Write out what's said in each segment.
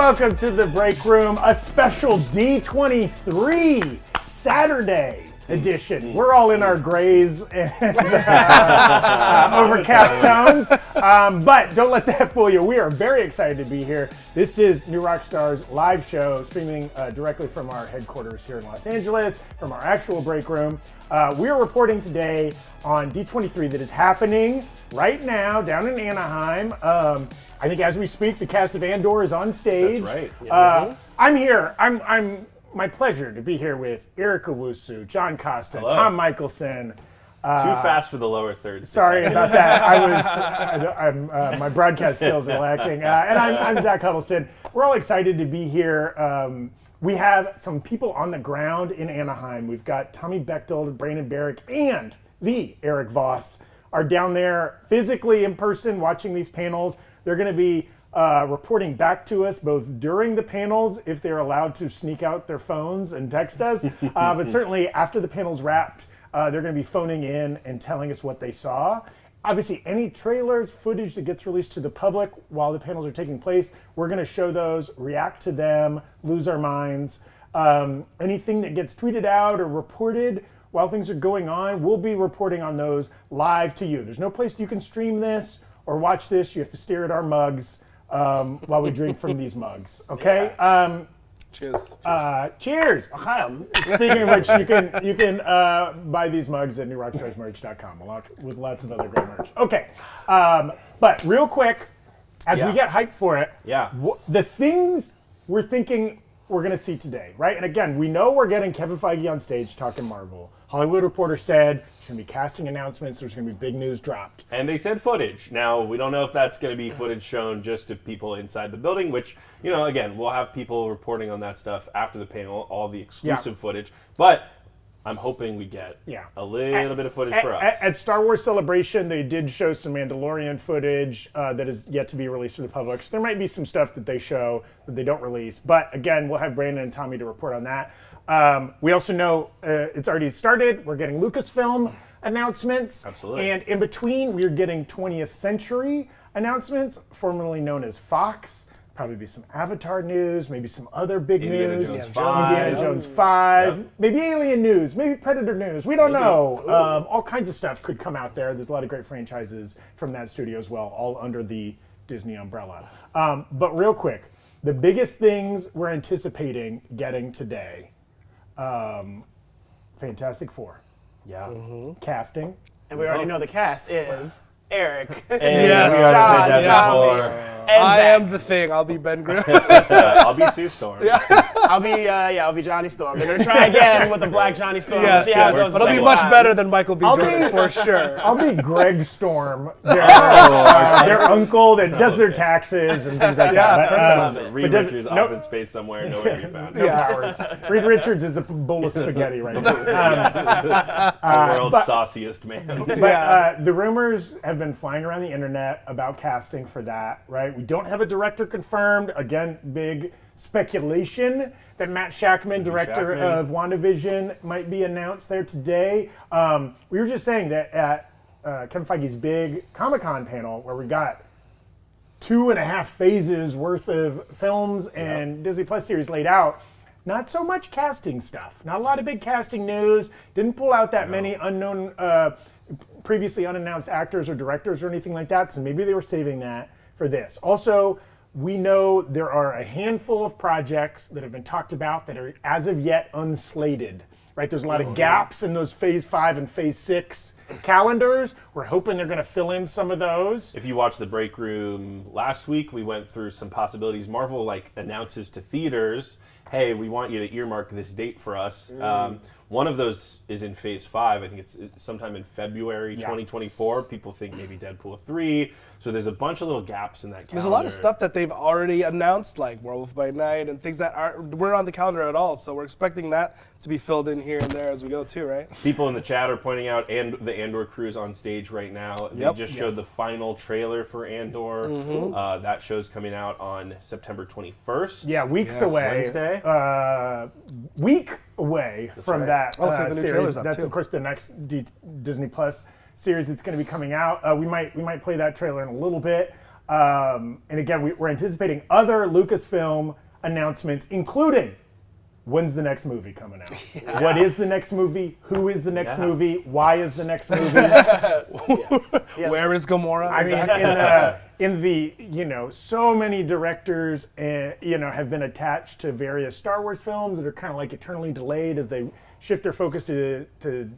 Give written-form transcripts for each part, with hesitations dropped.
welcome to the Breakroom, a special D23 Saturday edition. We're all in our grays and overcast tones, but don't let that fool you. We are very excited to be here. This is New Rockstar's live show, streaming directly from our headquarters here in Los Angeles, from our actual Breakroom. We're reporting today on D23 that is happening right now down in Anaheim. I think as we speak, the cast of Andor is on stage. That's right. I'm here. I'm my pleasure to be here with Erik Owusu, John Costa, Hello. Tom Michelson. Too fast for the lower thirds. Sorry about that. My broadcast skills are lacking. And I'm Zach Huddleston. We're all excited to be here. We have some people on the ground in Anaheim. We've got Tommy Bechtold, Brandon Barrick, and the Eric Voss are down there physically in person watching these panels. They're going to be reporting back to us both during the panels, if they're allowed to sneak out their phones and text us, but certainly after the panel's wrapped, they're going to be phoning in and telling us what they saw. Obviously, any trailers, footage that gets released to the public while the panels are taking place, we're going to show those, react to them, lose our minds. Anything that gets tweeted out or reported while things are going on, we'll be reporting on those live to you. There's no place you can stream this or watch this. You have to stare at our mugs while we drink from these mugs. Okay. Yeah. Cheers. Cheers. Speaking of which, you can buy these mugs at newrockstarsmerch.com with lots of other great merch. Okay. But real quick, as we get hyped for it, the things we're thinking we're going to see today, right? And again, we know we're getting Kevin Feige on stage talking Marvel. Hollywood Reporter said there's going to be casting announcements, there's going to be big news dropped. And they said footage. Now, we don't know if that's going to be footage shown just to people inside the building, which, you know, again, we'll have people reporting on that stuff after the panel, all the exclusive footage. But I'm hoping we get a little bit of footage for us. At Star Wars Celebration, they did show some Mandalorian footage that is yet to be released to the public. So there might be some stuff that they show that they don't release. But again, we'll have Brandon and Tommy to report on that. We also know it's already started. We're getting Lucasfilm announcements. Absolutely. And in between, we're getting 20th Century announcements, formerly known as Fox. Probably be some Avatar news, maybe some other big Indiana news. Jones 5. Indiana Jones 5. Yep. Maybe Alien news, maybe Predator news. We don't know. All kinds of stuff could come out there. There's a lot of great franchises from that studio as well, all under the Disney umbrella. But real quick, the biggest things we're anticipating getting today, Fantastic Four. Yeah. Casting. And we already know the cast is Eric, Yes. John, Tommy, and I Zach. am the Thing. I'll be Ben Grimm. I'll be Sue Storm. I'll be Johnny Storm. They're gonna try again with the Black Johnny Storm. Yes, See how it yes. goes But it'll be second much time. better than Michael B. I'll Jordan, be- for sure. I'll be Greg Storm, their uncle that does their taxes and things like that. Reed does- Richards nope. off in space somewhere, nowhere to be found. No powers. Reed Richards is a bowl of spaghetti right now. The world's sauciest man. But the rumors have been flying around the internet about casting for that, right? We don't have a director confirmed. Again, big speculation that Matt Shakman, director of WandaVision, might be announced there today. We were just saying that at Kevin Feige's big Comic-Con panel, where we got 2.5 phases worth of films and Disney Plus series laid out, not so much casting stuff. Not a lot of big casting news. Didn't pull out that many unknown, previously unannounced actors or directors or anything like that, so maybe they were saving that for this. Also, we know there are a handful of projects that have been talked about that are as of yet unslated, right? There's a lot of gaps in those Phase 5 and Phase 6 calendars. We're hoping they're going to fill in some of those. If you watched the Breakroom last week, we went through some possibilities. Marvel announces to theaters, hey, we want you to earmark this date for us. One of those is in Phase 5. I think it's sometime in February 2024. People think maybe Deadpool 3. So there's a bunch of little gaps in that calendar. There's a lot of stuff that they've already announced, like Werewolf by Night and things that weren't on the calendar at all. So we're expecting that to be filled in here and there as we go too, right? People in the chat are pointing out the Andor crew's on stage right now. They just showed the final trailer for Andor. That show's coming out on September 21st. Yeah, weeks away. Wednesday. Week away from that so the new series. trailer's up, That's too. of course the next Disney Plus series that's going to be coming out. We might play that trailer in a little bit. And again, we're anticipating other Lucasfilm announcements, including when's the next movie coming out? What is the next movie? Who is the next movie? Why is the next movie? Where is Gamora? I mean, in the so many directors have been attached to various Star Wars films that are kind of like eternally delayed as they shift their focus to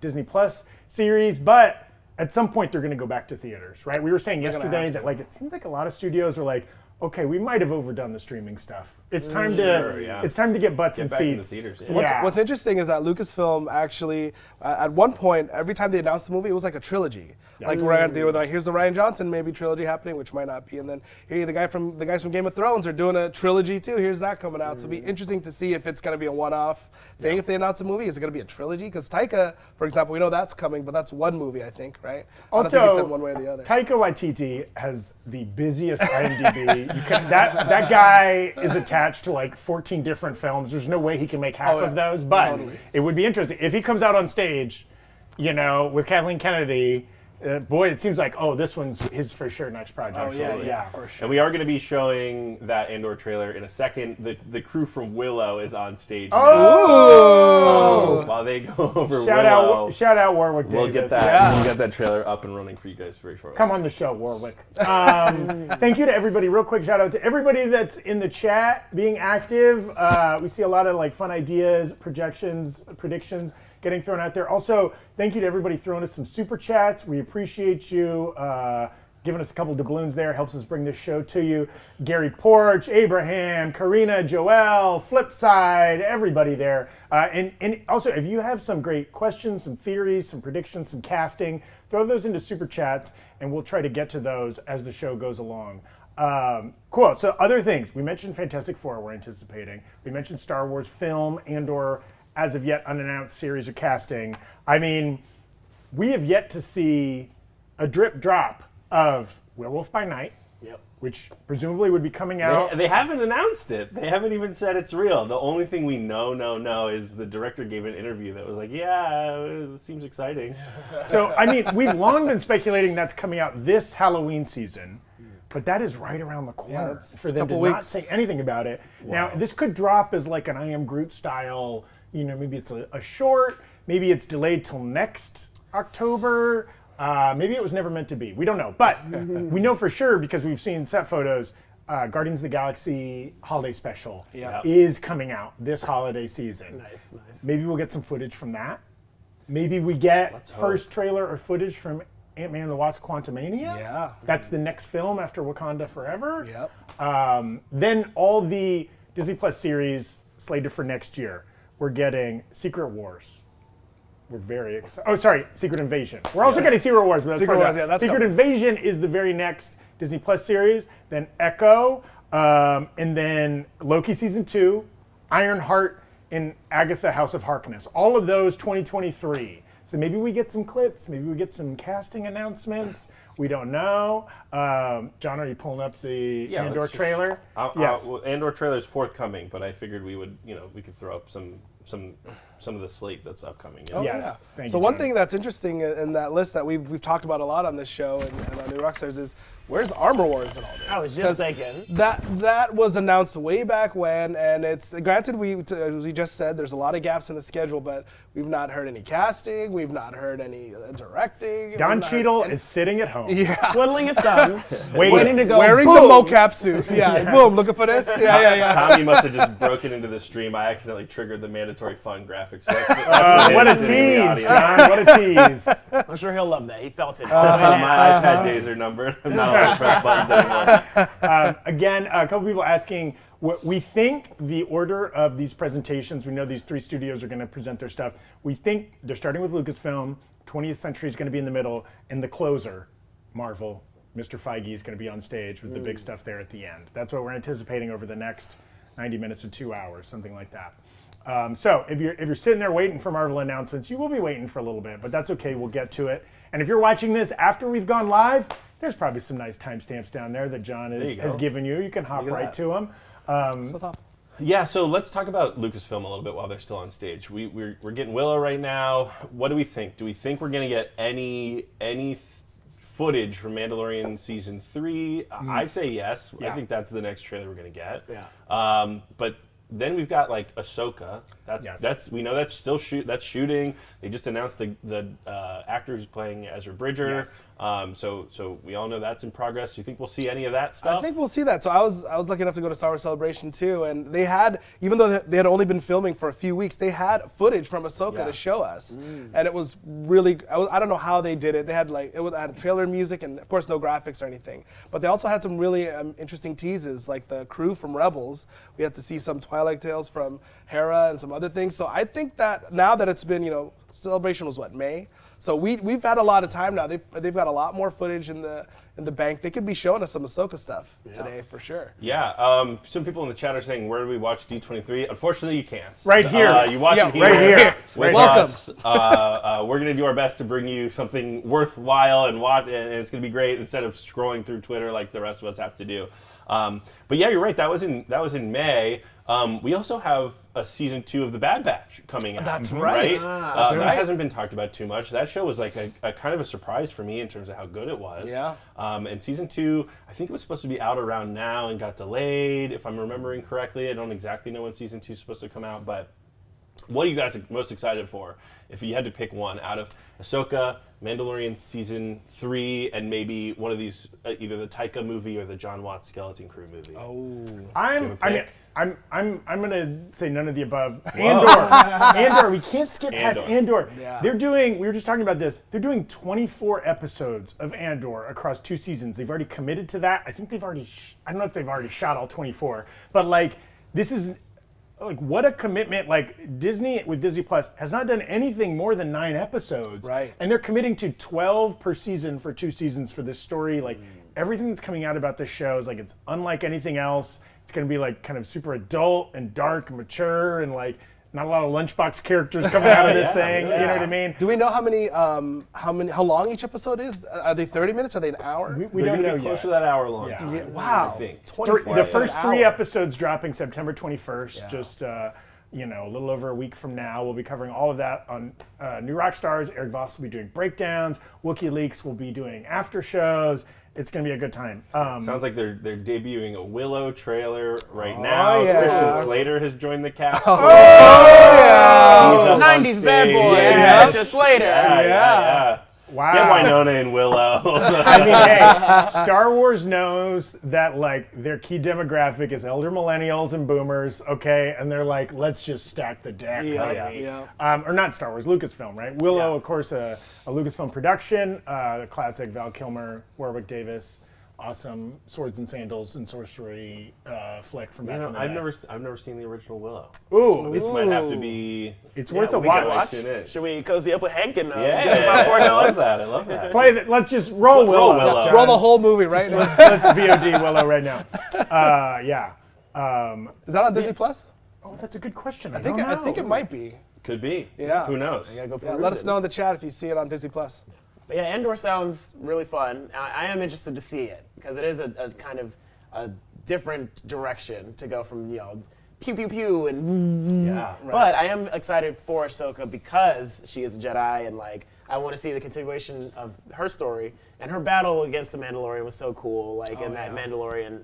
Disney Plus series, but at some point they're going to go back to theaters, right? We were saying yesterday that it seems like a lot of studios are like, okay, we might have overdone the streaming stuff. It's time to get butts and back in the seats. theaters, What's interesting is that Lucasfilm actually, at one point, every time they announced the movie, it was like a trilogy. Like they were like, here's the Rian Johnson maybe trilogy happening, which might not be, and then here the guys from Game of Thrones are doing a trilogy too. Here's that coming out. So it'll be interesting to see if it's going to be a one-off thing. If they announce a movie, is it going to be a trilogy? Because Taika, for example, we know that's coming, but that's one movie, I think, right? I don't think he said one way or the other. Taika Waititi has the busiest IMDb. That guy is attached to like 14 different films. There's no way he can make half of those, but it would be interesting if he comes out on stage, with Kathleen Kennedy. Boy, it seems like, this one's his for sure next project. Oh, yeah, for sure. And we are going to be showing that Andor trailer in a second. The crew from Willow is on stage now. While they go over Willow. Shout out Warwick Davis. We'll get that. We'll get that trailer up and running for you guys very shortly. Come on the show, Warwick. Thank you to everybody. Real quick shout out to everybody that's in the chat being active. We see a lot of like fun ideas, predictions getting thrown out there. Also, thank you to everybody throwing us some super chats. We appreciate you giving us a couple doubloons there. Helps us bring this show to you. Gary Porch, Abraham, Karina, Joel, Flipside, everybody there. And also, if you have some great questions, some theories, some predictions, some casting, throw those into super chats, and we'll try to get to those as the show goes along. Cool. So other things. We mentioned Fantastic Four we're anticipating. We mentioned Star Wars film and/or as of yet unannounced series or casting. I mean, we have yet to see a drip drop of Werewolf by Night, which presumably would be coming out. They haven't announced it. They haven't even said it's real. The only thing we know is the director gave an interview that was like, it seems exciting. So, I mean, we've long been speculating that's coming out this Halloween season. But that is right around the corner for them to not say anything about it. Wow. Now, this could drop as like an I Am Groot style, maybe it's a short, maybe it's delayed till next October, maybe it was never meant to be. We don't know. But we know for sure because we've seen set photos, Guardians of the Galaxy holiday special is coming out this holiday season. Nice. Maybe we'll get some footage from that. Maybe we get first trailer or footage from Ant-Man and the Wasp Quantumania. Yeah. That's the next film after Wakanda Forever. Yep. Then all the Disney Plus series slated for next year. We're getting Secret Wars. We're very excited. Oh, sorry, Secret Invasion. We're also getting Secret Wars. But Secret Wars, that's Secret Invasion is the very next Disney Plus series. Then Echo, and then Loki Season 2, Ironheart, and Agatha House of Harkness. All of those 2023. So maybe we get some clips. Maybe we get some casting announcements. We don't know. John, are you pulling up the Andor trailer? Yes. Well, Andor trailer is forthcoming, but I figured we would, we could throw up some of the slate that's upcoming. Oh, yes. Thank so you, one John. thing that's interesting in that list that we've talked about a lot on this show and on New Rockstars is where's Armor Wars and all this? I was just thinking. That was announced way back when, and it's granted as we just said, there's a lot of gaps in the schedule, but we've not heard any casting, we've not heard any directing. Don Cheadle is sitting at home. Twiddling his thumbs, Waiting. waiting to go. Wearing boom. the mocap suit. Boom, looking for this. Yeah. Tommy must have just broken into the stream. I accidentally triggered the mandatory fun graphics. So that's what a tease, John. What a tease. I'm sure he'll love that. He felt it. My iPad days are numbered. I'm not allowed to press buttons anymore. Again, a couple people asking what we think the order of these presentations. We know these three studios are going to present their stuff. We think they're starting with Lucasfilm. 20th Century is going to be in the middle, and the closer, Marvel. Mr. Feige is going to be on stage with the big stuff there at the end. That's what we're anticipating over the next 90 minutes to 2 hours, something like that. So if you're sitting there waiting for Marvel announcements, you will be waiting for a little bit, but that's okay. We'll get to it. And if you're watching this after we've gone live, there's probably some nice timestamps down there that John has given you. You can hop right to them. Yeah, so let's talk about Lucasfilm a little bit while they're still on stage. We're getting Willow right now. What do we think? Do we think we're going to get any footage from Mandalorian season 3? I say yes. Yeah. I think that's the next trailer we're gonna get. Yeah. But then we've got like Ahsoka. Yes. That's we know that's still shooting. They just announced the actor who's playing Ezra Bridger. Yes. So we all know that's in progress. Do you think we'll see any of that stuff? I think we'll see that. So I was lucky enough to go to Star Wars Celebration too, and they had, even though they had only been filming for a few weeks, they had footage from Ahsoka to show us, and it was really. I don't know how they did it. They had had trailer music and of course no graphics or anything, but they also had some really interesting teases, like the crew from Rebels. We had to see some Twilight Tales from Hera and some other things. So I think that now that it's been, Celebration was what, May? So we've had a lot of time now. They've got a lot more footage in the bank. They could be showing us some Ahsoka stuff today for sure. Yeah. Some people in the chat are saying, where do we watch D23? Unfortunately, you can't. Right here. You watch it here. Right here. With Welcome. us. We're going to do our best to bring you something worthwhile and it's going to be great instead of scrolling through Twitter like the rest of us have to do. But yeah, you're right. That was in May. We also have a season 2 of The Bad Batch coming out. That's right. That hasn't been talked about too much. That show was like a kind of a surprise for me in terms of how good it was. Yeah. And season 2, I think it was supposed to be out around now and got delayed, if I'm remembering correctly. I don't exactly know when season 2 is supposed to come out, but what are you guys most excited for? If you had to pick one out of Ahsoka, Mandalorian season 3, and maybe one of these, either the Taika movie or the John Watts Skeleton Crew movie. I'm gonna say none of the above. Andor. We can't skip past Andor. Yeah. We were just talking about this. They're doing 24 episodes of Andor across 2 seasons. They've already committed to that. I think they've already. I don't know if they've already shot all 24, but this is. What a commitment. Disney with Disney Plus has not done anything more than 9 episodes. Right. And they're committing to 12 per season for 2 seasons for this story. Everything that's coming out about this show is it's unlike anything else. It's going to be kind of super adult and dark and mature and not a lot of lunchbox characters coming out of this thing. You know what I mean? Do we know how long each episode is? Are they 30 minutes? Are they an hour? We They're don't gonna know be close yet. to that hour long. Yeah. time, Wow. I think. 24 The first an 3 hour. episodes dropping September 21st. Just a little over a week from now. We'll be covering all of that on New Rock Stars. Eric Voss will be doing breakdowns. WikiLeaks will be doing after shows. It's going to be a good time. Sounds like they're debuting a Willow trailer right now. yeah. Christian Slater has joined the cast. yeah. He's up on 90s bad stage. boy. Yeah. Christian Slater. Yeah. Wow. Get Winona and Willow. I mean, hey, Star Wars knows that their key demographic is elder millennials and boomers, okay? And they're let's just stack the deck. Or not Star Wars, Lucasfilm, right? Willow, of course, a Lucasfilm production, the classic Val Kilmer, Warwick Davis, awesome swords and sandals and sorcery flick from back in the day. I've never seen the original Willow. Ooh, This might have to be. it's worth a we can watch. watch. Tune in. Should we cozy up with Hank and Yeah, get him out for I love that. I love that. Play that. Let's just roll Roll Willow. Willow. John. Roll the whole movie right now. Let's VOD Willow right now. Yeah. Is that on Disney Plus? Oh, that's a good question. I think it might be. Could be. Yeah. Who knows? gotta go Yeah, peruse let us it. know in the chat if you see it on Disney Plus. But yeah, Andor sounds really fun. I am interested to see it because it is a kind of a different direction to go from pew pew pew and. Yeah. But I am excited for Ahsoka because she is a Jedi and I want to see the continuation of her story and her battle against the Mandalorian was so cool. In that Mandalorian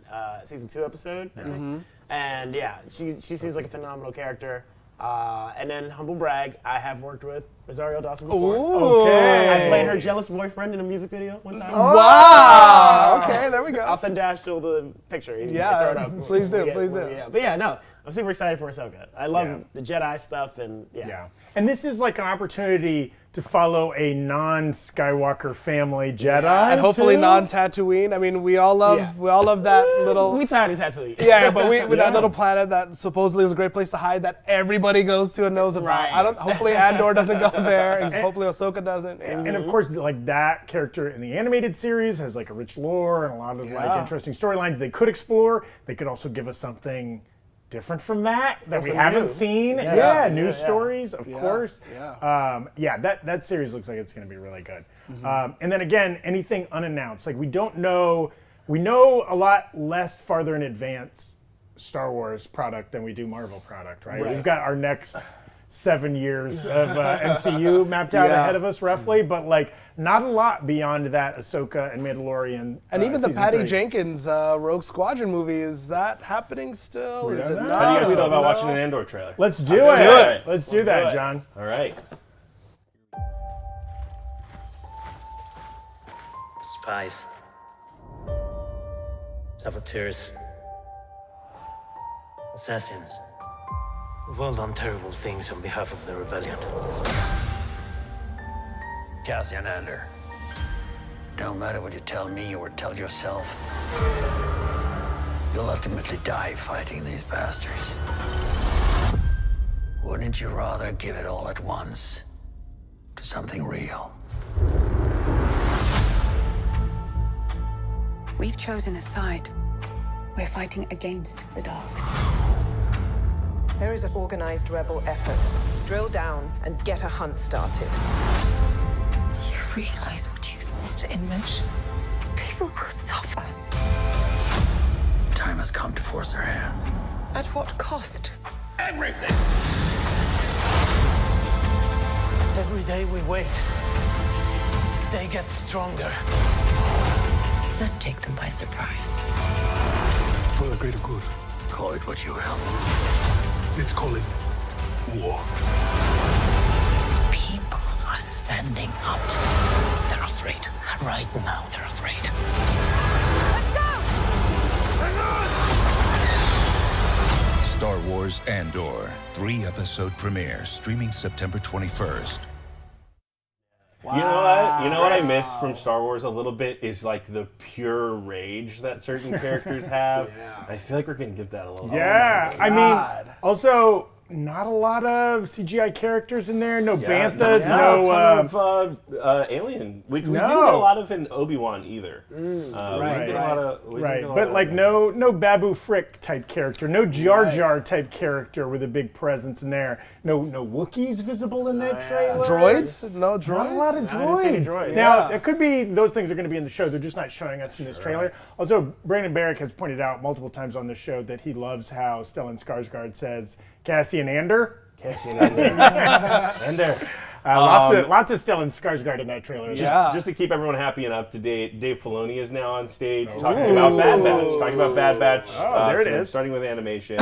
season 2 episode, I think. And yeah, she seems like a phenomenal character. And then, humble brag, I have worked with Rosario Dawson before. Okay. I played her jealous boyfriend in a music video one time. Wow. Okay, there we go. I'll send Dashtil the picture. He can Yeah, throw it up. please do, Yeah, please do. yeah. But yeah, no, I'm super excited for Ahsoka. I love the Jedi stuff and Yeah. And this is an opportunity to follow a non-Skywalker family Jedi. And hopefully too. non-Tatooine. I mean, we all love that little. We tired as Tatooine. Yeah, but with that little planet that supposedly was a great place to hide that everybody goes to and knows about. Right. Hopefully Andor doesn't go there, and hopefully Ahsoka doesn't. Yeah. And of course, that character in the animated series has a rich lore and a lot of interesting storylines they could explore. They could also give us something different from that we haven't seen. New stories, of course. Yeah. That series looks like it's going to be really good. And then again, anything unannounced. We don't know. We know a lot less farther in advance Star Wars product than we do Marvel product, right? We've got our next 7 years of MCU mapped out ahead of us roughly, but like not a lot beyond that Ahsoka and Mandalorian. And even the season Patty 3. Jenkins Rogue Squadron movie, is that happening still? Is it don't know. not? How do you guys feel We about don't watching know. an Andor trailer? Let's do Let's it. do it. Let's do that, John. All right. Spies. Saboteurs. Assassins. We've all done terrible things on behalf of the rebellion. Cassian Andor. Don't matter what you tell me or tell yourself. You'll ultimately die fighting these bastards. Wouldn't you rather give it all at once to something real? We've chosen a side. We're fighting against the dark. There is an organized rebel effort. Drill down and get a hunt started. You realize what you set in motion? People will suffer. Time has come to force their hand. At what cost? Everything! Every day we wait, they get stronger. Let's take them by surprise. For the greater good. Call it what you will. Let's call it war. People are standing up. They're afraid. Right now, they're afraid. Star Wars Andor, 3-episode premiere, streaming September 21st. You know what? You know what I miss from Star Wars a little bit is like the pure rage that certain characters have. I feel like we're gonna get that a little. Yeah, I mean, also not a lot of CGI characters in there. No banthas, no. A ton of alien. We didn't get a lot of in Obi-Wan either. Right, we didn't get a lot of, we didn't get a lot but of like alien. no Babu Frick type character, no Jar Jar type character with a big presence in there. No Wookiees visible in that trailer. Droids? No droids? Not a lot of I didn't see any droids. droids. Now, it could be those things are going to be in the show. They're just not showing us in this trailer. Also, Brandon Barrick has pointed out multiple times on the show that he loves how Stellan Skarsgård says Cassian Andor. Cassian Andor. Lots of Stellan Skarsgård in that trailer. Just to keep everyone happy and up to date, Dave Filoni is now on stage talking about Bad Batch. There it is. Starting with animation.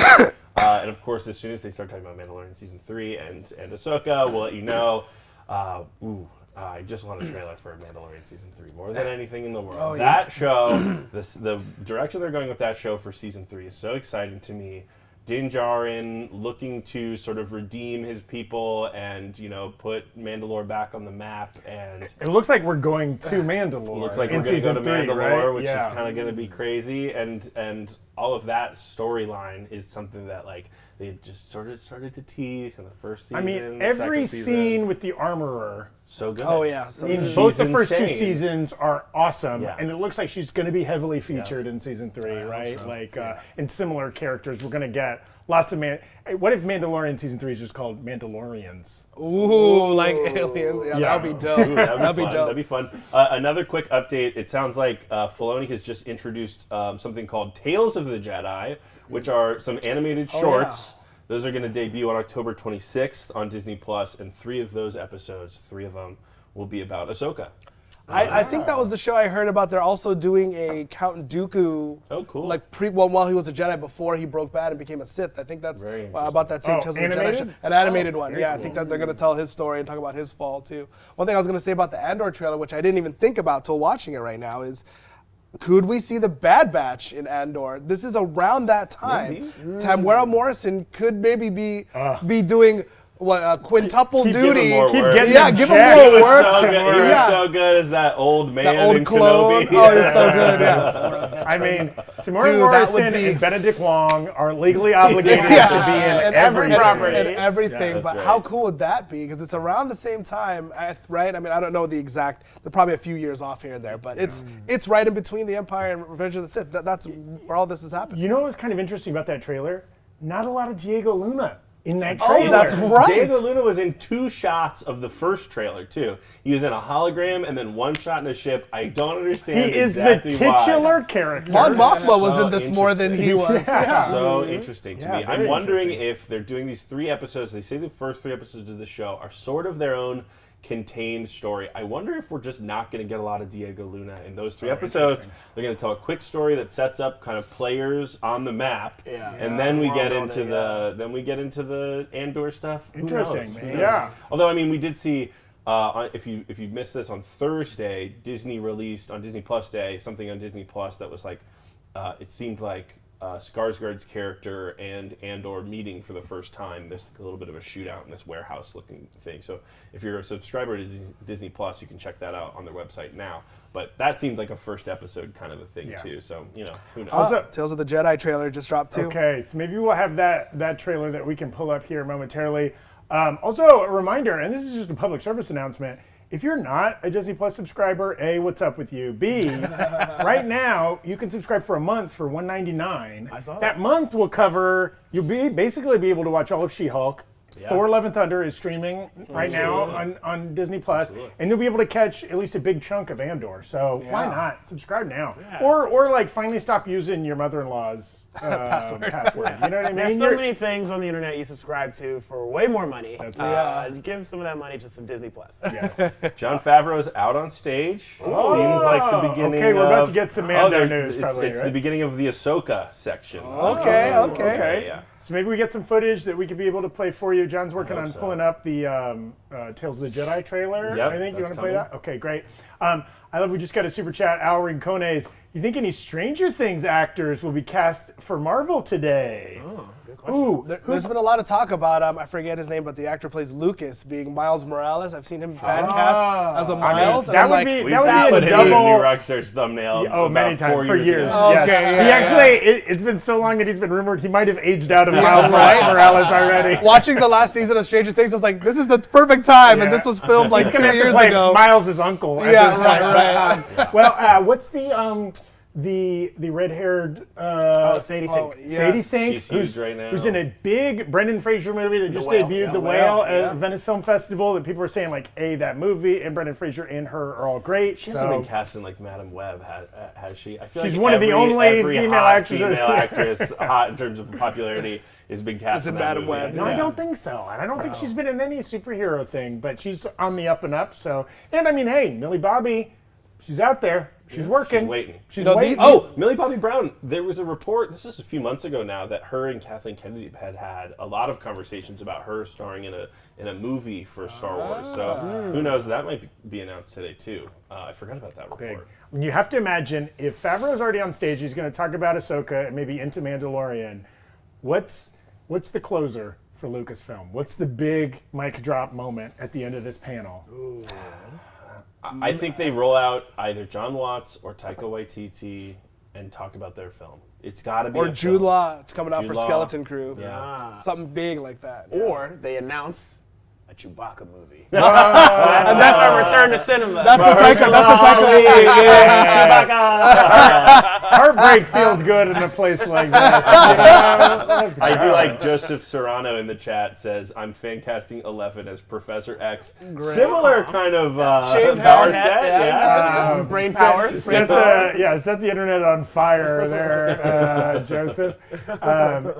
And of course, as soon as they start talking about Mandalorian Season 3 and Ahsoka, we'll let you know. I just want a trailer for Mandalorian Season 3 more than anything in the world. That show, the direction they're going with that show for Season 3 is so exciting to me. Din Djarin looking to sort of redeem his people and, put Mandalore back on the map. And It looks like we're going to Mandalore. looks like in we're going to go to season 3, Mandalore, right? which is kind of going to be crazy. And all of that storyline is something that, like, they just sort of started to tease in the first season. I mean, the every second scene with the armorer. So good. Oh, yeah. So In good. both the She's first two insane. seasons are awesome, Yeah. and it looks like she's going to be heavily featured in season 3, right? so. Like, in similar characters, we're going to get lots of What if Mandalorian season 3 is just called Mandalorians? Ooh, like aliens. Yeah, Yeah. that'd be dope. Ooh, that'd be fun. dope. That'd be fun. Another quick update. It sounds like Filoni has just introduced something called Tales of the Jedi, which are some animated shorts. Those are going to debut on October 26th on Disney Plus, and 3 of those episodes, 3 of them, will be about Ahsoka. I think that was the show I heard about. They're also doing a Count Dooku. Oh, cool. Like while he was a Jedi before he broke bad and became a Sith. I think that's Very interesting. about that same Oh, Tales of the Jedi animated? show. An animated one. Yeah, I think that they're going to tell his story and talk about his fall too. One thing I was going to say about the Andor trailer, which I didn't even think about till watching it right now, is could we see the Bad Batch in Andor? This is around that time. Tamara Morrison could maybe be doing quintuple Keep duty. giving more Keep work. getting Yeah, them give him checks. more He was work. so good. He was Yeah. so good as that old man The old in clone. Kenobi. Oh, he's so good. Yeah. I mean, Tamora Dude, that would Morrison be- and Benedict Wong are legally obligated to be in and every property. and everything. that's But right. how cool would that be? Because it's around the same time, right? I mean, I don't know the exact. They're probably a few years off here and there, but it's right in between the Empire and Revenge of the Sith. That's where all this is happening. You know what was kind of interesting about that trailer? Not a lot of Diego Luna. in that trailer. Oh, that's right. Diego Luna was in 2 shots of the first trailer too. He was in a hologram and then 1 shot in a ship. I don't understand. He is exactly the titular character. Mon Mothma was So in this more than he was. Yeah. So interesting to me. very I'm wondering interesting. if they're doing these 3 episodes. They say the first 3 episodes of the show are sort of their own contained story. I wonder if we're just not going to get a lot of Diego Luna in those 3 episodes. They're going to tell a quick story that sets up kind of players on the map, and then we get into the Andor stuff. Who Interesting. knows? Who knows? Yeah. Although I mean, we did see. If you missed this on Thursday, Disney released on Disney Plus Day something on Disney Plus that was like, it seemed like Skarsgård's character and Andor meeting for the first time. There's like a little bit of a shootout in this warehouse-looking thing. So if you're a subscriber to Disney Plus, you can check that out on their website now. But that seemed like a first episode kind of a thing too. So who knows? Also, Tales of the Jedi trailer just dropped too. Okay, so maybe we'll have that trailer that we can pull up here momentarily. Also, a reminder, and this is just a public service announcement. If you're not a Disney Plus subscriber, A, what's up with you? B, right now, you can subscribe for a month for $1.99. I saw that month will cover, you'll basically be able to watch all of She-Hulk. Thor: Love and Thunder is streaming right now on Disney Plus, and you'll be able to catch at least a big chunk of Andor. So why not subscribe now, or like finally stop using your mother-in-law's password. You know what I mean? There's so many things on the internet you subscribe to for way more money. Give some of that money to some Disney Plus. Yes. John Favreau's out on stage. Seems like the beginning. Okay, we're about of- to get some Mando news. It's Probably, the right? beginning of the Ahsoka section. Okay. Yeah. So maybe we get some footage that we could be able to play for you. John's working on so. pulling up the Tales of the Jedi trailer. Yep, I think you that's want to play coming. that. Okay, great. I love. We just got a super chat. Al Rincones. You think any Stranger Things actors will be cast for Marvel today? Oh, good question. Ooh, There's been a lot of talk about I forget his name, but the actor plays Lucas being Miles Morales. I've seen him fan cast as a Miles. that would be a put him in double. New Rockstar's thumbnail. Oh, many about 4 times for years. ago. Yes. Okay, He yeah, actually, it's been so long that he's been rumored he might have aged out of Miles Morales already. Watching the last season of Stranger Things, I was like, this is the perfect time, and this was filmed like He's 2 gonna have to years play ago. Miles' uncle. At Yeah, this point. right. Well, what's the red-haired Sadie Sink. Sadie Sink, She's huge right now. who's in a big Brendan Fraser movie that just Whale. debuted, Yeah, The Whale. Whale, at Venice Film Festival. That people are saying like, that movie and Brendan Fraser and her are all great. She hasn't been cast in like Madam Web, has she? I feel She's like one of the only every female hot actresses. female actress, hot in terms of popularity, has been cast in that Madam movie. Web. No, I don't think so. And I don't think she's been in any superhero thing, but she's on the up and up. So, and I mean, hey, Millie Bobby, she's out there. She's working. She's waiting. She's waiting. Millie Bobby Brown. There was a report, this was a few months ago now, that her and Kathleen Kennedy had a lot of conversations about her starring in a movie for Star Wars. So who knows? That might be announced today too. I forgot about that report. You have to imagine if Favreau's already on stage, he's going to talk about Ahsoka and maybe into Mandalorian. What's the closer for Lucasfilm? What's the big mic drop moment at the end of this panel? Ooh. I think they roll out either John Watts or Taika Waititi and talk about their film. It's got to be Or a Jude film. Law coming out Jude for Law. Skeleton Crew. Yeah. Something big like that. Or they announce a Chewbacca movie. And that's our return to cinema. That's the Taika. Chewbacca. Heartbreak feels good in a place like this. I do like Joseph Serrano in the chat says, I'm fan casting 11 as Professor X. Similar kind of Shaved power head, set. Yeah. Brain powers. Set the internet on fire there, Joseph.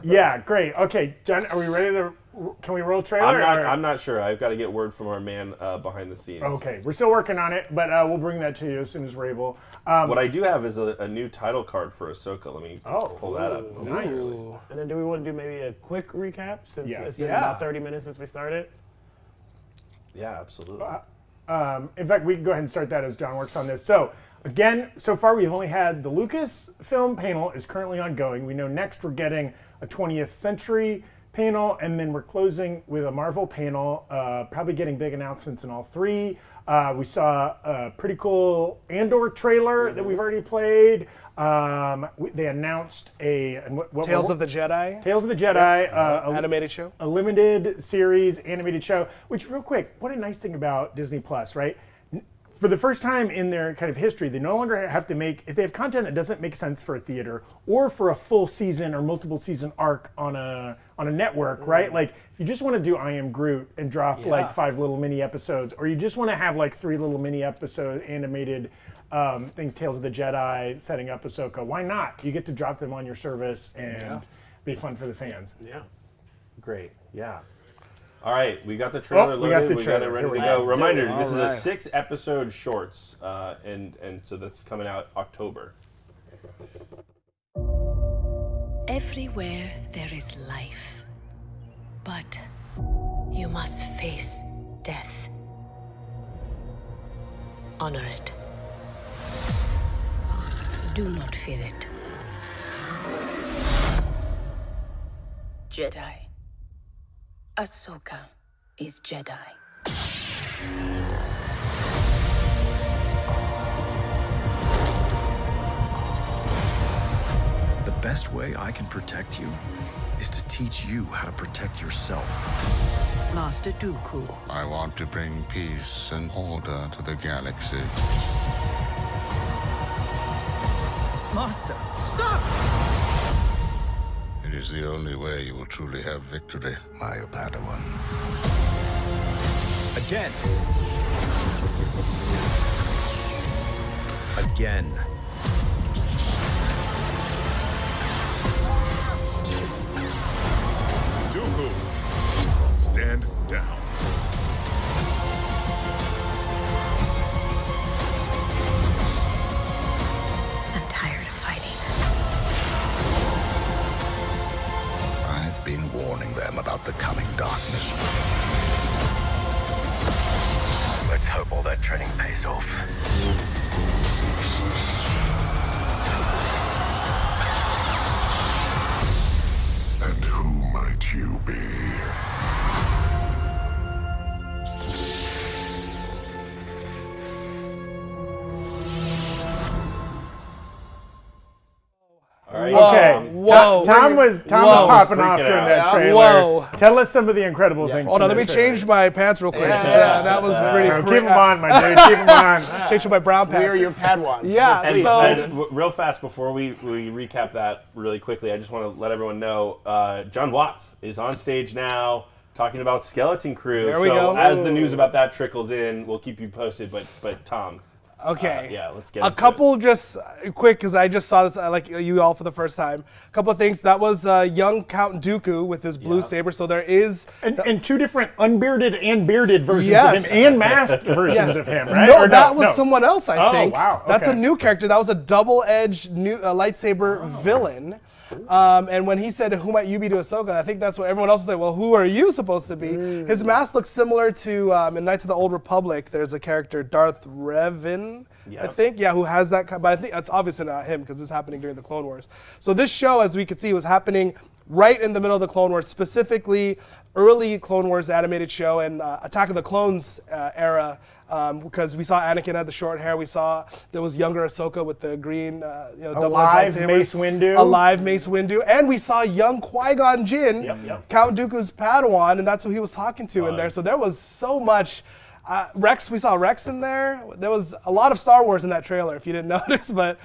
Yeah, great. Okay, John, are we ready to? Can we roll trailer? I'm not sure. I've got to get word from our man behind the scenes. Okay, we're still working on it, but we'll bring that to you as soon as we're able. What I do have is a new title card for Ahsoka. Let me pull that up. Nice. And then do we want to do maybe a quick recap since it's been Yeah. about 30 minutes since we started? Yeah, absolutely. In fact, we can go ahead and start that as John works on this. So, again, so far we've only had the Lucasfilm panel is currently ongoing. We know next we're getting a 20th Century panel, and then we're closing with a Marvel panel, probably getting big announcements in all three. We saw a pretty cool Andor trailer that we've already played. They announced Tales of the Jedi. Tales of the Jedi, Animated show. a limited series animated show. Which, real quick, what a nice thing about Disney Plus, right? for the first time in their kind of history, they no longer have to make, if they have content that doesn't make sense for a theater or for a full season or multiple season arc on a network, right? Like if you just want to do I Am Groot and drop like 5 little mini episodes, or you just want to have like 3 little mini episode animated things, Tales of the Jedi, setting up Ahsoka, why not? You get to drop them on your service and be fun for the fans. Yeah. Great. Yeah. All right, we got the trailer loaded. We got it ready to go. Reminder: this is a 6-episode shorts, and so that's coming out October. Everywhere there is life, but you must face death. Honor it. Do not fear it. Jedi. Ahsoka is Jedi. The best way I can protect you is to teach you how to protect yourself. Master Dooku. I want to bring peace and order to the galaxy. Master, stop! It is the only way you will truly have victory. My Padawan. Again. Again. Dooku, stand down. I'm tired of fighting. I've been warning them about the coming darkness. Let's hope all that training pays off. And who might you be? All right. Okay. Whoa. Tom was popping off Freaking during out. that trailer. Whoa. Tell us some of the incredible things. Hold from on, let that me trailer. change my pants real quick. Yeah. That was pretty Keep them on, my dude. Keep them on. Change to my brown We are pants. your Padawans. Yeah, Please. so- And real fast before we recap that really quickly, I just want to let everyone know John Watts is on stage now talking about Skeleton Crew. There we go. As the news about that trickles in, we'll keep you posted. But Tom, Okay. yeah, let's get a into couple just quick, because I just saw this, like you all for the first time. A couple of things. That was young Count Dooku with his blue saber. So there is And 2 different unbearded and bearded versions Yes. of him and masked versions of him, right? No, Or that was someone else, I think. Oh, wow. That's a Okay. new character. That was a double-edged new lightsaber villain. And when he said, "Who might you be to Ahsoka?" I think that's what everyone else would say. Well, who are you supposed to be? His mask looks similar to in Knights of the Old Republic. There's a character, Darth Revan, I think, who has that. But I think that's obviously not him because it's happening during the Clone Wars. So this show, as we could see, was happening right in the middle of the Clone Wars, specifically early Clone Wars animated show and Attack of the Clones era. Because we saw Anakin had the short hair, we saw there was younger Ahsoka with the green, double-edged live lightsabers. Mace Windu. A live Mace Windu, and we saw young Qui-Gon Jinn, Count Dooku's Padawan, and that's who he was talking to in there. So there was so much. Rex, we saw Rex in there. There was a lot of Star Wars in that trailer, if you didn't notice. But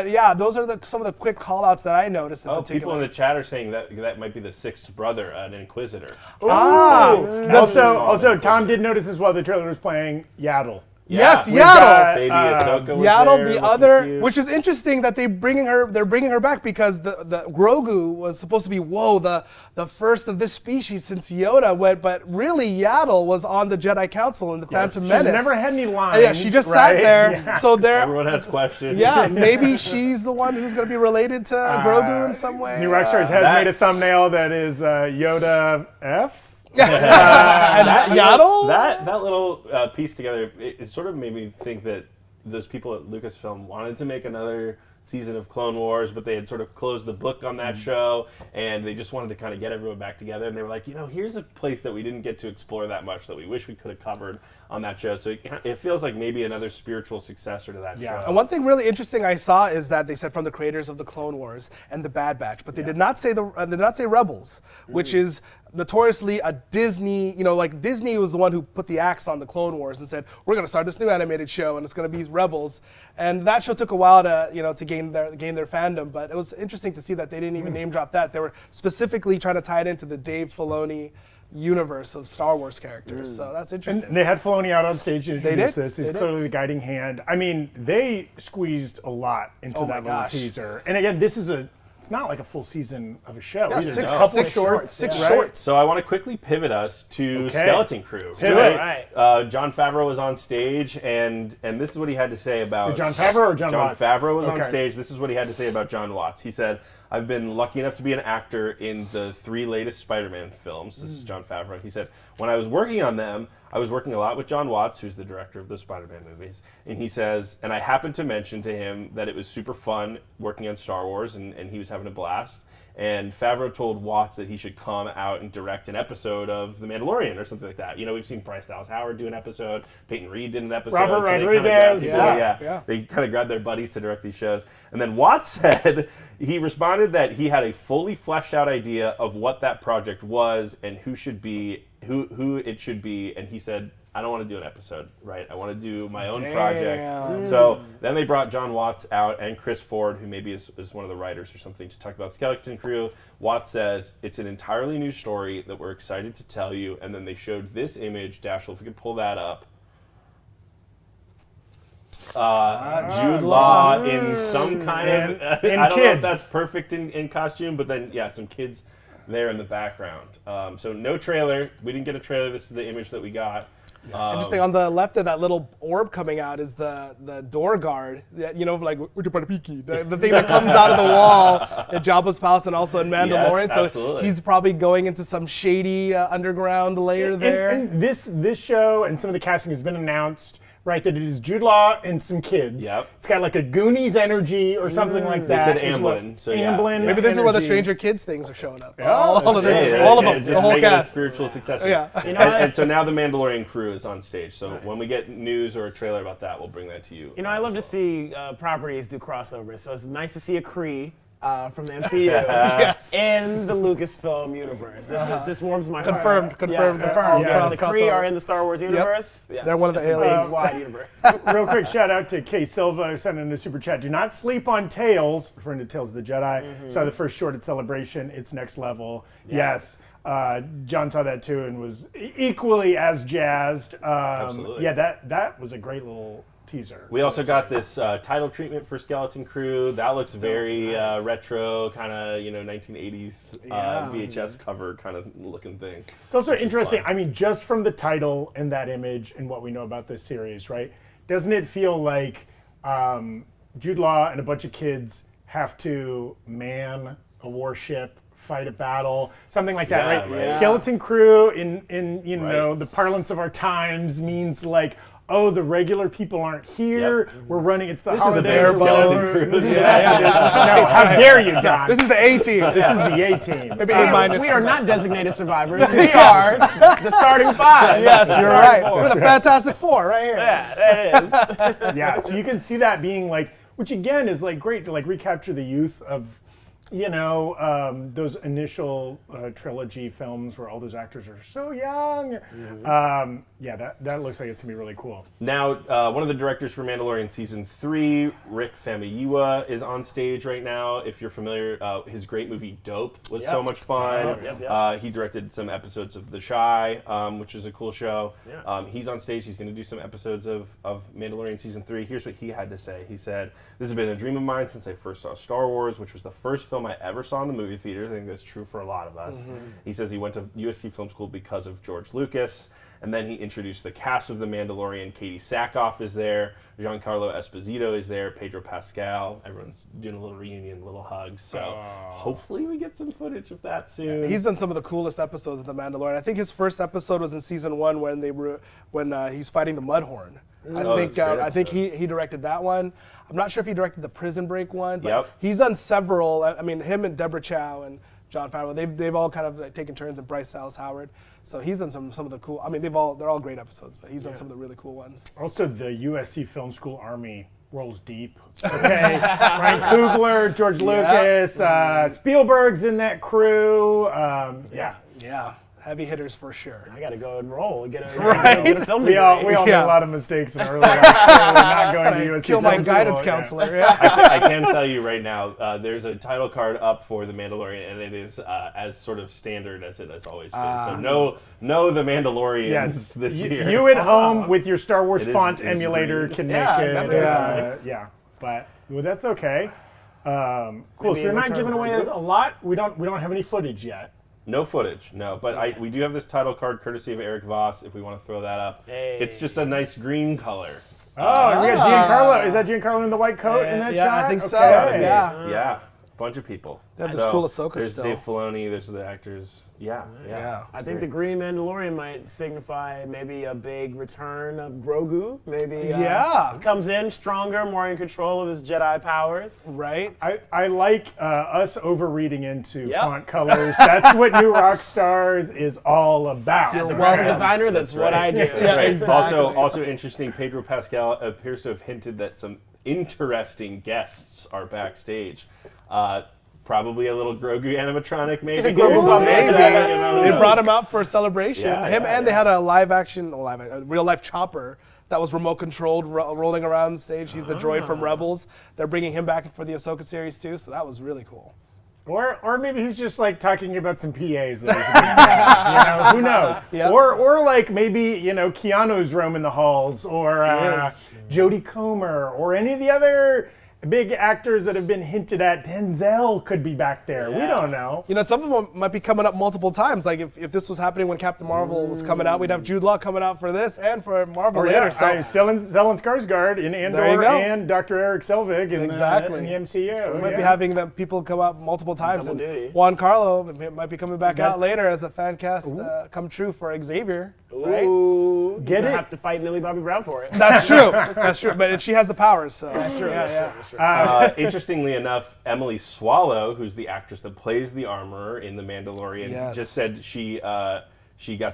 yeah, those are some of the quick call-outs that I noticed in particular. People in the chat are saying that might be the 6th brother, an Inquisitor. Also, Tom did notice as well the trailer was playing Yaddle. Yes, We've got Yaddle. Baby Ahsoka was Yaddle, there, the looking other, cute. which is interesting that they're bringing her back because the Grogu was supposed to be the first of this species since Yoda went, but really Yaddle was on the Jedi Council in the Phantom Menace. She's never had any lines. Yeah, she just right? sat there. Yeah. So there. Everyone has questions. Yeah, maybe she's the one who's going to be related to Grogu in some way. New Rockstars has made a thumbnail that is Yoda F's. Yaddle? That little piece together, it sort of made me think that those people at Lucasfilm wanted to make another season of Clone Wars, but they had sort of closed the book on that show, and they just wanted to kind of get everyone back together. And they were like, here's a place that we didn't get to explore that much that we wish we could have covered on that show. So it feels like maybe another spiritual successor to that show. And one thing really interesting I saw is that they said from the creators of the Clone Wars and the Bad Batch, but they did not say Rebels, which is notoriously a Disney, like Disney was the one who put the axe on the Clone Wars and said, we're going to start this new animated show and it's going to be Rebels. And that show took a while to gain their fandom, but it was interesting to see that they didn't even name drop that. They were specifically trying to tie it into the Dave Filoni universe of Star Wars characters. So that's interesting. And they had Filoni out on stage to introduce this. He's They did. clearly the guiding hand. I mean, they squeezed a lot into Oh that my little gosh. teaser. And again, it's not like a full season of a show. Yeah, either. six- It's a couple six shorts. six right? shorts. So I want to quickly pivot us to Okay. Skeleton Crew. Let's do it. Right. John Favreau was on stage, and this is what he had to say about John Favreau or John Watts? Favreau was on Okay. stage. This is what he had to say about John Watts. He said, "I've been lucky enough to be an actor in the 3 latest Spider-Man films." This is John Favreau. He said, "When I was working on them, I was working a lot with John Watts, who's the director of those Spider-Man movies." And he says, and I happened to mention to him that it was super fun working on Star Wars, and he was having a blast. And Favreau told Watts that he should come out and direct an episode of The Mandalorian or something like that. You know, we've seen Bryce Dallas Howard do an episode. Peyton Reed did an episode. Robert so they kinda Rodriguez. grabbed people- Yeah. They kind of grabbed their buddies to direct these shows. And then Watts said, he responded that he had a fully fleshed out idea of what that project was and who it should be. And he said, I don't want to do an episode, right? I want to do my own project. So then they brought John Watts out and Chris Ford, who maybe is one of the writers or something, to talk about Skeleton Crew. Watts says, it's an entirely new story that we're excited to tell you. And then they showed this image. Dashel, if we could pull that up. Jude Law in some kind of, I don't know if that's perfect in costume, but then, yeah, some kids there in the background. So no trailer. We didn't get a trailer. This is the image that we got. Interesting. On the left of that little orb coming out is the door guard. That, like the thing that comes out of the wall at Jabba's palace and also in Mandalorian. Yes, so absolutely. he's probably going into some shady underground layer there. And this show and some of the casting has been announced. Right, that it is Jude Law and some kids. Yep. It's got like a Goonies energy or something like They that. said is what- Amblin, so yeah. Amblin. Maybe this is where the energy. Stranger Kids things are showing up. Oh, all of that's them, it. all of them, Just the whole make it a cast. spiritual successor. Yeah. And so now the Mandalorian crew is on stage. So when we get news or a trailer about that, we'll bring that to you. I love to see properties do crossovers. So it's nice to see a Kree from the MCU in the Lucasfilm universe. This warms my heart. Confirmed. Yes, confirmed. Yeah. Yes, the Kree are in the Star Wars universe. Yes, They're one of the it's a aliens. big, wide universe. Real quick shout out to Kay Silva who sent in a super chat. Do not sleep on Tales, referring to Tales of the Jedi. Saw the first short at Celebration. It's next level. Yes. John saw that too and was equally as jazzed. Absolutely. Yeah, that was a great little teaser. We also got this title treatment for Skeleton Crew. That looks very retro, kind of 1980s VHS cover kind of looking thing. It's also interesting. I mean, just from the title and that image and what we know about this series, right? Doesn't it feel like Jude Law and a bunch of kids have to man a warship, fight a battle, something like that, Yeah, right? right. Skeleton Crew in the parlance of our times means like, oh, the regular people aren't here. Yep. We're running. It's the This is a holidays. bare Skeleton bones. Crew. No, how dare you, John? This is the A team. This is the A team. Maybe A minus. We are not designated survivors. We are the starting 5. Yes, The you're starting right. 4. We're the Fantastic Four right here. Yeah, that is. Yeah, so you can see that being like, which again is like great to like recapture the youth of, those initial trilogy films where all those actors are so young. That looks like it's gonna be really cool. Now, one of the directors for Mandalorian Season 3, Rick Famuyiwa, is on stage right now. If you're familiar, his great movie Dope was so much fun. He directed some episodes of The Chi, which is a cool show. He's on stage. He's going to do some episodes of Mandalorian Season 3. Here's what he had to say. He said, "This has been a dream of mine since I first saw Star Wars, which was the first film I ever saw in the movie theater." I think that's true for a lot of us. He says he went to USC Film School because of George Lucas. And then he introduced the cast of The Mandalorian. Katie Sackhoff is there. Giancarlo Esposito is there. Pedro Pascal. Everyone's doing a little reunion, little hugs. So hopefully we get some footage of that soon. He's done some of the coolest episodes of The Mandalorian. I think his first episode was in season 1 when he's fighting the Mudhorn. I think he directed that one. I'm not sure if he directed the Prison Break one, but he's done several. I mean, him and Deborah Chow and John Favreau, they've all kind of like taken turns, and Bryce Dallas Howard. So he's done some of the cool. I mean, they're all great episodes, but he's done some of the really cool ones. Also, the USC Film School Army rolls deep. Okay, Ryan Coogler, George Lucas, Spielberg's in that crew. Yeah, heavy hitters for sure. I gotta go and roll and get a film We degree. all made a lot of mistakes in early life. We're not going to USC. Kill my film school, guidance yeah. counselor. Yeah. I can tell you right now, there's a title card up for The Mandalorian, and it is as sort of standard as it has always been. So no The Mandalorians this year. You at home with your Star Wars It is- font it is emulator green. can Yeah, make that it. makes sense. Yeah, but well, that's okay. Cool. Maybe So they're not return giving away group. a lot. We don't have any footage yet. No footage, no. But we do have this title card courtesy of Eric Voss, if we want to throw that up. Hey. It's just a nice green color. Oh, and we got Giancarlo. Is that Giancarlo in the white coat in that Yeah, shot? I think so. Okay. Yeah. Yeah, bunch of people. They have this cool Ahsoka There's still. Dave Filoni, there's the actors. Yeah. I think the Green Mandalorian might signify maybe a big return of Grogu. Maybe Yeah. he comes in stronger, more in control of his Jedi powers. Right? I like us overreading into Yep. font colors. That's what New Rockstars is all about. As a welcome. graphic designer, that's what I do. Yeah, Right. exactly. Also interesting, Pedro Pascal appears to have hinted that some interesting guests are backstage. Probably a little Grogu animatronic, maybe. Grogu's on Maybe. Maybe. They brought him out for a celebration. Yeah, They had a real life chopper that was remote controlled, rolling around stage. He's the droid from Rebels. They're bringing him back for the Ahsoka series too, so that was really cool. Or maybe he's just like talking about some PAs that he's a big fan of, who knows? Yeah. Or like maybe, Keanu's roaming the halls, or Jodie Comer, or any of the other big actors that have been hinted at. Denzel could be back there. We don't know. Some of them might be coming up multiple times. Like if this was happening when Captain Marvel was coming out, we'd have Jude Law coming out for this and for Marvel later. Stellan Skarsgård in Andor and Dr. Eric Selvig in the MCU. So we might be having them people come out multiple times. Double And duty. Juan Carlo might be coming back out later as a fan cast come true for Xavier. Right? Ooh, he's Get gonna it? have to fight Millie Bobby Brown for it. That's true. That's true. But she has the powers, so that's true. Interestingly enough, Emily Swallow, who's the actress that plays the armorer in The Mandalorian, just said she got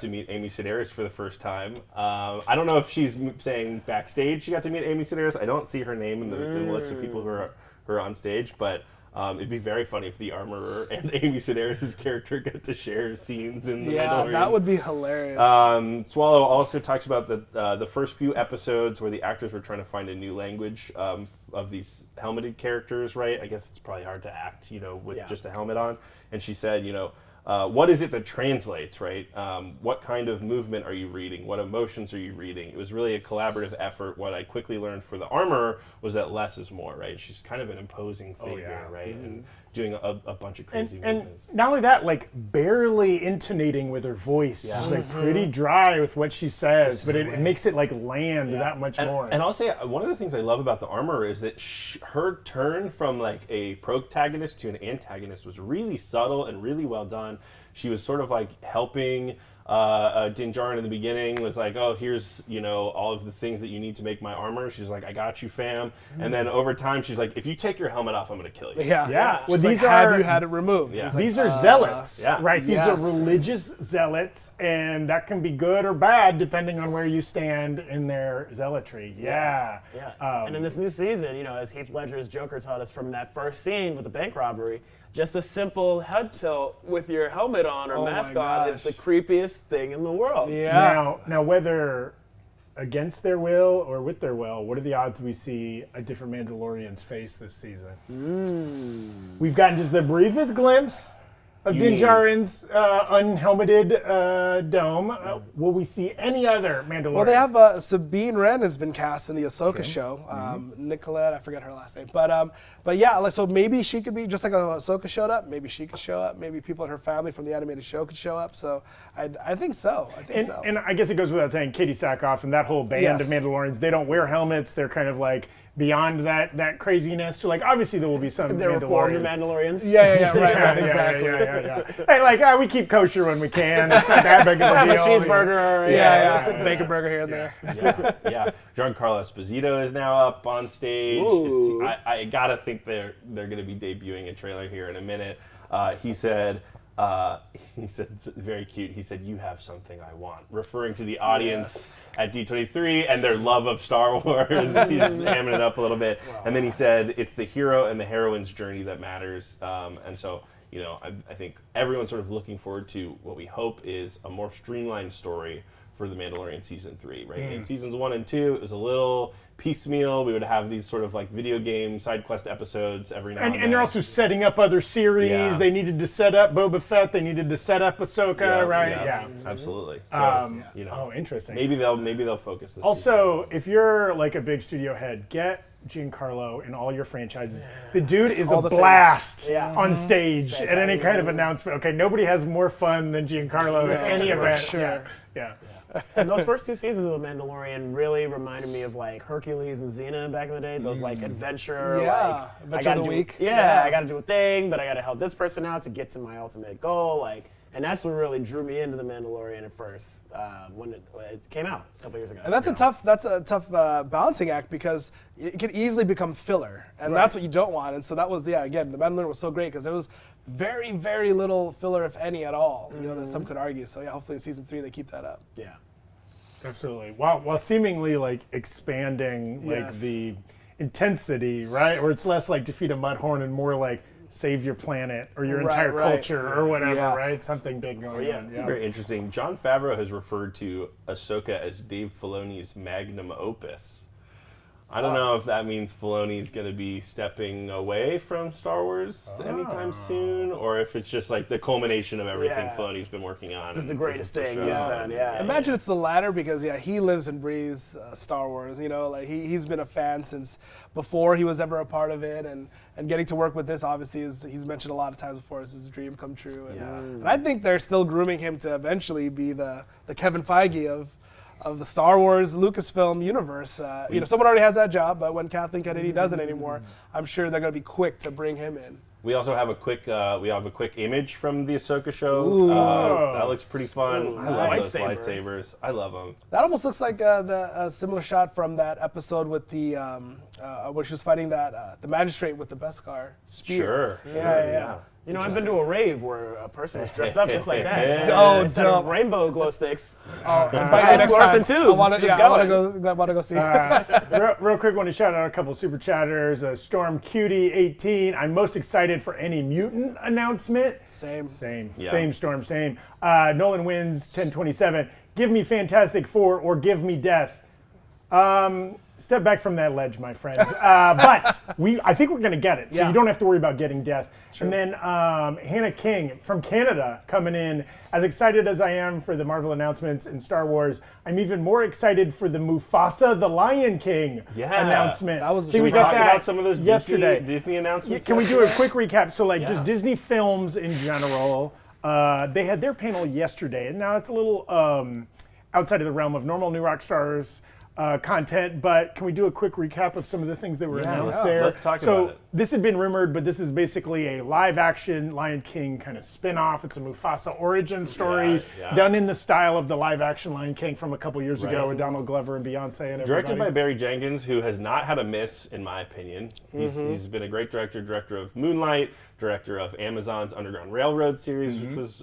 to meet Amy Sedaris for the first time. I don't know if she's saying backstage she got to meet Amy Sedaris. I don't see her name in the list of people who are on stage, but it'd be very funny if the armorer and Amy Sedaris' character got to share scenes in The Mandalorian. That would be hilarious. Swallow also talks about the first few episodes where the actors were trying to find a new language of these helmeted characters, right? I guess it's probably hard to act, with just a helmet on. And she said, what is it that translates, right? What kind of movement are you reading? What emotions are you reading? It was really a collaborative effort. What I quickly learned for the armorer was that less is more, right? She's kind of an imposing figure, right? And doing a bunch of crazy movements. And not only that, like barely intonating with her voice. Yeah. She's like pretty dry with what she says, but it makes it like land that much more. And I'll say one of the things I love about the armorer is that her turn from like a protagonist to an antagonist was really subtle and really well done. She was sort of like helping Din Djarin in the beginning, was like, oh, here's, all of the things that you need to make my armor. She's like, I got you, fam. And then over time, she's like, if you take your helmet off, I'm going to kill you. Yeah. Well, She's these like, are have you had it removed? Yeah. These are zealots, yeah. right? These Yes. are religious zealots, and that can be good or bad depending on where you stand in their zealotry. Yeah. And in this new season, as Heath Ledger's Joker taught us from that first scene with the bank robbery, just a simple head tilt with your helmet on or mask on is the creepiest thing in the world. Yeah. Now, whether against their will or with their will, what are the odds we see a different Mandalorian's face this season? We've gotten just the briefest glimpse of Din Djarin's unhelmeted dome. Will we see any other Mandalorian? Well, they have Sabine Wren has been cast in the Ahsoka show. Nicolette, I forget her last name, but yeah. So maybe she could be just like Ahsoka showed up. Maybe she could show up. Maybe people in her family from the animated show could show up. So I think so. And I guess it goes without saying, Katie Sackhoff and that whole band of Mandalorians, they don't wear helmets. They're kind of like beyond that craziness. So like obviously there will be some They're reformed Mandalorians. Yeah, right, exactly. Yeah. Hey, like we keep kosher when we can. It's not that big of a Have a deal. cheeseburger. Yeah. Bacon burger here and there. Yeah. Giancarlo Esposito is now up on stage. I gotta think they're going to be debuting a trailer here in a minute. He said very cute. He said, "You have something I want," referring to the audience at D23 and their love of Star Wars. He's hamming it up a little bit, and then he said, "It's the hero and the heroine's journey that matters." And so, I think everyone's sort of looking forward to what we hope is a more streamlined story for The Mandalorian Season 3, right? In Seasons 1 and 2, it was a little piecemeal. We would have these sort of like video game side quest episodes every now and then. And they're also setting up other series. Yeah. They needed to set up Boba Fett. They needed to set up Ahsoka, right? Yeah. Absolutely. So, Oh, interesting. Maybe they'll focus this Also, season. if you're like a big studio head, get Giancarlo in all your franchises. The dude is All a the blast Yeah. on stage at any kind of announcement. Okay, nobody has more fun than Giancarlo at any event. sure. Yeah. And those first 2 seasons of The Mandalorian really reminded me of like Hercules and Xena back in the day. Those like adventure, Yeah, like adventure of the week. I got to do a thing, but I got to help this person out to get to my ultimate goal. Like, and that's what really drew me into The Mandalorian at first when it came out a couple years ago. And that's a tough balancing act because it could easily become filler, and that's what you don't want. And so that was again, The Mandalorian was so great because there was very, very little filler, if any at all. That some could argue. So yeah, hopefully in Season 3 they keep that up. Yeah. Absolutely. While seemingly like expanding like the intensity, right? Where it's less like defeat a mudhorn and more like save your planet or your entire culture or whatever, right? Something big going on. Yeah. Very interesting. John Favreau has referred to Ahsoka as Dave Filoni's magnum opus. I don't know if that means Filoni's going to be stepping away from Star Wars anytime soon, or if it's just like the culmination of everything Filoni's been working on. This is the greatest thing he's done, Imagine it's the latter because he lives and breathes Star Wars. Like he's been a fan since before he was ever a part of it, and getting to work with this obviously he's mentioned a lot of times before is his dream come true. And I think they're still grooming him to eventually be the Kevin Feige of the Star Wars Lucasfilm universe. Someone already has that job, but when Kathleen Kennedy doesn't anymore, I'm sure they're going to be quick to bring him in. We also have a quick image from the Ahsoka show. That looks pretty fun. I love those lightsabers. I love them. That almost looks like a similar shot from that episode with the where she was fighting the magistrate with the Beskar spear. Sure. Yeah. I've been to a rave where a person was dressed up just like that. Instead of rainbow glow sticks. Invite me next time. Tubes. I want to go see. Real quick, want to shout out a couple super chatters. Storm Cutie 18. I'm most excited for any mutant announcement. Same, Storm, same. Nolan wins 1027. Give me Fantastic Four or give me death. Step back from that ledge, my friends. But I think we're going to get it, so you don't have to worry about getting death. True. And then Hannah King from Canada coming in. As excited as I am for the Marvel announcements in Star Wars, I'm even more excited for the Mufasa the Lion King announcement. That was we talked about some of those yesterday. Disney announcements. Can we do a quick recap? So just Disney films in general. They had their panel yesterday, and now it's a little outside of the realm of normal New Rock Stars content, but can we do a quick recap of some of the things that were announced there? Let's talk about it. This had been rumored, but this is basically a live-action Lion King kind of spin-off. It's a Mufasa origin story done in the style of the live-action Lion King from a couple years ago with Donald Glover and Beyonce and everybody. Directed by Barry Jenkins, who has not had a miss, in my opinion. He's been a great director of Moonlight, director of Amazon's Underground Railroad series, which was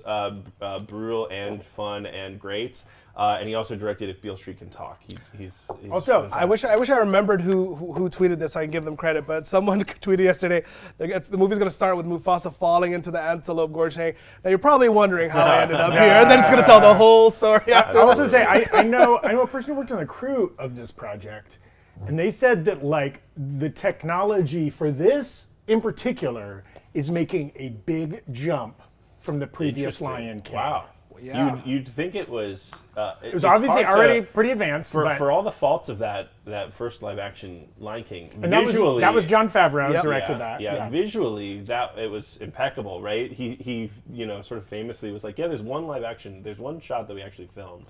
brutal and fun and great. And he also directed If Beale Street Can Talk. He's also, I wish I remembered who tweeted this so I can give them credit, but someone tweeted yesterday the movie's going to start with Mufasa falling into the Antelope Gorge saying, now you're probably wondering how I ended up here, and then it's going to tell the whole story after. I'll also say, I know a person who worked on the crew of this project, and they said that like the technology for this in particular is making a big jump from the previous Lion King. Wow. Yeah. You'd think it was. It was obviously already pretty advanced. For all the faults of that first live action Lion King, and visually that was John Favreau directed that. Yeah, visually it was impeccable, right? He sort of famously was like, there's one shot that we actually filmed.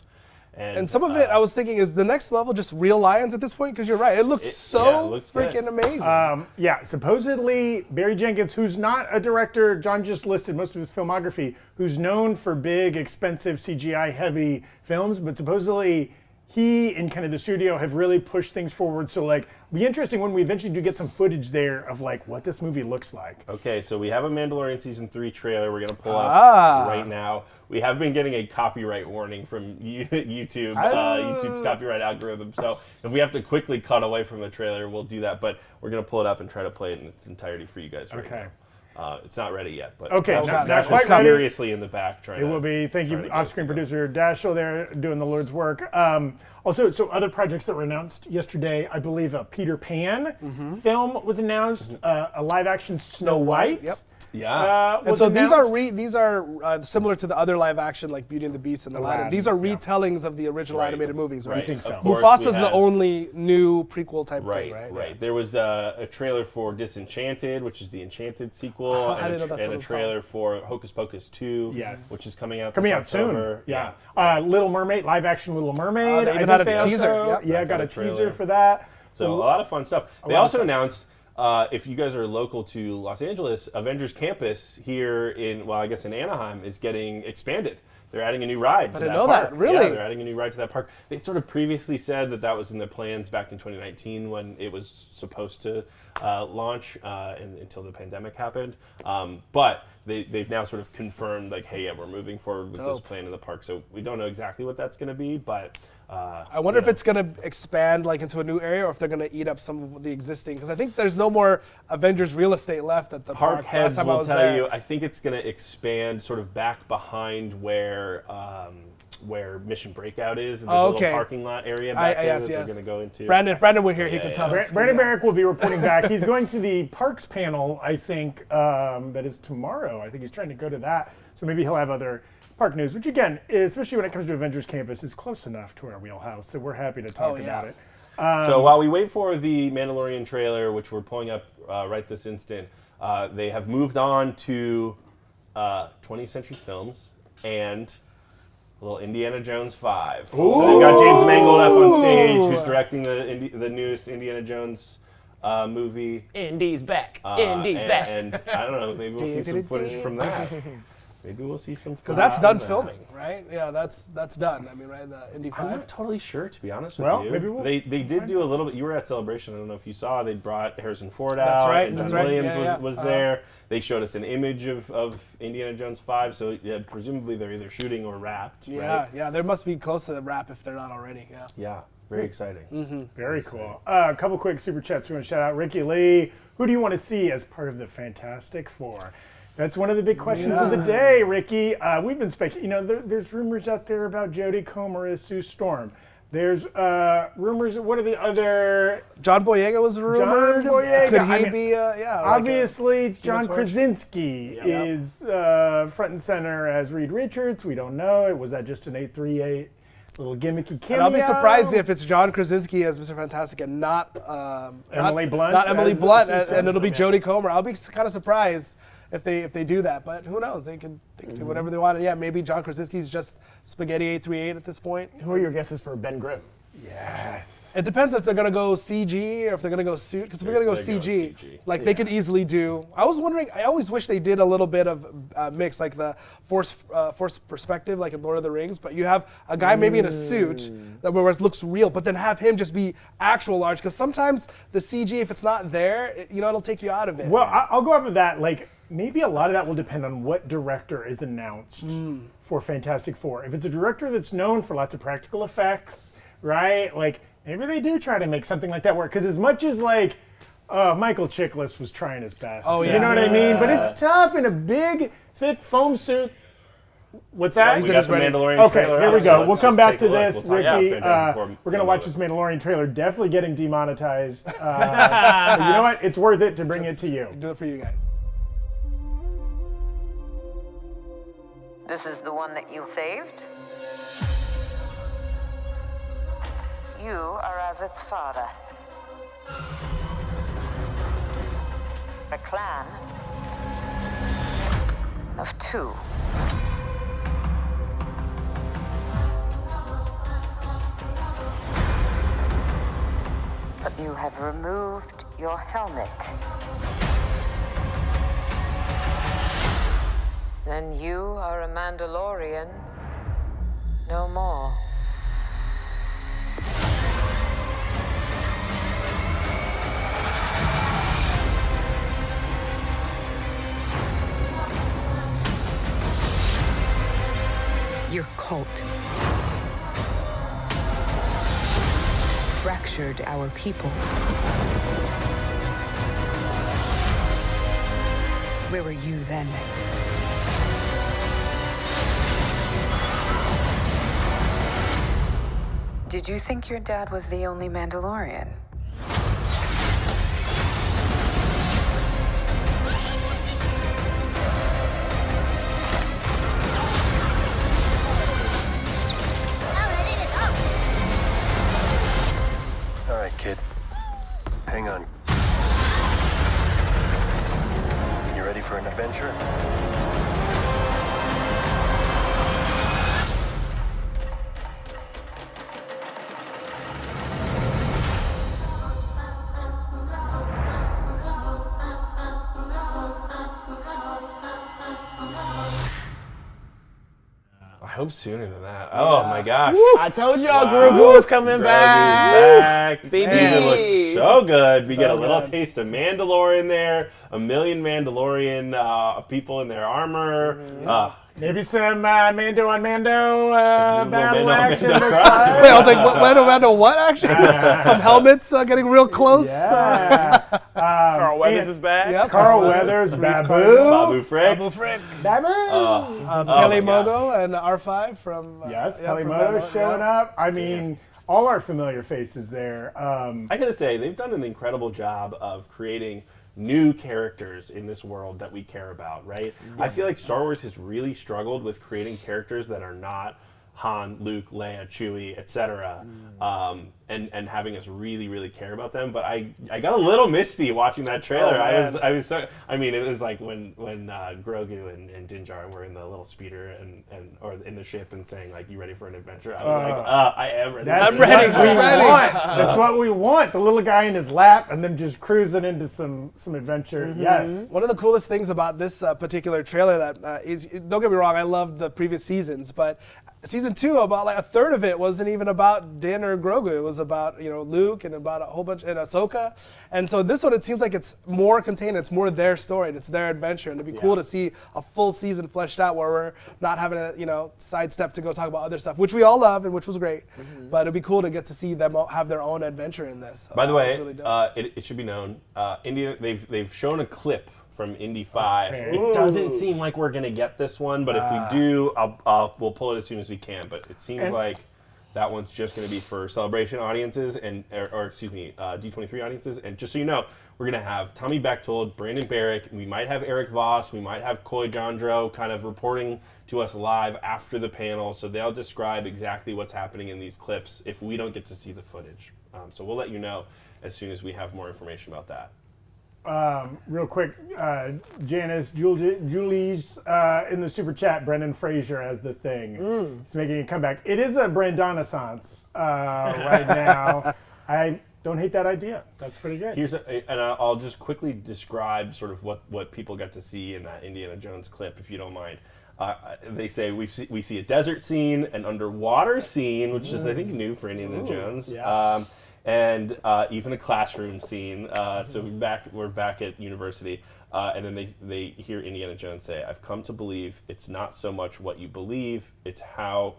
And some of it, I was thinking, is the next level just real lions at this point? Because you're right, it looks freaking amazing. Supposedly Barry Jenkins, who's not a director, John just listed most of his filmography, who's known for big, expensive, CGI-heavy films, but supposedly he and kind of the studio have really pushed things forward. So like, it'll be interesting when we eventually do get some footage there of like what this movie looks like. Okay, so we have a Mandalorian Season 3 trailer we're going to pull up right now. We have been getting a copyright warning from YouTube, YouTube's copyright algorithm. So if we have to quickly cut away from the trailer, we'll do that. But we're going to pull it up and try to play it in its entirety for you guys right now. It's not ready yet, but Okay, not Dash quite is ready. furiously in the back trying. It will be. Thank you, trying to get off-screen it together. producer Dashel there doing the Lord's work. Also, so other projects that were announced yesterday, I believe a Peter Pan film was announced, a live-action Snow White. Yep. Yeah. And was so announced. these are similar to the other live action like Beauty and the Beast and Aladdin. These are retellings of the original animated movies, right? I think so. Of course, Mufasa's we the had- only new prequel type Right, thing, right? right. There was a trailer for Disenchanted, which is the Enchanted sequel, I didn't know that's what and it a was trailer for Hocus Pocus 2, Yes. which is coming out Coming this out soon. October. Yeah. Little Mermaid, live-action Little Mermaid. They I even think had a they teaser, also- yep. Yeah, got a trailer. teaser for that. So a lot of fun stuff. They lot of also fun. announced, if you guys are local to Los Angeles, Avengers Campus here in Anaheim is getting expanded. They're adding a new ride to didn't that know park. that. Really? Yeah, they're adding a new ride to that park. They sort of previously said that was in the plans back in 2019 when it was supposed to launch until the pandemic happened. But they've now sort of confirmed, like, hey, yeah, we're moving forward with this plan in the park. So we don't know exactly what that's going to be, but I wonder if it's going to expand like into a new area or if they're going to eat up some of the existing. Because I think there's no more Avengers real estate left at the park park. heads Last time I will was tell there. you. I think it's going to expand sort of back behind where Mission Breakout is, and there's a little parking lot area back there that they're going to go into. Brandon we're here. He can tell us. Brandon Barrick will be reporting back. He's going to the Parks panel, I think, that is tomorrow. I think he's trying to go to that. So maybe he'll have other park news, which again, especially when it comes to Avengers Campus, is close enough to our wheelhouse that we're happy to talk about it. So while we wait for the Mandalorian trailer, which we're pulling up right this instant, they have moved on to 20th Century Films and a little Indiana Jones 5. So they've got James Mangold up on stage, who's directing the newest Indiana Jones movie. Indy's back. Indy's back. And I don't know, maybe we'll see some footage from that. Maybe we'll see some. Because that's done filming, right? Yeah, that's done. I mean, right? The Indy 5. I'm not totally sure, to be honest with Well, you. maybe we'll they did do a little bit. You were at Celebration. I don't know if you saw. They brought Harrison Ford out. That's right, And that's John right. Williams was there. They showed us an image of Indiana Jones 5. So yeah, presumably they're either shooting or wrapped. Yeah, right? yeah. They must be close to the wrap if they're not already. Yeah. Yeah. Very exciting. Very cool. A couple quick super chats we want to shout out. Ricky Lee, who do you want to see as part of the Fantastic Four? That's one of the big questions of the day, Ricky. We've been speculating. There's rumors out there about Jodie Comer as Sue Storm. There's rumors. What are the other? John Boyega was rumored. John Boyega. Could he be? Obviously, John Torch? Krasinski is front and center as Reed Richards. We don't know. Was that just an 838 little gimmicky cameo? And I'll be surprised if it's John Krasinski as Mr. Fantastic and not Emily Blunt. Not Emily as Blunt, Sue and it'll be Storm. Jodie Comer. I'll be kind of surprised if they do that, but who knows? They can do whatever they want. And yeah, maybe John Krasinski's just spaghetti 838 at this point. Who are your guesses for Ben Grimm? Yes. It depends if they're gonna go CG or if they're gonna go suit. Because if they're gonna go They're going CG, CG. they could easily do. I was wondering. I always wish they did a little bit of mix, like the force perspective, like in Lord of the Rings. But you have a guy maybe in a suit where it looks real, but then have him just be actual large. Because sometimes the CG, if it's not there, it'll take you out of it. Well, I'll go off of that. Like, maybe a lot of that will depend on what director is announced for Fantastic Four. If it's a director that's known for lots of practical effects, right? Like, maybe they do try to make something like that work. Because as much as, like, Michael Chiklis was trying his best. Oh, yeah. You know what I mean? But it's tough in a big, thick foam suit. What's that? We got the Mandalorian Okay, trailer here out, we so go. let's We'll come just back take to a look. this, We'll talk about Ricky. Fantastic Four We're going to in a watch this moment. Mandalorian trailer. Definitely getting demonetized. But you know what? It's worth it to bring it to you. Do it for you guys. This is the one that you saved? You are as its father. A clan of two. But you have removed your helmet. Then you are a Mandalorian no more. Your cult fractured our people. Where were you then? Did you think your dad was the only Mandalorian? All right, kid. Hang on. You ready for an adventure? I hope sooner than that. Oh my gosh. I told y'all Grogu was coming back. Baby. It looks so good. We So get a little good. taste of Mandalorian there. A million Mandalorian people in their armor. Maybe some Mando on Mando battle Mando on action. Mando. Looks like. Wait, I was like, what action? Some helmets getting real close. Yeah. Carl Weathers is back. Yep. Carl Weathers, Babu. Babu Frick. Babu Frick. Babu. Pele my Mogo and R5 from... Yes, yeah, Pele from Moto's Mandalorian. showing up. I mean, all our familiar faces there. I gotta say, they've done an incredible job of creating new characters in this world that we care about, right? I feel like Star Wars has really struggled with creating characters that are not Han, Luke, Leia, Chewie, etc., and having us really, really care about them. But I got a little misty watching that trailer. I was so. I mean, it was like when Grogu and Din Djarin were in the little speeder or in the ship and saying like, "You ready for an adventure?" I was like, "I am ready." That's I'm ready. what we I'm ready. want. That's what we want. The little guy in his lap and them just cruising into some adventure. Yes. One of the coolest things about this particular trailer that is, don't get me wrong, I loved the previous seasons, but season 2, about like a third of it wasn't even about Din or Grogu. It was about Luke and about a whole bunch and Ahsoka. And so this one, it seems like it's more contained. It's more their story and it's their adventure. And it'd be cool to see a full season fleshed out where we're not having to sidestep to go talk about other stuff, which we all love and which was great. But it'd be cool to get to see them have their own adventure in this. So By the that way, was really dope. it should be known, India. They've shown a clip from Indy 5. Okay. It doesn't seem like we're gonna get this one, but if we do, we'll pull it as soon as we can. But it seems like that one's just gonna be for Celebration audiences or excuse me, D23 audiences. And just so you know, we're gonna have Tommy Bechtold, Brandon Barrick, we might have Eric Voss, we might have Coy Jandro kind of reporting to us live after the panel, so they'll describe exactly what's happening in these clips if we don't get to see the footage. So we'll let you know as soon as we have more information about that. Real quick, Janice, Julie's in the super chat. Brendan Fraser as the Thing. He's making a comeback. It is a Brandon-assance right now. I don't hate that idea. That's pretty good. And I'll just quickly describe sort of what people got to see in that Indiana Jones clip, if you don't mind. They say we see a desert scene, an underwater scene, which is I think new for Indiana Jones. Yeah. And even a classroom scene. So we're back at university, and then they hear Indiana Jones say, "I've come to believe it's not so much what you believe, it's how."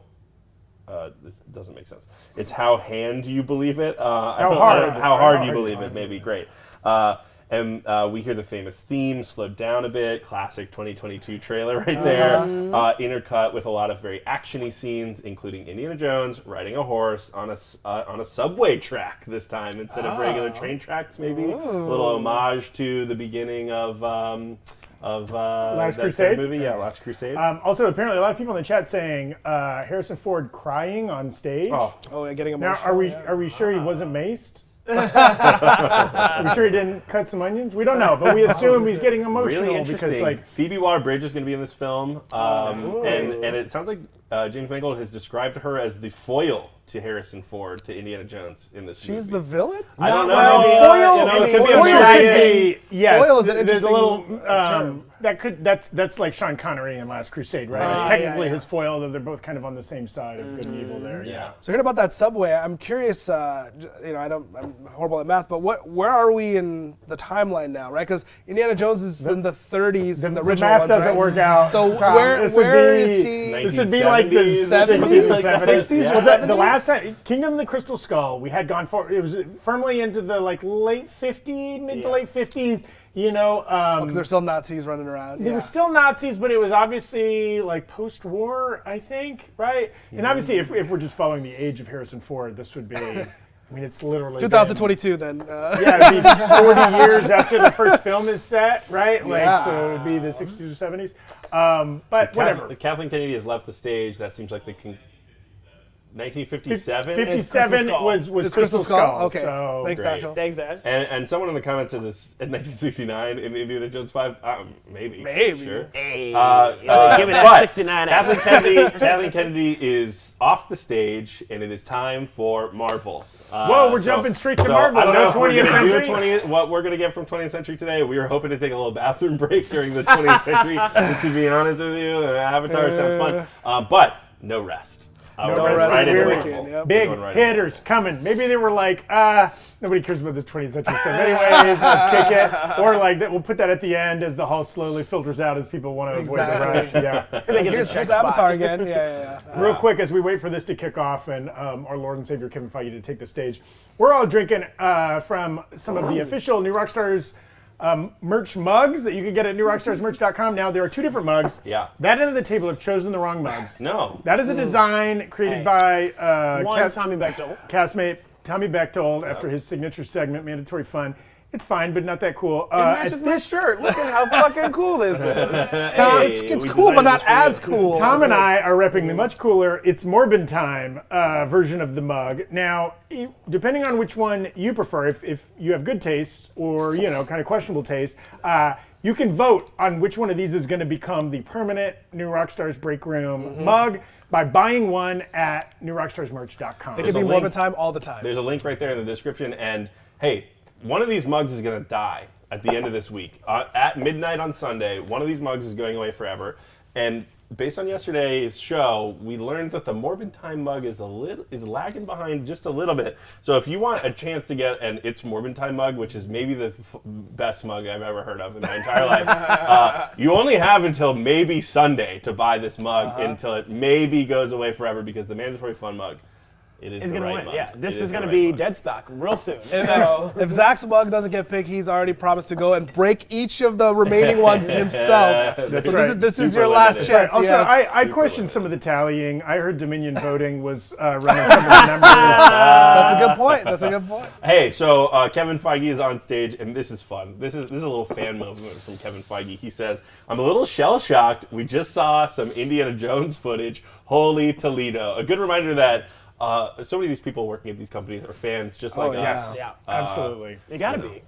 This doesn't make sense. It's how hand you believe it. How hard you believe it. Maybe great. And we hear the famous theme slowed down a bit, classic 2022 trailer right there, intercut with a lot of very actiony scenes, including Indiana Jones riding a horse on a subway track this time instead of regular train tracks. Maybe a little homage to the beginning of Last that Crusade movie. Yeah, Last Crusade. Also, apparently, a lot of people in the chat saying Harrison Ford crying on stage. Yeah, getting Now, emotional. are we sure he wasn't maced? Are we sure he didn't cut some onions? We don't know, but we assume he's getting emotional Really interesting. because, like, Phoebe Waller-Bridge is going to be in this film, and it sounds like James Mangold has described her as the foil to Harrison Ford to Indiana Jones in this movie. She's the villain? I don't know. Well, Maybe, it could be foil a could be, yes. Foil is an There's a interesting little that's like Sean Connery in Last Crusade, right? It's technically his foil, though they're both kind of on the same side of good and evil there. Yeah. So hearing about that subway, I'm curious. I'm horrible at math, but where are we in the timeline now, right? Because Indiana Jones is in the 30s in the original math ones, doesn't right? work out. So Tom. where This is he? This would be like the 70s, like 60s, yeah. or Was that the 70s? last time Kingdom of the Crystal Skull? We had gone for it was firmly into the like late 50s, mid to late 50s. You know, Because there's still Nazis running around. they were still Nazis, but it was obviously like post-war, I think, right? And obviously, if we're just following the age of Harrison Ford, this would be, I mean, it's literally 2022 then. Yeah, it'd be 40 years after the first film is set, right? Like, so it would be the 60s or 70s. But whatever. Kathleen Kennedy has left the stage. That seems like the 1957? 57 was Crystal Skull. Okay. So Thanks, great. Dashiell. Thanks, Dad. And someone in the comments says it's in 1969 in Indiana Jones 5. Maybe. Sure. Hey, Give me that 69. Kathleen Kennedy is off the stage, and it is time for Marvel. Whoa, we're jumping straight to Marvel. I don't know if we're 20th going to century. do what we're going to get from 20th century today. We were hoping to take a little bathroom break during the 20th century. To be honest with you, Avatar sounds fun, but no rest. No rest. Right into Weird. Marvel. Big hitters coming. Maybe they were like, nobody cares about this 20th century stuff anyways, let's kick it. Or like, we'll put that at the end as the hall slowly filters out as people want to avoid the rush. Yeah. Here's Avatar again. Yeah. Real quick, as we wait for this to kick off and our Lord and Savior Kevin Feige to take the stage, we're all drinking from some of the official New Rockstars merch mugs that you can get at newrockstarsmerch.com. Now, there are two different mugs. Yeah. That end of the table have chosen the wrong mugs. No. That is a design created by Tommy Bechtold. castmate Tommy Bechtold after his signature segment, Mandatory Fun. It's fine, but not that cool. It matches my shirt. Look at how fucking cool this is. Tom, It's cool, but not as cool. Tom and I are repping the much cooler It's Morbid Time version of the mug. Now, depending on which one you prefer, if you have good taste or, kind of questionable taste, you can vote on which one of these is going to become the permanent New Rockstars Breakroom mug by buying one at newrockstarsmerch.com. It can be Morbid Time all the time. There's a link right there in the description. And hey, one of these mugs is going to die at the end of this week. At midnight on Sunday, one of these mugs is going away forever. And based on yesterday's show, we learned that the Morbid Time mug is lagging behind just a little bit. So if you want a chance to get an It's Morbid Time mug, which is maybe the best mug I've ever heard of in my entire life, you only have until maybe Sunday to buy this mug until it maybe goes away forever, because the Mandatory Fun mug, it is going to right win. mug. Yeah, this is going to the be right mug. dead stock real soon. If Zach's mug doesn't get picked, he's already promised to go and break each of the remaining ones himself. That's So right. this is Super your last limited. chance. Also, yes. I questioned some of the tallying. I heard Dominion voting was running some of the numbers. That's a good point. Hey, so Kevin Feige is on stage, and this is fun. This is a little fan moment from Kevin Feige. He says, "I'm a little shell-shocked. We just saw some Indiana Jones footage. Holy Toledo." A good reminder that so many of these people working at these companies are fans just like us. Yeah, absolutely. You got to be.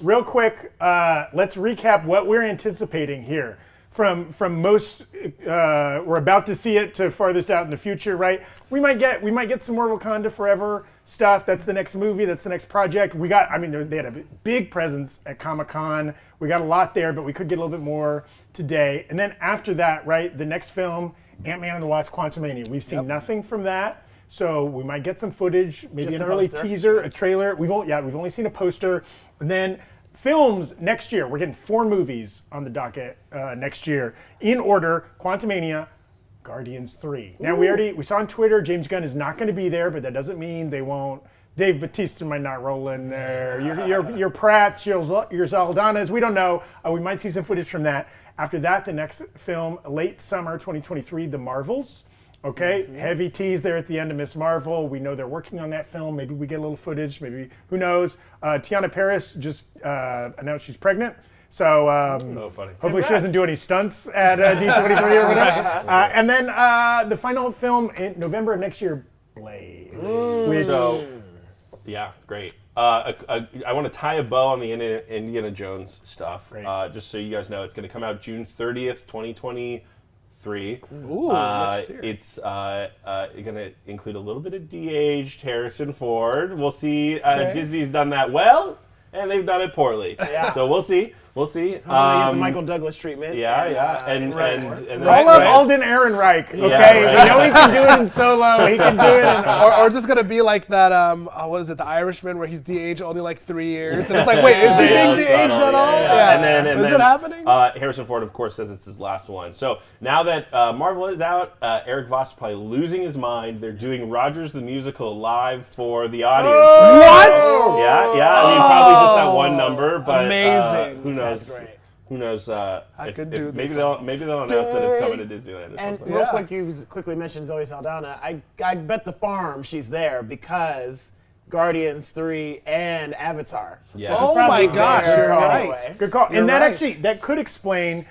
Real quick, let's recap what we're anticipating here. From most, we're about to see it to farthest out in the future, right? We might get some more Wakanda Forever stuff. That's the next movie. That's the next project. They had a big presence at Comic-Con. We got a lot there, but we could get a little bit more today. And then after that, right, the next film, Ant-Man and the Wasp: Quantumania. We've seen nothing from that. So we might get some footage, maybe Just an a early poster. teaser, a trailer. We've only seen a poster. And then films next year. We're getting 4 movies on the docket next year. In order: Quantumania, Guardians 3. Now we saw on Twitter James Gunn is not going to be there, but that doesn't mean they won't. Dave Bautista might not roll in there. Your Pratts, your Zaldanas, we don't know. We might see some footage from that. After that, the next film, late summer 2023, The Marvels. Okay, heavy tease there at the end of Miss Marvel. We know they're working on that film. Maybe we get a little footage. Maybe, who knows? Tiana Paris just announced she's pregnant. So hopefully she doesn't do any stunts at D23 or whatever. And then the final film in November of next year, Blade. Yeah, great. I want to tie a bow on the Indiana Jones stuff. Just so you guys know, it's going to come out June 30th, 2023. Next year. It's going to include a little bit of de-aged Harrison Ford. We'll see. Disney's done that well, and they've done it poorly. Yeah. So we'll see. We'll see. Get the Michael Douglas treatment. And Call up Alden Ehrenreich, okay? Yeah, right. We know he can do it in Solo. He can do it in... Or is this going to be like that, what is it, The Irishman, where he's de-aged only like 3 years? And it's like, wait, is he being de-aged at all? Yeah. And then, is it happening? Harrison Ford, of course, says it's his last one. So now that Marvel is out, Eric Voss is probably losing his mind. They're doing Rogers the Musical live for the audience. What? Yeah. I mean, probably just that one number, but amazing. Who knows? That's great. Who knows? Maybe this they'll announce that it's coming to Disneyland or And something. real quick, you quickly mentioned Zoe Saldana. I bet the farm she's there because Guardians 3 and Avatar. Yeah. So she's Oh probably my gosh, there you're right. anyway. Good call. You're And that right. actually that could explain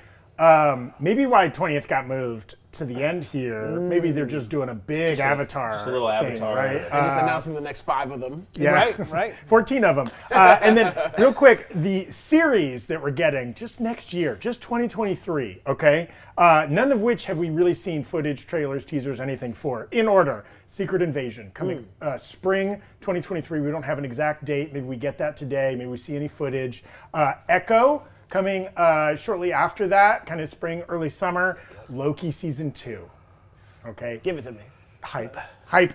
maybe why 20th got moved to the end here. Maybe they're just doing a big Avatar. just a little thing, Avatar. right? They're They're just announcing the next 5 of them. Yeah. Right. 14 of them. And then, real quick, the series that we're getting just next year, just 2023, okay? None of which have we really seen footage, trailers, teasers, anything for. In order, Secret Invasion coming spring 2023. We don't have an exact date. Maybe we get that today. Maybe we see any footage. Echo coming shortly after that, kind of spring, early summer. Loki season 2. Okay. Give it to me. Hype.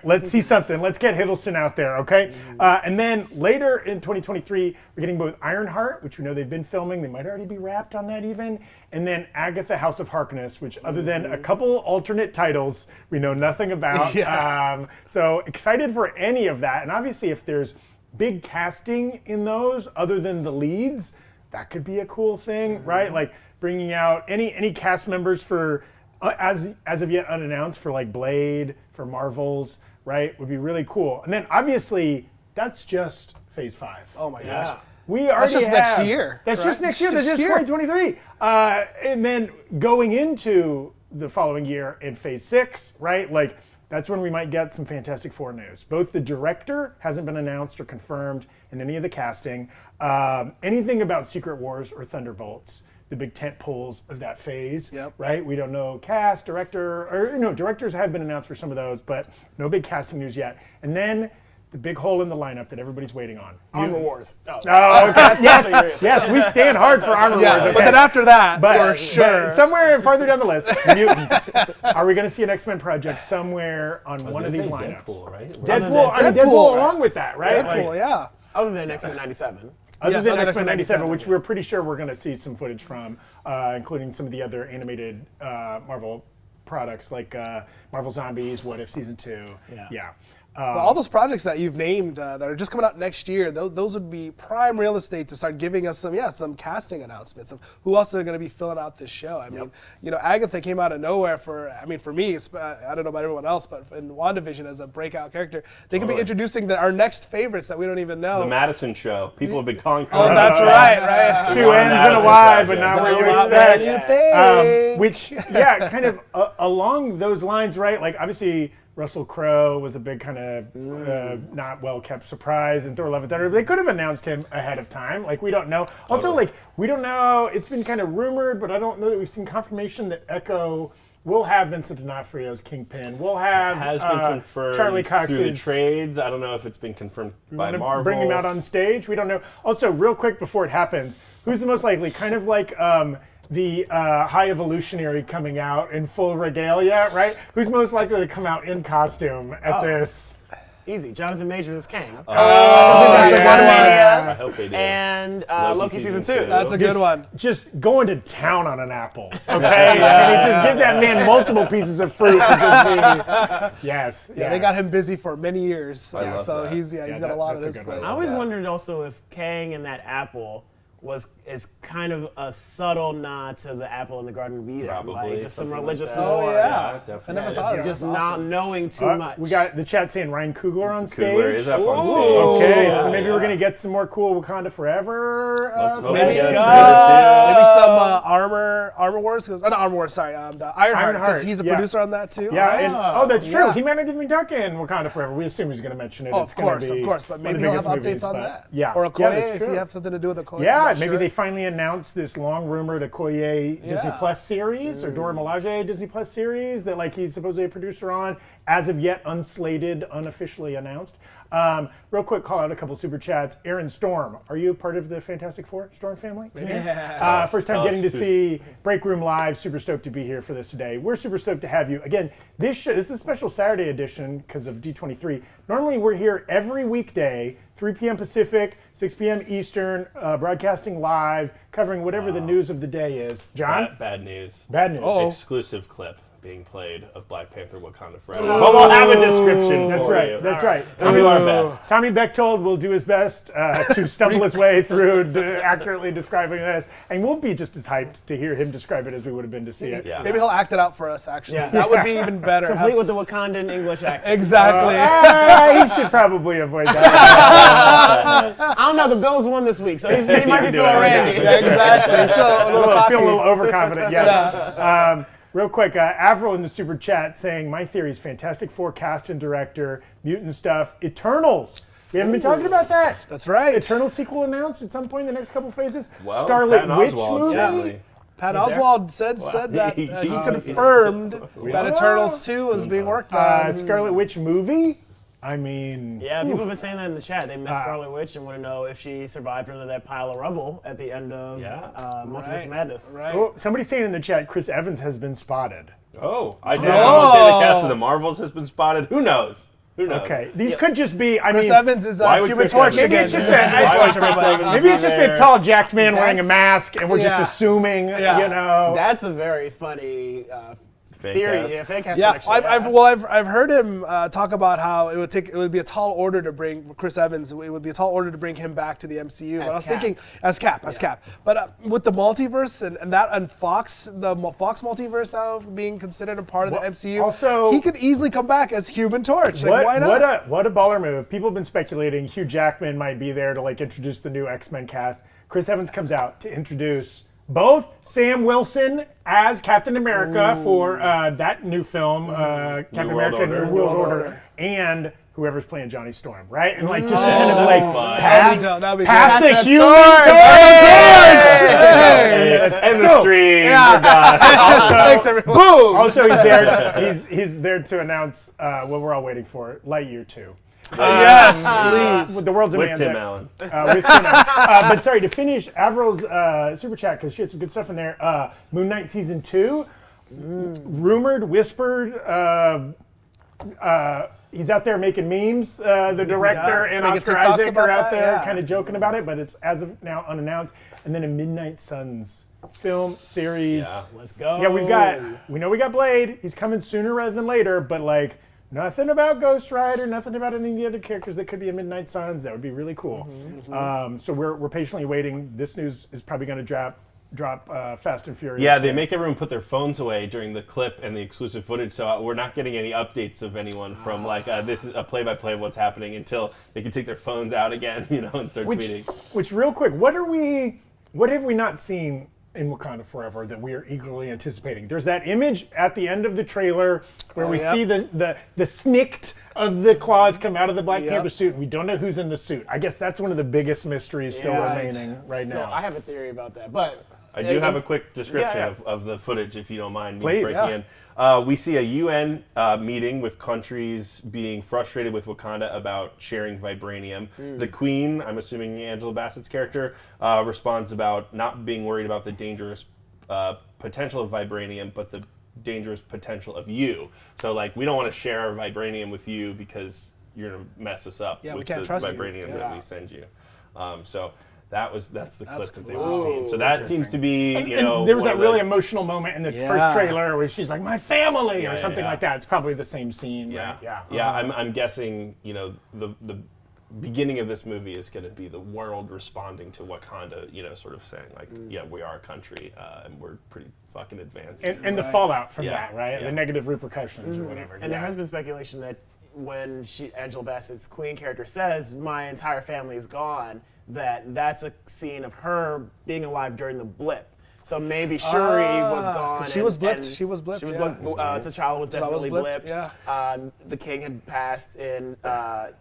Let's see something. Let's get Hiddleston out there, okay? And then later in 2023, we're getting both Ironheart, which we know they've been filming. They might already be wrapped on that even. And then Agatha, House of Harkness, which other than a couple alternate titles, we know nothing about. Yes. So excited for any of that. And obviously if there's big casting in those other than the leads, that could be a cool thing, right? Like bringing out any cast members for as of yet unannounced for like Blade, for Marvels, right? Would be really cool. And then obviously that's just Phase 5. Oh my gosh. We already just have, next year, That's right? just next year. That's Next just year. 2023. And then going into the following year in Phase 6, right? Like that's when we might get some Fantastic Four news. Both the director hasn't been announced or confirmed in any of the casting. Anything about Secret Wars or Thunderbolts, the big tent poles of that phase, right? We don't know cast, director, or directors have been announced for some of those, but no big casting news yet. And then the big hole in the lineup that everybody's waiting on. Armor Wars. Oh, okay. yes, we stand hard for Armor Wars. Okay. But then after that, But for sure. but somewhere farther down the list, mutants. Are we going to see an X-Men project somewhere on one of these lineups? Deadpool, right? Deadpool along with that, right? Deadpool, yeah. Other than X-Men 97. Other than X-Men 97, which we're pretty sure we're going to see some footage from, including some of the other animated Marvel products like Marvel Zombies, What If Season 2. Yeah. But all those projects that you've named that are just coming out next year, those would be prime real estate to start giving us some casting announcements of who else are going to be filling out this show. I mean, Agatha came out of nowhere for me, I don't know about everyone else, but in WandaVision as a breakout character, they could be introducing our next favorites that we don't even know. The Madison Show. People have been calling for Oh, that's right. 2 N's and a Y, but not what you expect. Which, kind of along those lines, right? Like, obviously, Russell Crowe was a big kind of not well-kept surprise in Thor: Love and Thunder. They could have announced him ahead of time. Like, we don't know. Also, like, we don't know. It's been kind of rumored, but I don't know that we've seen confirmation that Echo will have Vincent D'Onofrio's Kingpin. We'll have has been confirmed Charlie Cox's through the trades. I don't know if it's been confirmed by Marvel. Bring him out on stage. We don't know. Also, real quick before it happens, who's the most likely? Kind of like the High Evolutionary coming out in full regalia, right? Who's most likely to come out in costume at this? Easy. Jonathan Majors is Kang. I hope they do. And Loki season 2. That's a good one. Just going to town on an apple, okay? I mean, just give that man multiple pieces of fruit to just be, yes. Yeah, they got him busy for many years, so that. he's got a lot of his plate. I always wondered also if Kang and that apple is kind of a subtle nod to the apple in the Garden of Eden, Probably, like just some religious like lore. Yeah, definitely. I never thought of Just that. not knowing too much. We got the chat saying Ryan Coogler on stage. Coogler is up on stage. Okay, so maybe we're gonna get some more cool Wakanda Forever. Let's hope Maybe he does. maybe some Armor Wars, not Armor Wars, sorry, the Ironheart, because Ironheart, he's a yeah. producer on that too. Yeah, right? and, that's true. Yeah. He might not even be talking Wakanda Forever. We assume he's going to mention it. Oh, It's of gonna course, be but one maybe of the he'll have biggest updates movies, on but- that. Yeah, Or Okoye, that's does he true. have something to do with Okoye? Yeah, I'm not maybe sure. they finally announced this long rumored Okoye Disney Plus series or Dora Milaje Disney Plus series that like he's supposedly a producer on, as of yet unslated, unofficially announced. Real quick, call out a couple super chats. Aaron Storm, are you part of the Fantastic Four Storm family? Yeah. First time getting to see Breakroom live. Super stoked to be here for this today. We're super stoked to have you. Again, this is a special Saturday edition because of D23. Normally we're here every weekday, 3 p.m. Pacific, 6 p.m. Eastern, broadcasting live, covering whatever the news of the day is. John? Bad news. Bad news. Exclusive clip. being played of Black Panther Wakanda Forever. But we'll have a description That's for right. you. That's right. We'll do our best. Tommy Bechtold will do his best to stumble his way through accurately describing this, and we'll be just as hyped to hear him describe it as we would have been to see it. Yeah. Maybe he'll act it out for us, actually. That would be even better. Complete with the Wakandan English accent. Exactly. He should probably avoid that. I don't know. The Bills won this week, so he might be feeling randy. Yeah, exactly. He's Feel a little overconfident, yes. Real quick, Avril in the super chat saying, my theory is Fantastic Four cast and director, mutant stuff, Eternals. We haven't been talking about that. That's right. Eternals sequel announced at some point in the next couple phases. Well, Scarlet Patton Witch Oswalt, movie. certainly. Pat Oswalt said that he confirmed that Eternals 2 was being worked on. Scarlet Witch movie? I mean... Yeah, people have been saying that in the chat. They miss Scarlet Witch and want to know if she survived under that pile of rubble at the end of Multiverse of Madness. Right. Oh, somebody's saying in the chat, Chris Evans has been spotted. Oh, I see someone say the cast of the Marvels has been spotted. Who knows? Who knows? Okay, these could just be. Chris Evans is a Human Torch Maybe again. it's just a tall jacked man wearing a mask, and we're just assuming, you know. That's a very funny theory. Cast. Yeah, fake cast. Yeah, prediction, I've heard him talk about how it would be a tall order to bring Chris Evans. It would be a tall order to bring him back to the MCU. But I was thinking as Cap. But with the multiverse and Fox, the Fox multiverse now being considered a part of the MCU, also, he could easily come back as Human Torch. Like, why not? What a baller move! People have been speculating Hugh Jackman might be there to like introduce the new X-Men cast. Chris Evans comes out to introduce both Sam Wilson as Captain America for that new film, Captain America: New World Order, and whoever's playing Johnny Storm, right? And like just to kind of like pass the Human Torch. And the stream. Thanks everyone. Boom. Also, he's there. He's there to announce what we're all waiting for: Lightyear 2. Yes, please. The world demands with Tim it. Allen. With Tim Allen. But sorry, to finish Avril's super chat, because she had some good stuff in there. Moon Knight season 2, rumored, whispered. He's out there making memes. The director and Oscar Isaac are out there kind of joking about it, but it's as of now unannounced. And then a Midnight Suns film series. Yeah, let's go. Yeah, we know we got Blade. He's coming sooner rather than later, but like, nothing about Ghost Rider, nothing about any of the other characters that could be in Midnight Suns. That would be really cool. So we're patiently waiting. This news is probably going to drop Fast and Furious. Yeah, they make everyone put their phones away during the clip and the exclusive footage, so we're not getting any updates of anyone from like this is a play-by-play of what's happening until they can take their phones out again, and start tweeting. Which, real quick, what have we not seen in Wakanda Forever that we are eagerly anticipating? There's that image at the end of the trailer where we see the snikt of the claws come out of the Black Panther suit. We don't know who's in the suit. I guess that's one of the biggest mysteries still remaining right now. So I have a theory about that, but I do have a quick description of the footage, if you don't mind me breaking in. We see a UN meeting with countries being frustrated with Wakanda about sharing vibranium. The Queen, I'm assuming Angela Bassett's character, responds about not being worried about the dangerous potential of vibranium, but the dangerous potential of you. So, like, we don't want to share our vibranium with you because you're going to mess us up with the vibranium that we send you. So that's the clip that they were seeing. So that seems to be, and there was that really emotional moment in the first trailer where she's like, "My family," or something like that. It's probably the same scene. Right? Yeah. I'm guessing, the beginning of this movie is going to be the world responding to Wakanda, sort of saying like, yeah, we are a country and we're pretty fucking advanced. And the fallout from that, right? The negative repercussions or whatever. And there has been speculation that when Angela Bassett's Queen character says, "My entire family is gone," that's a scene of her being alive during the blip. So maybe Shuri was gone. She was blipped. She was blipped. T'Challa was definitely blipped. Yeah. The King had passed in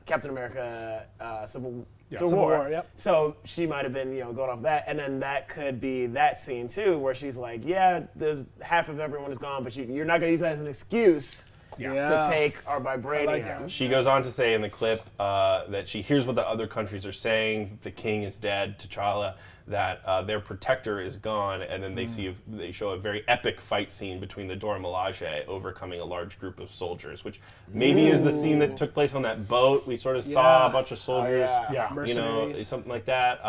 Captain America Civil Civil War. Yep. So she might have been, going off that, and then that could be that scene too, where she's like, "Yeah, there's half of everyone is gone, but you're not gonna use that as an excuse." To take our vibranium. She goes on to say in the clip that she hears what the other countries are saying. The king is dead, T'Challa. that their protector is gone, and then they show a very epic fight scene between the Dora Milaje overcoming a large group of soldiers, which maybe is the scene that took place on that boat. We sort of saw a bunch of soldiers, you know, something like that.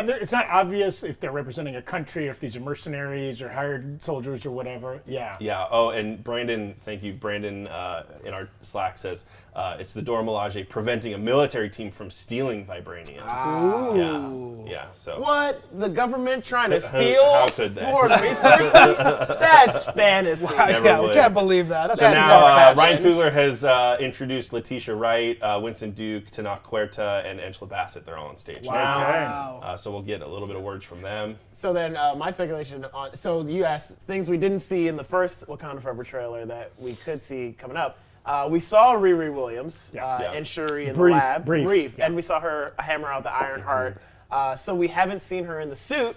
It's not obvious if they're representing a country, if these are mercenaries or hired soldiers or whatever. Yeah. Yeah. Oh, and Brandon, thank you. Brandon in our Slack says it's the Dora Milaje preventing a military team from stealing vibranium. Yeah. So what? The government trying to steal how could they? foreign resources? That's fantasy. We can't believe that. That's so now Ryan Coogler has introduced Letitia Wright, Winston Duke, Tenoch Huerta, and Angela Bassett. They're all on stage now. So we'll get a little bit of words from them. So then my speculation on, so you asked things we didn't see in the first Wakanda Forever trailer that we could see coming up. We saw Riri Williams and Shuri in the lab. Brief. And we saw her hammer out the Ironheart. So we haven't seen her in the suit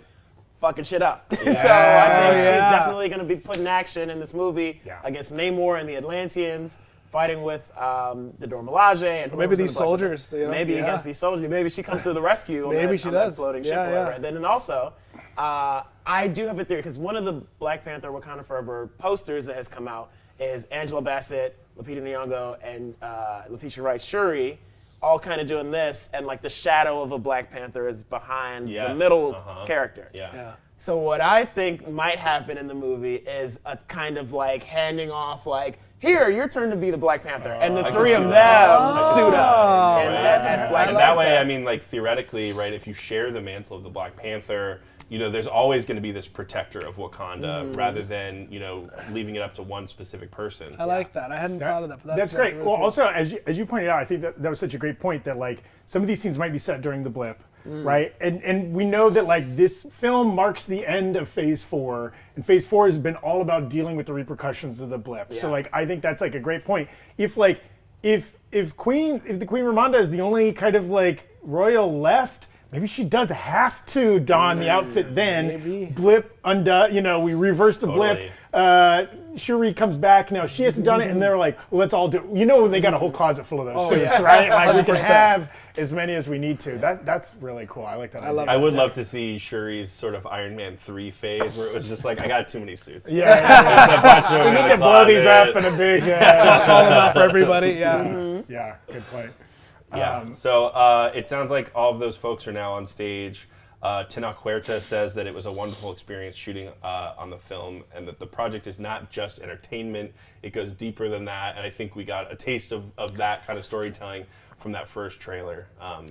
fucking shit up. So I think she's definitely going to be put in action in this movie against Namor and the Atlanteans, fighting with the Dora Milaje. And maybe these soldiers. Maybe against these soldiers. Maybe she comes to the rescue maybe she does. Floating ship or whatever. And then also, I do have a theory, because one of the Black Panther Wakanda Forever posters that has come out is Angela Bassett, Lupita Nyong'o, and Letitia Wright Shuri all kind of doing this, and like the shadow of a Black Panther is behind the middle character. So what I think might happen in the movie is a kind of like handing off, like, here, your turn to be the Black Panther, and the three of them suit up. And Black that way, I mean, like theoretically, right? If you share the mantle of the Black Panther, you know, there's always going to be this protector of Wakanda, rather than, you know, leaving it up to one specific person. I like that. I hadn't thought of that, but that's great. Really well, cool. also, as you pointed out, I think that was such a great point that like some of these scenes might be set during the blip, right? And we know that like this film marks the end of Phase 4, and Phase 4 has been all about dealing with the repercussions of the blip. So like I think that's like a great point. If the Queen Ramonda is the only kind of like royal left, maybe she does have to don the outfit then. Maybe. Blip, you know, we reverse the blip. Shuri comes back now. She hasn't done it, and they're like, well, let's all do it. You know, they got a whole closet full of those suits, right? Like, we can have as many as we need to. That's really cool. I like that. I would love to see Shuri's sort of Iron Man 3 phase, where it was just like, I got too many suits. We need to blow these up in a big... call them out for everybody, Yeah, good point. So it sounds like all of those folks are now on stage. Tenoch Huerta says that it was a wonderful experience shooting on the film, and that the project is not just entertainment, it goes deeper than that, and I think we got a taste of that kind of storytelling from that first trailer.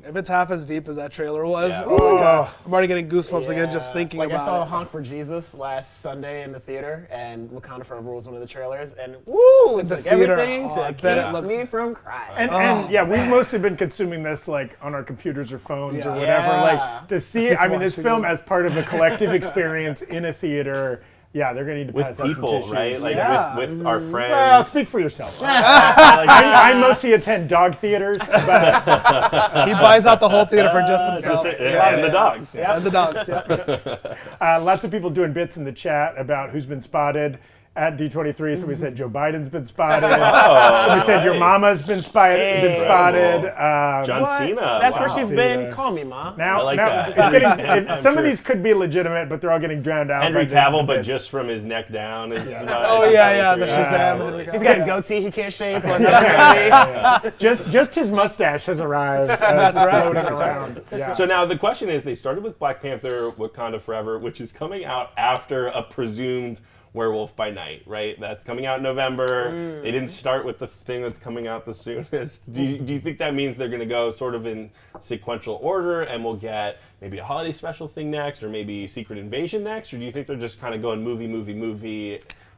If it's half as deep as that trailer was, oh my God. I'm already getting goosebumps again just thinking about it. I saw Honk for Jesus last Sunday in the theater, and Wakanda Forever was one of the trailers, and woo, it's like everything to keep me from crying. And we've mostly been consuming this like on our computers or phones or whatever. Like to see, I mean, this film as part of a collective experience in a theater. Yeah, they're going to need to pass with people, out right? Like with our friends. Well, speak for yourself. I mostly attend dog theaters, but he buys out the whole theater for just himself. And the dogs. And the dogs. Lots of people doing bits in the chat about who's been spotted. At D23, somebody said Joe Biden's been spotted. Somebody said your mama's been spotted. John Cena. That's where she's been. Call me, Ma. Now, it's some of these could be legitimate, but they're all getting drowned out. Henry Cavill, but just from his neck down. Is the Shazam. He's got a goatee he can't shave for Just his mustache has arrived. That's floating around. Yeah. So now the question is, they started with Black Panther Wakanda Forever, which is coming out after a presumed Werewolf by Night, right? That's coming out in November. They didn't start with the thing that's coming out the soonest. Do you think that means they're going to go sort of in sequential order, and we'll get maybe a holiday special thing next, or maybe Secret Invasion next? Or do you think they're just kind of going movie,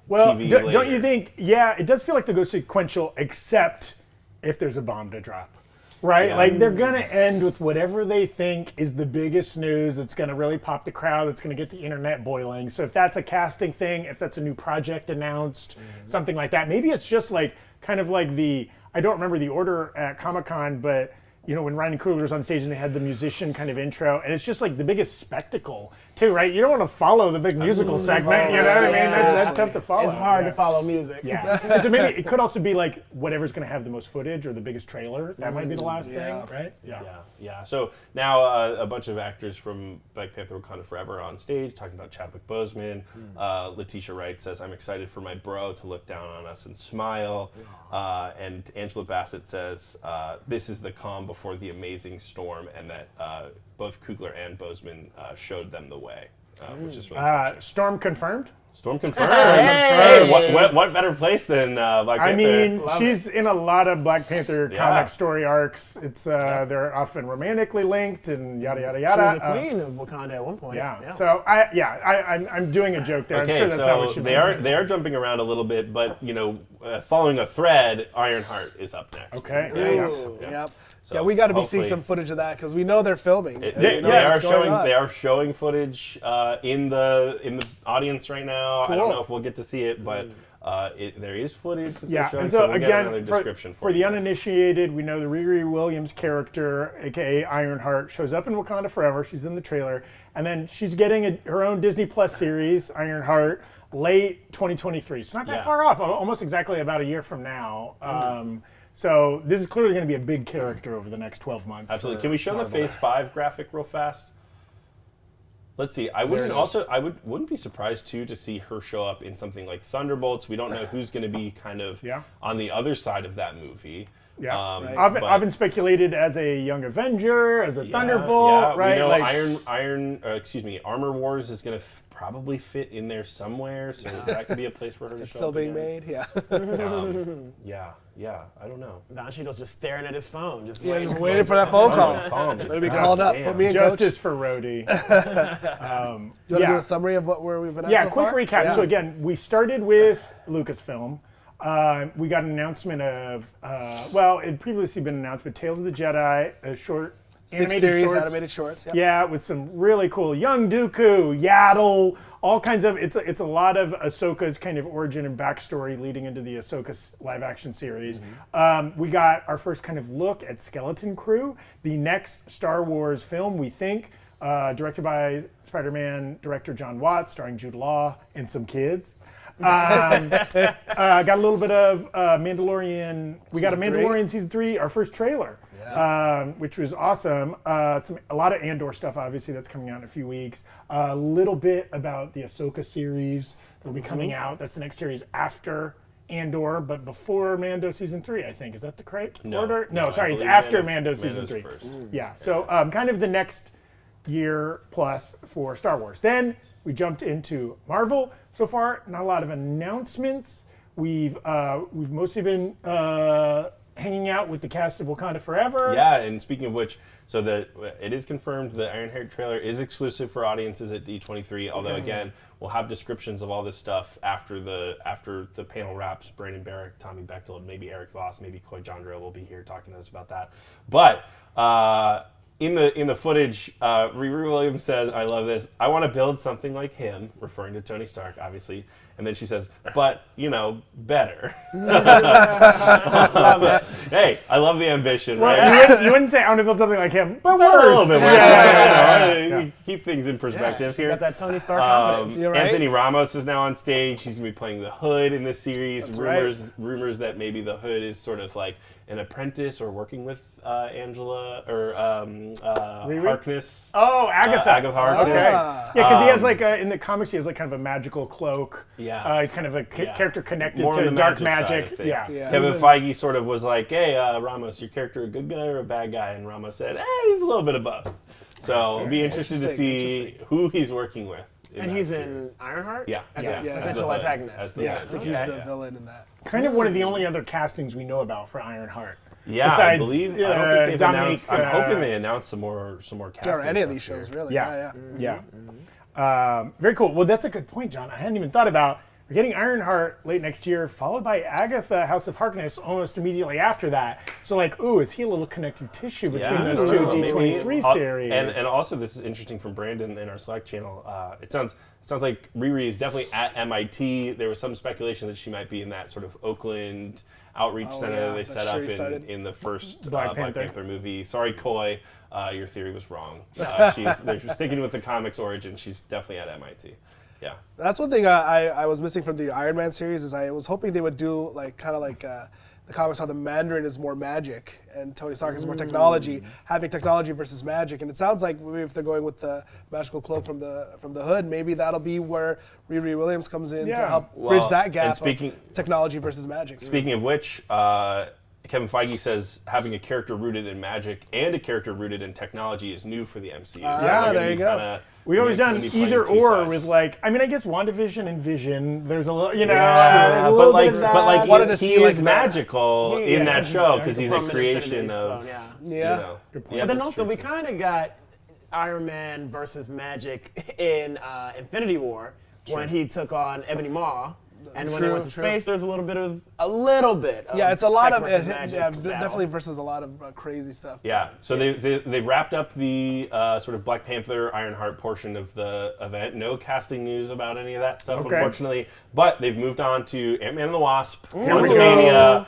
well, TV don't you think, it does feel like they go sequential, except if there's a bomb to drop. Right? Like, they're going to end with whatever they think is the biggest news that's going to really pop the crowd, that's going to get the internet boiling. So if that's a casting thing, if that's a new project announced, something like that. Maybe it's just like, kind of like I don't remember the order at Comic-Con, but, when Ryan Coogler was on stage and they had the musician kind of intro, and it's just like the biggest spectacle too, right? You don't want to follow the big musical segment, you know what I mean? That's tough to follow. It's hard to follow music. Yeah. And so maybe it could also be like whatever's going to have the most footage or the biggest trailer. That might be the last thing, right? Yeah. So now a bunch of actors from Black Panther Wakanda Forever on stage talking about Chadwick Boseman. Letitia Wright says, "I'm excited for my bro to look down on us and smile." And Angela Bassett says, "This is the calm before the amazing storm," and that both Coogler and Boseman showed them the way, which is really touching. Storm confirmed? Storm confirmed. Hey, what better place than Black Panther? I mean, she's in a lot of Black Panther comic story arcs. It's they're often romantically linked and yada yada yada. She was the queen of Wakanda at one point. Yeah. So I'm doing a joke there. Okay, I'm sure that's not what she meant. they are jumping around a little bit, but following a thread, Ironheart is up next. Okay. Yep. So we got to be seeing some footage of that because we know they're filming. They are showing footage in the audience right now. Cool. I don't know if we'll get to see it, but there is footage that they're showing. And so, we'll again, get another description for the uninitiated, we know the Riri Williams character, aka Ironheart, shows up in Wakanda Forever. She's in the trailer, and then she's getting her own Disney Plus series, Ironheart, late 2023. So not that far off. Almost exactly about a year from now. So this is clearly going to be a big character over the next 12 months. Absolutely. Can we show the Phase 5 graphic real fast? Let's see. I wouldn't be surprised too to see her show up in something like Thunderbolts. We don't know who's going to be kind of on the other side of that movie. Yeah, I've speculated as a Young Avenger, as a Thunderbolt, right? We know Armor Wars is going to probably fit in there somewhere, so that could be a place for her to show up. It's still being made, I don't know. Don Cheadle's just staring at his phone, just waiting for that phone call. Maybe called up. Put me in, Justice coach. for Rhodey. You want to do a summary of where we've been at so quick far? recap. Yeah. So again, we started with Lucasfilm. We got an announcement of, it had previously been announced, but Tales of the Jedi, a short animated shorts. Yep. Yeah, with some really cool young Dooku, Yaddle, all kinds of. It's a lot of Ahsoka's kind of origin and backstory leading into the Ahsoka live action series. We got our first kind of look at Skeleton Crew, the next Star Wars film, we think, directed by Spider-Man director John Watts, starring Jude Law and some kids. Got a little bit of Mandalorian. We got a Mandalorian season 3, our first trailer, which was awesome. A lot of Andor stuff, obviously, that's coming out in a few weeks. A little bit about the Ahsoka series that'll be coming out. That's the next series after Andor, but before Mando season 3, I think. Is that the correct order? No, sorry, it's after Mando season 3. Yeah, so kind of the next year plus for Star Wars. Then we jumped into Marvel. So far, not a lot of announcements. We've mostly been hanging out with the cast of Wakanda Forever. Yeah, and speaking of which, so it is confirmed the Ironheart trailer is exclusive for audiences at D23. Although again, we'll have descriptions of all this stuff after the panel wraps. Brandon Barrick, Tommy Bechtel, maybe Eric Voss, maybe Coy Jandreau will be here talking to us about that. But in the footage, Riri Williams says, I love this, I want to build something like him, referring to Tony Stark, obviously. And then she says, but, better. Hey, I love the ambition, right? You wouldn't say, I want to build something like him, but worse. A little bit worse. Keep things in perspective here. She's got that Tony Stark confidence. Anthony Ramos is now on stage. He's going to be playing the Hood in this series. That's rumors that maybe the Hood is sort of like an apprentice or working with Angela or Harkness. Oh, Agatha. Agatha Harkness. Okay. Yeah, because he has in the comics, he has kind of a magical cloak. Yeah. He's kind of a character connected more to dark magic. Kevin Feige sort of was like, hey, Ramos, your character a good guy or a bad guy? And Ramos said, hey, he's a little bit of both. So I'll be interested to see who he's working with. And he's in Ironheart? Yeah. As an essential antagonist. Yes, he's the villain in that. Kind of one of the only other castings we know about for Ironheart. Yeah, besides, I believe. I don't think they've announced. I'm hoping they announce some more castings. Or any of these shows, really. Yeah. Very cool. Well, that's a good point, John. I hadn't even thought about We're getting Ironheart late next year, followed by Agatha, House of Harkness almost immediately after that. So like, ooh, is he a little connective tissue between those two D23 series? And also, this is interesting from Brandon in our Slack channel. It sounds like Riri is definitely at MIT. There was some speculation that she might be in that sort of Oakland outreach center they set up in the first Black Panther movie. Sorry, Coy, your theory was wrong. They're sticking with the comics origin. She's definitely at MIT. Yeah. That's one thing I was missing from the Iron Man series is I was hoping they would do kind of like the comics how the Mandarin is more magic and Tony Stark is more technology, having technology versus magic. And it sounds like maybe if they're going with the magical cloak from the hood, maybe that'll be where Riri Williams comes in to help bridge that gap of technology versus magic. Speaking of which, Kevin Feige says having a character rooted in magic and a character rooted in technology is new for the MCU. Yeah, there you go. We've always done either or with like, I mean, I guess WandaVision and Vision, there's a little, there's a little bit of that. But like, he is magical in that show because he's a creation of, But then also, we kind of got Iron Man versus magic in Infinity War when he took on Ebony Maw. And when they went to space, there's a little bit of it's a lot of definitely versus a lot of crazy stuff. Yeah, so they wrapped up the sort of Black Panther Ironheart portion of the event. No casting news about any of that stuff, unfortunately. But they've moved on to Ant-Man and the Wasp, Quantumania,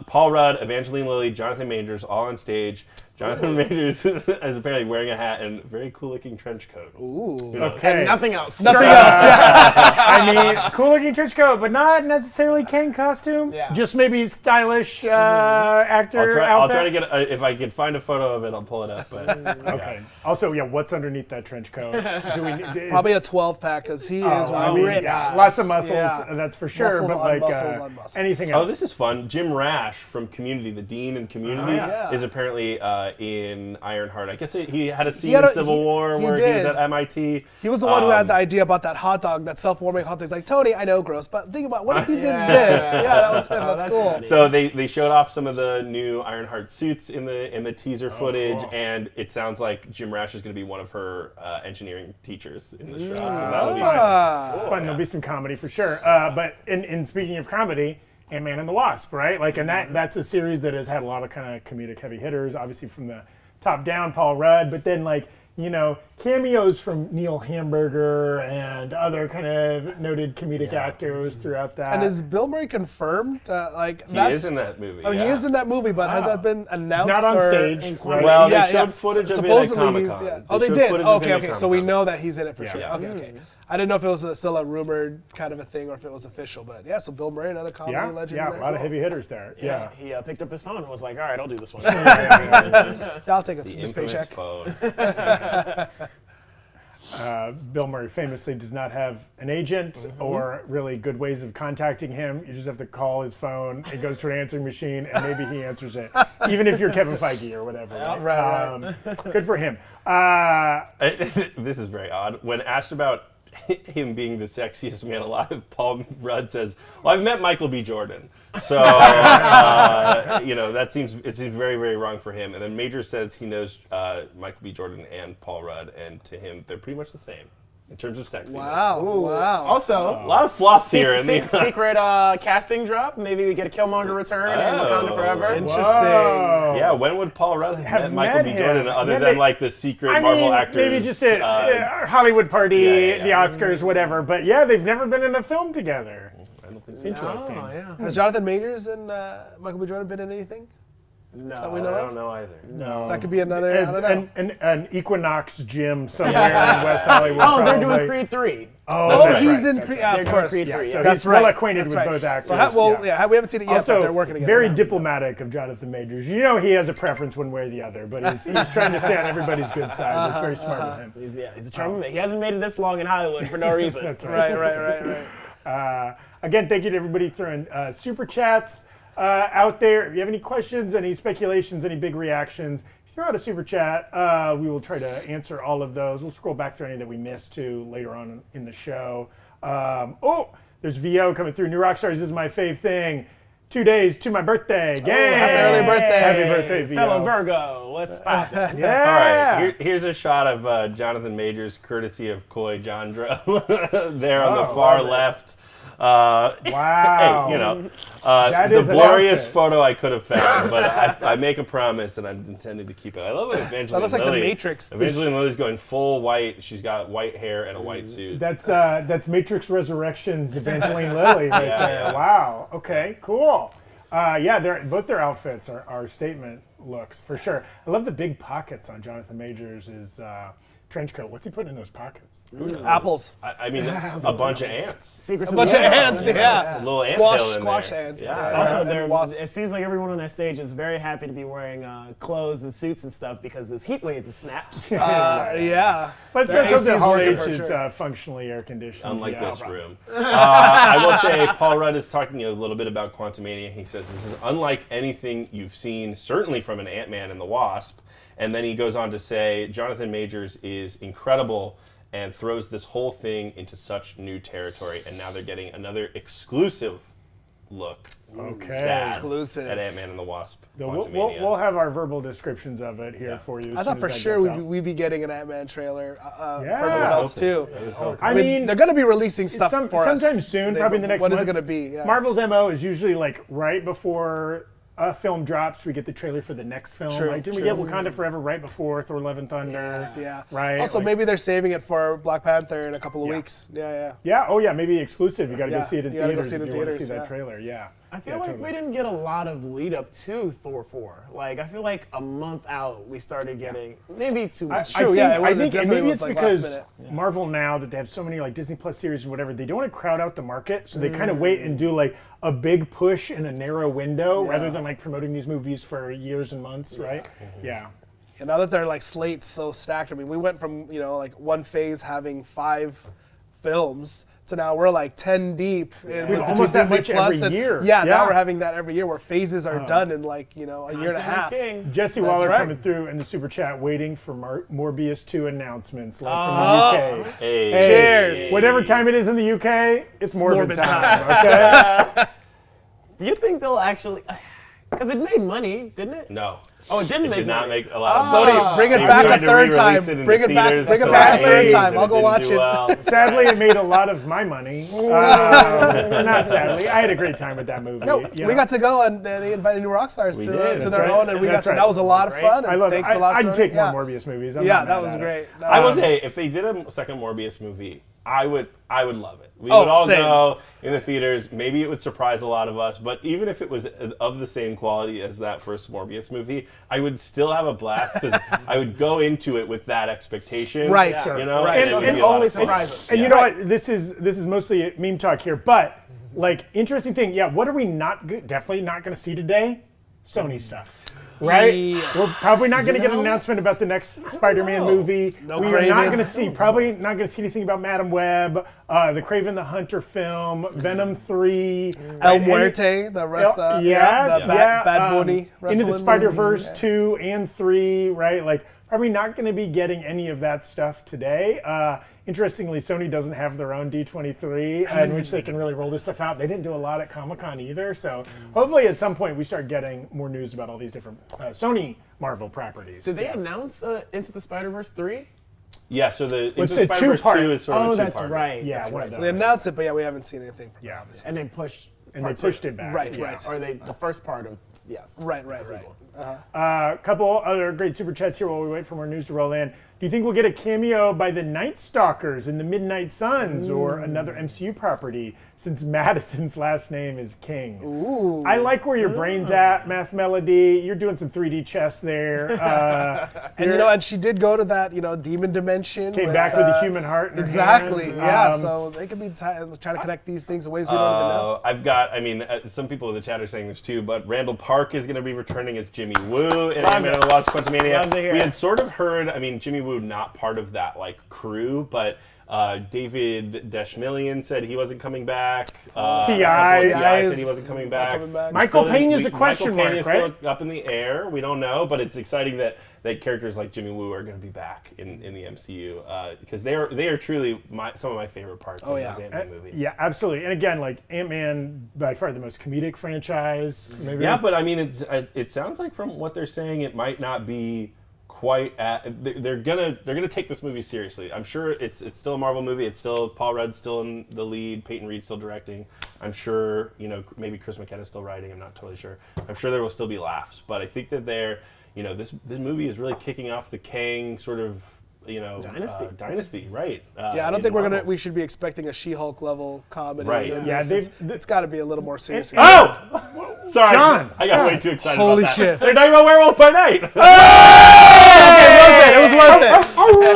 Paul Rudd, Evangeline Lilly, Jonathan Majors, all on stage. Jonathan Majors is apparently wearing a hat and a very cool-looking trench coat. Ooh. And nothing else. Nothing else. I mean, cool-looking trench coat, but not necessarily Kang costume. Yeah. Just maybe stylish actor outfit. I'll try to get if I can find a photo of it, I'll pull it up. But okay. Also, what's underneath that trench coat? Probably a 12-pack because he is ripped. Lots of muscles, that's for sure. Muscles but on like muscles on muscles. anything else. Oh, this is fun. Jim Rash from Community, the dean in Community, is apparently in Ironheart. I guess he had a scene in Civil War where he was at MIT. He was the one who had the idea about that hot dog, that self-warming hot dog. He's like, Tony, I know, gross, but think about what if he did this? Yeah, that was him. That's cool. Funny. So they showed off some of the new Ironheart suits in the teaser footage, and it sounds like Jim Rash is going to be one of her engineering teachers in the show. So that'll be fun. There'll be some comedy for sure. But in speaking of comedy, Ant-Man and the Wasp, right? Like, and that's a series that has had a lot of kind of comedic heavy hitters, obviously from the top down, Paul Rudd, but then like, cameos from Neil Hamburger and other kind of noted comedic actors throughout that. And is Bill Murray confirmed? He is in that movie. Oh, he is in that movie, but has that been announced? He's not on stage. Right? Well, they showed footage of it at Comic-Con. Oh, they did? Okay. So we know that he's in it for sure. Okay. I didn't know if it was still a rumored kind of a thing or if it was official, but so Bill Murray, another comedy legend. Yeah, a lot of heavy hitters there. Yeah. He picked up his phone and was like, all right, I'll do this one. I'll take this paycheck. Phone. Bill Murray famously does not have an agent or really good ways of contacting him. You just have to call his phone. It goes to an answering machine, and maybe he answers it, even if you're Kevin Feige or whatever. Right? Good for him. This is very odd. When asked about him being the sexiest man alive, Paul Rudd says, "Well, I've met Michael B. Jordan, so that seems very, very wrong for him." And then Major says he knows Michael B. Jordan and Paul Rudd, and to him they're pretty much the same in terms of sexiness. Wow. Also, a lot of fluff here. Secret casting drop. Maybe we get a Killmonger return and Wakanda Forever. Interesting. Whoa. Yeah, when would Paul Rudd have met Michael B. Jordan other than like the secret Marvel actors? Maybe just a Hollywood party, the Oscars, whatever. But they've never been in a film together. I don't think so. Interesting. Has Jonathan Majors and Michael B. Jordan been in anything? No, I don't know either. No, so that could be another. I don't know. An Equinox gym somewhere in West Hollywood. Oh, they're doing Creed 3. Oh, he's in Creed. Of course. Creed 3. So he's well acquainted with both actors. So we haven't seen it yet, also, but they're working together. Very diplomatic of Jonathan Majors. He has a preference one way or the other, but he's trying to stay on everybody's good side. That's very smart of him. He's a charming man. He hasn't made it this long in Hollywood for no reason. That's right. Right. Again, thank you to everybody throwing super chats out there. If you have any questions, any speculations, any big reactions, throw out a super chat. We will try to answer all of those. We'll scroll back through any that we missed too later on in the show. There's VO coming through. New Rockstars is my fave thing. 2 days to my birthday. Yay! Happy early birthday. Happy birthday, VO. Fellow Virgo. What's poppin'? Yeah. All right, here's a shot of Jonathan Majors, courtesy of Coy Jandra, there on the far left. Wow. Hey, you know, That the is an blurriest outfit. photo I could have found, but I make a promise and I'm intended to keep it. I love it. Evangeline looks like the Lilly. Matrix. Evangeline Lilly's going full white. She's got white hair and a white suit. That's Matrix Resurrections Evangeline Lilly right Yeah, there. yeah. Wow. Okay. Cool. Yeah, both their outfits are statement looks for sure. I love the big pockets on Jonathan Majors' trench coat. What's he putting in those pockets? Apples. I mean, a bunch of ants. A bunch of ants, yeah. A little Squash, anthill in squash there. ants. Yeah. Also, And wasps. it seems like everyone on that stage is very happy to be wearing clothes and suits and stuff because this heat wave was snapped. Yeah. But Their that's the AC 's Hall working H for is sure. functionally air conditioned. Unlike Yeah. this room. I will say Paul Rudd is talking a little bit about Quantumania. He says this is unlike anything you've seen, certainly from an Ant-Man and the Wasp. And then he goes on to say Jonathan Majors is incredible and throws this whole thing into such new territory. And now they're getting another exclusive look. Okay. Sad Exclusive. at Ant-Man and the Wasp. We'll have our verbal descriptions of it here for you. I thought for sure we'd be getting an Ant-Man trailer for Yeah. everyone else too. I mean, they're going to be releasing stuff for us sometime soon, probably in the next What month. is it going to be? Yeah. Marvel's MO is usually like right before a film drops, we get the trailer for the next film. True, Like, didn't we get Wakanda Forever right before Thor: Love and Thunder? Yeah. Right. Also, like, maybe they're saving it for Black Panther in a couple of weeks. Yeah. Yeah. Oh, yeah. Maybe exclusive. You got to go Yeah, see it in you gotta go theaters see it in if you want to see theaters, that trailer. Yeah. I feel like we didn't get a lot of lead up to Thor 4. Like, I feel like a month out, we started getting maybe too much. True, yeah, it was- I think it and definitely maybe was, it's like, because last minute. Marvel now that they have so many like Disney Plus series and whatever, they don't want to crowd out the market, so they kind of wait and do like a big push in a narrow window rather than like promoting these movies for years and months, right? Yeah. And now that they're like slates so stacked, I mean, we went from like one phase having 5 films to now we're like 10 deep. And We've with almost that Disney much Plus every and- year. Yeah, Yeah. now we're having that every year where phases are done in like a year and a half. Jesse That's Waller right. coming through in the super chat, waiting for Morbius 2 announcements live from the UK. Hey. Cheers. Whatever time it is in the UK, it's Morbid Morbid time. Okay. Do you think they'll actually... Because it made money, didn't it? No. Oh, it didn't It make did not money. make a lot of Sony, money. bring it They back tried a to third re-release time. it into Bring it back- theaters, bring it so back a it third aids, time. and I'll go didn't watch do it. well. Sadly, it made a lot of my money. Not sadly. I had a great time with that movie. No, Yeah. we got to go and they invited new rock stars We to did, their that's right. own, and we got That's to, right. that was a lot of fun. And I love it. thanks a lot, I'd Sony. take Yeah. more Morbius movies. I'm Yeah, not that mad was at great. it. I will say, if they did a second Morbius movie, I would love it. We Oh, would all same. go in the theaters. Maybe it would surprise a lot of us, but even if it was of the same quality as that first Morbius movie, I would still have a blast because I would go into it with that expectation. Right. You know, Right. and it would And be a lot only of fun. surprise us. And you know what? This is mostly meme talk here, but like interesting thing. Yeah, what are we definitely not going to see today? Sony stuff. Right? Yes. We're probably not going to get an announcement about the next Spider-Man movie. No we are Craven. not going to see, probably not going to see anything about Madam Web, the Craven the Hunter film, Venom 3. El Muerte, the rest of yes, the yeah, Bad Bunny Into wrestling the Spider-Verse movie. 2 and 3, right? Like, probably not going to be getting any of that stuff today. Interestingly, Sony doesn't have their own D23 in which they can really roll this stuff out. They didn't do a lot at Comic-Con either, so hopefully at some point we start getting more news about all these different Sony Marvel properties. Did they announce Into the Spider-Verse 3? Yeah, so the It's Into a the Spider-Verse two-part. 2 is sort of Oh, a that's two-parter. right. Yeah, that's one right. of They those. announced it, but yeah, we haven't seen anything. From Yeah. And they pushed. And they part two. pushed it back. Right, yeah. right. Or the first part of yes. Right. Couple other great super chats here while we wait for more news to roll in. Do you think we'll get a cameo by the Night Stalkers in the Midnight Suns or another MCU property since Madison's last name is King? Ooh. I like where your brain's at, Math Melody. You're doing some 3D chess there. And and she did go to that demon dimension. Came back with a human heart in her Exactly. hand. Yeah. So they could be trying to connect these things in ways we don't even know. I've got, some people in the chat are saying this too, but Randall Park is going to be returning as Jimmy Woo in Ant-Man and the Wasp: Quantumania. Love to hear We it. had sort of heard, Jimmy Woo not part of that crew, but David Dashmillion said he wasn't coming back. T.I. said he wasn't coming back. Michael Payne is a question Michael Payne mark, is right? still up in the air. We don't know, but it's exciting that characters like Jimmy Woo are going to be back in the MCU because they are truly some of my favorite parts of those Ant-Man movies. Yeah, absolutely. And again, Ant-Man, by far the most comedic franchise. Maybe. Yeah, but it sounds like from what they're saying, it might not be quite they're gonna take this movie seriously. I'm sure it's still a Marvel movie. It's still Paul Rudd's still in the lead, Peyton Reed's still directing. I'm sure maybe Chris McKenna's still writing. I'm not totally sure. I'm sure there will still be laughs, but I think that this movie is really kicking off the Kang sort of dynasty, right? I don't think we should be expecting a She-Hulk level comedy. Right. It's got to be a little more serious. Sorry, John. I got way too excited Holy about that. shit. They're talking about Werewolf by Night. It was worth it. Oh my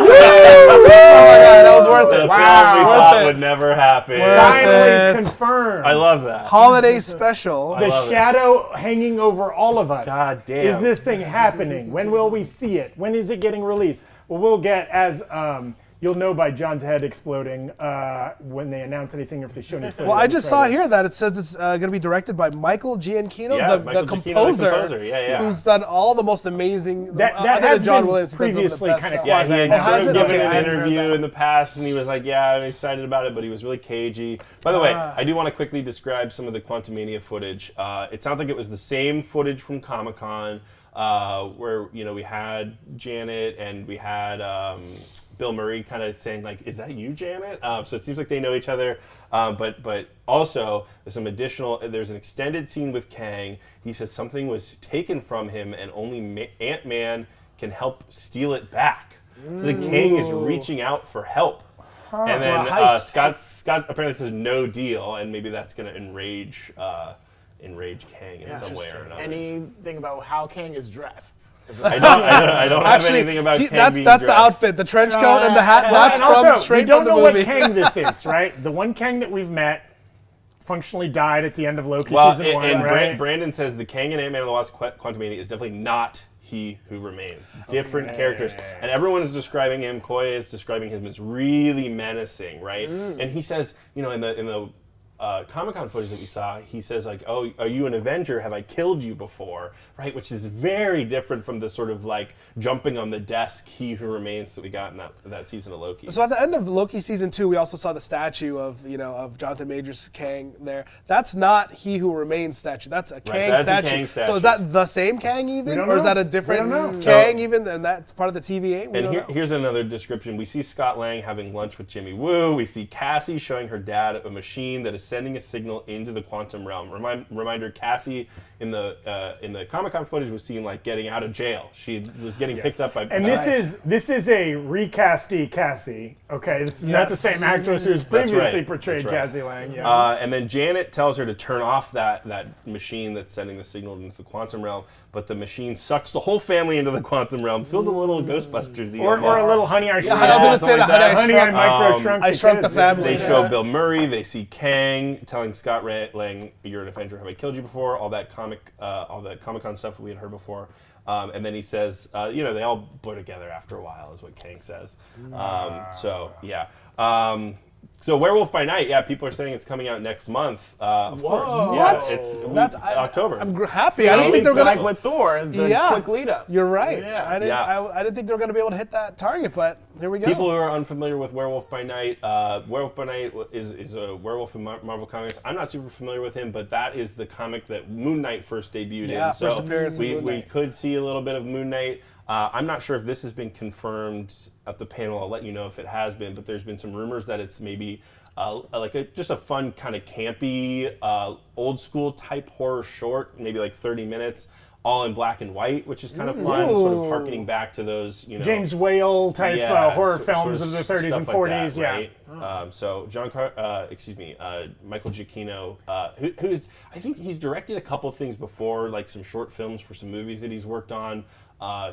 god, that was worth it. The film we thought would never happen. Finally confirmed. I love that. Holiday special. The shadow hanging over all of us. God damn. Is this thing happening? When will we see it? When is it getting released? Well, we'll get, as you'll know by John's head exploding when they announce anything, or if they show any footage. Well, I just saw here that it says it's going to be directed by Michael Giacchino, the composer, who's done all the most amazing. That has John Williams previously kind of he had given an Okay. interview in the past, and he was like, "Yeah, I'm excited about it," but he was really cagey. By the way, I do want to quickly describe some of the Quantumania footage. It sounds like it was the same footage from Comic-Con. Where we had Janet and we had Bill Murray kind of saying like, "Is that you, Janet?" So it seems like they know each other. But also there's some additional. There's an extended scene with Kang. He says something was taken from him and only Ant-Man can help steal it back. So the Kang is reaching out for help. And then Scott apparently says no deal, and maybe that's going to enrage Kang in some way or another. Anything about how Kang is dressed? I don't have anything about Kang being that's dressed. the outfit, the trench coat and the hat. That's straight from the movie. We don't know what Kang this is, right? The one Kang that we've met functionally died at the end of Loki season 1, and right? Brandon says the Kang and Ant-Man and the Wasp Quantumania is definitely not He Who Remains. Different characters. And everyone is describing him, Koye is describing him as really menacing, right? And he says, in the Comic-Con footage that we saw, he says like, "Oh, are you an Avenger? Have I killed you before?" Right, which is very different from the sort of like jumping on the desk He Who Remains that we got in that season of Loki. So at the end of Loki season 2, we also saw the statue of Jonathan Majors Kang there. That's not He Who Remains statue. That's a Kang statue. A Kang statue. So is that the same Kang even, or is that a different Kang even? And that's part of the TVA. Here's another description. We see Scott Lang having lunch with Jimmy Woo. We see Cassie showing her dad a machine that is sending a signal into the quantum realm. Reminder: Cassie in the Comic-Con footage was seen like getting out of jail. She was getting picked up by. And this is a recasty Cassie. Okay, this is not the same actress who's previously portrayed Cassie Lang. Yeah. And then Janet tells her to turn off that machine that's sending the signal into the quantum realm. But the machine sucks the whole family into the quantum realm. Feels a little Ghostbusters-y. Or a little Honey I Shrunk. I was going to say the Honey I Micro Shrunk. I Shrunk the Family. They show Bill Murray. They see Kang telling Scott Lang, "You're an Avenger. Have I killed you before?" All that Comic-Con stuff that we had heard before. And then he says, they all blur together after a while, is what Kang says. So Werewolf by Night, people are saying it's coming out next month. Of course. What? It's October. I'm happy. I didn't think they were going to... with Thor, the quick lead up. You're right. Yeah. I didn't think they were going to be able to hit that target, but here we go. People who are unfamiliar with Werewolf by Night, Werewolf by Night is a werewolf in Marvel Comics. I'm not super familiar with him, but that is the comic that Moon Knight first debuted in. First appearance of Moon Knight. We could see a little bit of Moon Knight. I'm not sure if this has been confirmed at the panel. I'll let you know if it has been, but there's been some rumors that it's maybe just a fun kind of campy, old school type horror short, maybe like 30 minutes, all in black and white, which is kind of fun, sort of harkening back to those, James Whale type horror films of the 30s and 40s, like that, right? So Michael Giacchino, who's, I think he's directed a couple of things before, like some short films for some movies that he's worked on.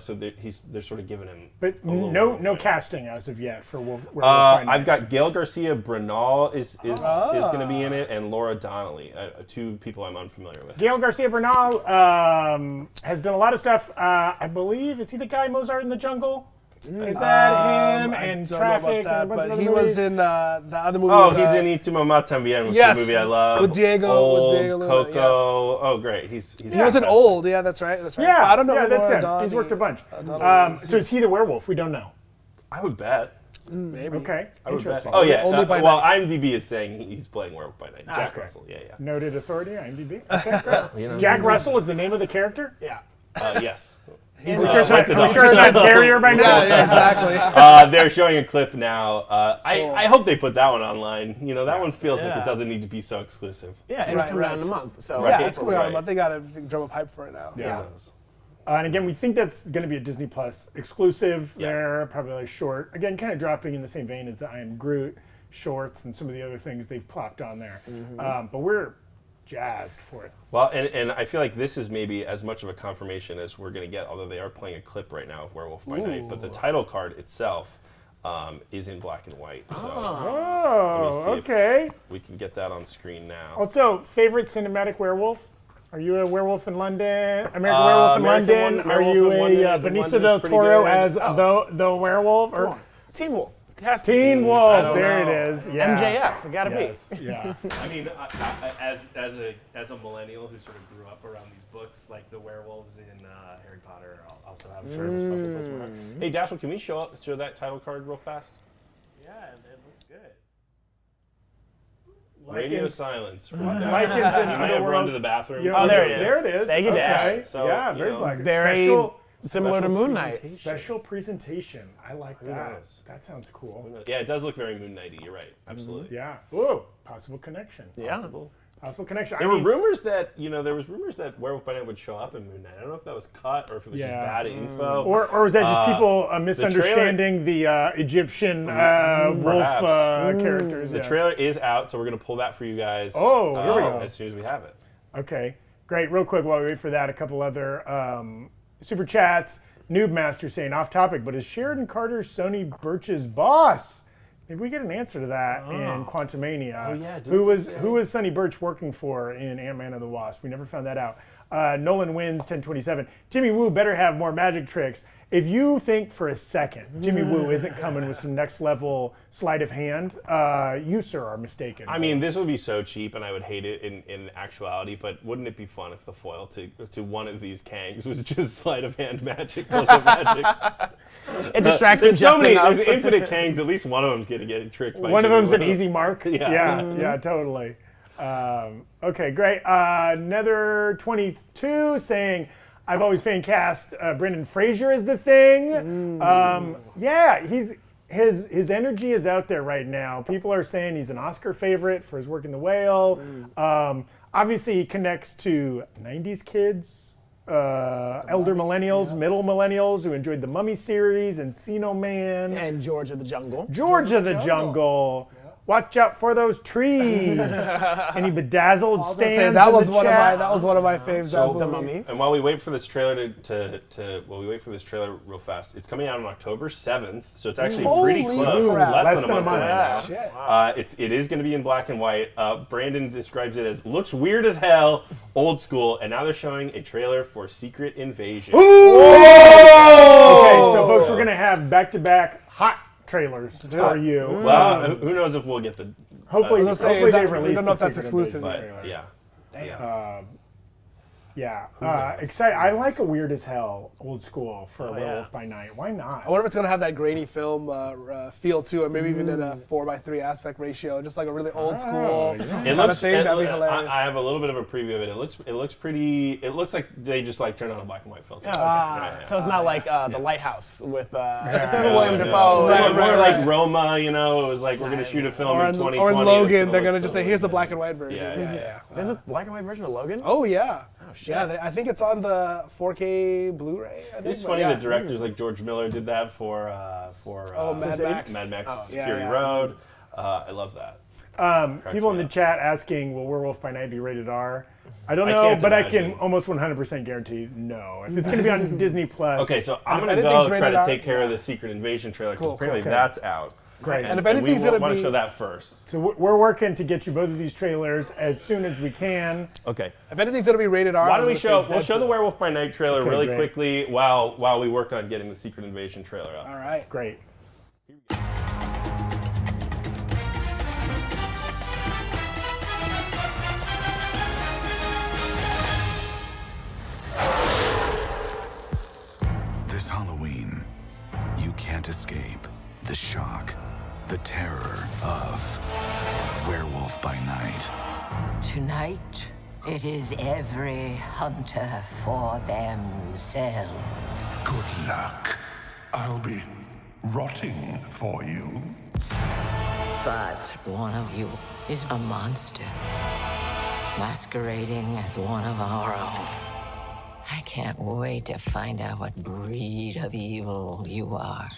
So they're sort of giving him. But no casting as of yet for Werewolf by Night. I've got Gail Garcia Bernal is going to be in it, and Laura Donnelly, two people I'm unfamiliar with. Gail Garcia Bernal has done a lot of stuff. I believe, is he the guy Mozart in the Jungle? Is that him? And Traffic? But he was in the other movie. Oh, he's in Y Tu Mamá También, which is a movie I love. With Diego. Old, Coco. Yeah. Oh, great. He wasn't old. Yeah, that's right. Yeah, I don't know. Yeah, that's him. He's worked a bunch. So is he the werewolf? We don't know. I would bet. Maybe. Okay. Interesting. Oh, yeah. Only by night. IMDb is saying he's playing Werewolf by Night. Jack Russell. Yeah. Noted authority, IMDb. Okay, great. Jack Russell is the name of the character? Yeah. Yes. Are we sure it's not Terrier by now? Yeah, exactly. They're showing a clip now. I hope they put that one online. You know, that one feels like it doesn't need to be so exclusive. Yeah, and it's coming out in a month. So yeah, it's coming out in a month. They got to drum up hype for it now. Yeah. And again, we think that's going to be a Disney Plus exclusive. There, probably like short. Again, kind of dropping in the same vein as the I Am Groot shorts and some of the other things they've plopped on there. But we're jazzed for it. Well, and I feel like this is maybe as much of a confirmation as we're going to get, although they are playing a clip right now of Werewolf by Night. But the title card itself is in black and white. So okay. We can get that on screen now. Also, favorite cinematic werewolf? Are you a Werewolf in London? American Werewolf in London? Are you a Benicio del Toro as the werewolf? Or Teen Wolf. Teen Wolf. There it is. Yeah. MJF. It gotta be. Yeah. I mean, as a millennial who sort of grew up around these books, like the werewolves in Harry Potter, also have sort of a special place in my heart. Hey, Dashel, can we show that title card real fast? Yeah, it looks good. Radio silence. Lycans in you might have Underworld. run to the bathroom. Oh, there it is. There it is. Thank you, Dash. So, yeah, you very know, black. Very similar to Moon Knight. Special presentation. I like that. knows? That sounds cool. Yeah, it does look very Moon Knighty. You're right. Absolutely. Yeah. Ooh, possible connection. Yeah. Possible connection. There were rumors that Werewolf by Night would show up in Moon Knight. I don't know if that was cut or if it was just bad info. Or was that just people misunderstanding the Egyptian wolf characters? The trailer is out, so we're going to pull that for you guys. Oh, here we go. As soon as we have it. Okay, great. Real quick, while we wait for that, a couple other super chats. Noob Master saying off topic, but is Sheridan Carter Sonny Birch's boss? Maybe we get an answer to that in Quantumania. Oh, yeah, who was Sonny Birch working for in Ant-Man and the Wasp? We never found that out. Nolan wins 1027. Jimmy Woo better have more magic tricks. If you think for a second Jimmy Woo isn't coming with some next level sleight of hand, you, sir, are mistaken. I mean, this would be so cheap, and I would hate it in actuality, but wouldn't it be fun if the foil to one of these Kangs was just sleight of hand magic, puzzle magic? It distracts There's him so just many, enough. there's infinite Kangs, at least one of them's going to get tricked by one of Jimmy them's an Woo. easy mark. Yeah, totally. Okay, great. Another 22 saying, I've always fan cast Brendan Fraser as the Thing. Yeah, his energy is out there right now. People are saying he's an Oscar favorite for his work in The Whale. Obviously, he connects to 90s kids, elder millennials, middle millennials who enjoyed the Mummy series, Encino Man. And George of the Jungle. George of the Jungle. Watch out for those trees. Any bedazzled stands that in was the one chat? of my faves. So, that movie. And while we wait for this trailer while we wait for this trailer real fast, it's coming out on October 7th, so it's actually pretty close. Less than a month now. It is going to be in black and white. Brandon describes it as looks weird as hell, old school, and now they're showing a trailer for Secret Invasion. Okay, so folks, we're going to have back-to-back hot trailers for you. Well, who knows if we'll get the... Hopefully, hopefully they release. We don't know if that's exclusive. But, yeah. Excited. I like a weird as hell old school for a Werewolf by Night. Why not? I wonder if it's gonna have that grainy film feel to it, maybe even in a 4:3 aspect ratio, just like a really old school kind of thing. That'd be hilarious. I have a little bit of a preview of it. It looks pretty. It looks like they just like turned on a black and white filter. So it's not like The Lighthouse with William Dafoe. More like Roma. You know, it was like we're gonna shoot a film in 2020. Or in Logan, they're gonna just say, "Here's the black and white version." Yeah. There's a black and white version of Logan? Oh yeah. Oh shit. Yeah, I think it's on the 4K Blu-ray. It's funny that directors like George Miller did that for Mad Max Fury Road. I love that. People in the chat asking, will Werewolf by Night be rated R? I don't know, but I can almost 100% guarantee no. If it's going to be on Disney Plus. Okay, so I'm going to go try to take care of the Secret Invasion trailer because apparently that's out. Great. And if anything's going to be... want to show that first. So we're working to get you both of these trailers as soon as we can. Okay. If anything's going to be rated R... Why don't we'll show the Werewolf by Night trailer really quickly while we work on getting the Secret Invasion trailer up. All right. Great. This Halloween, you can't escape the shock, the terror of Werewolf by Night. Tonight, it is every hunter for themselves. lives. Good luck. I'll be rotting for you. But one of you is a monster, masquerading as one of our own. I can't wait to find out what breed of evil you are.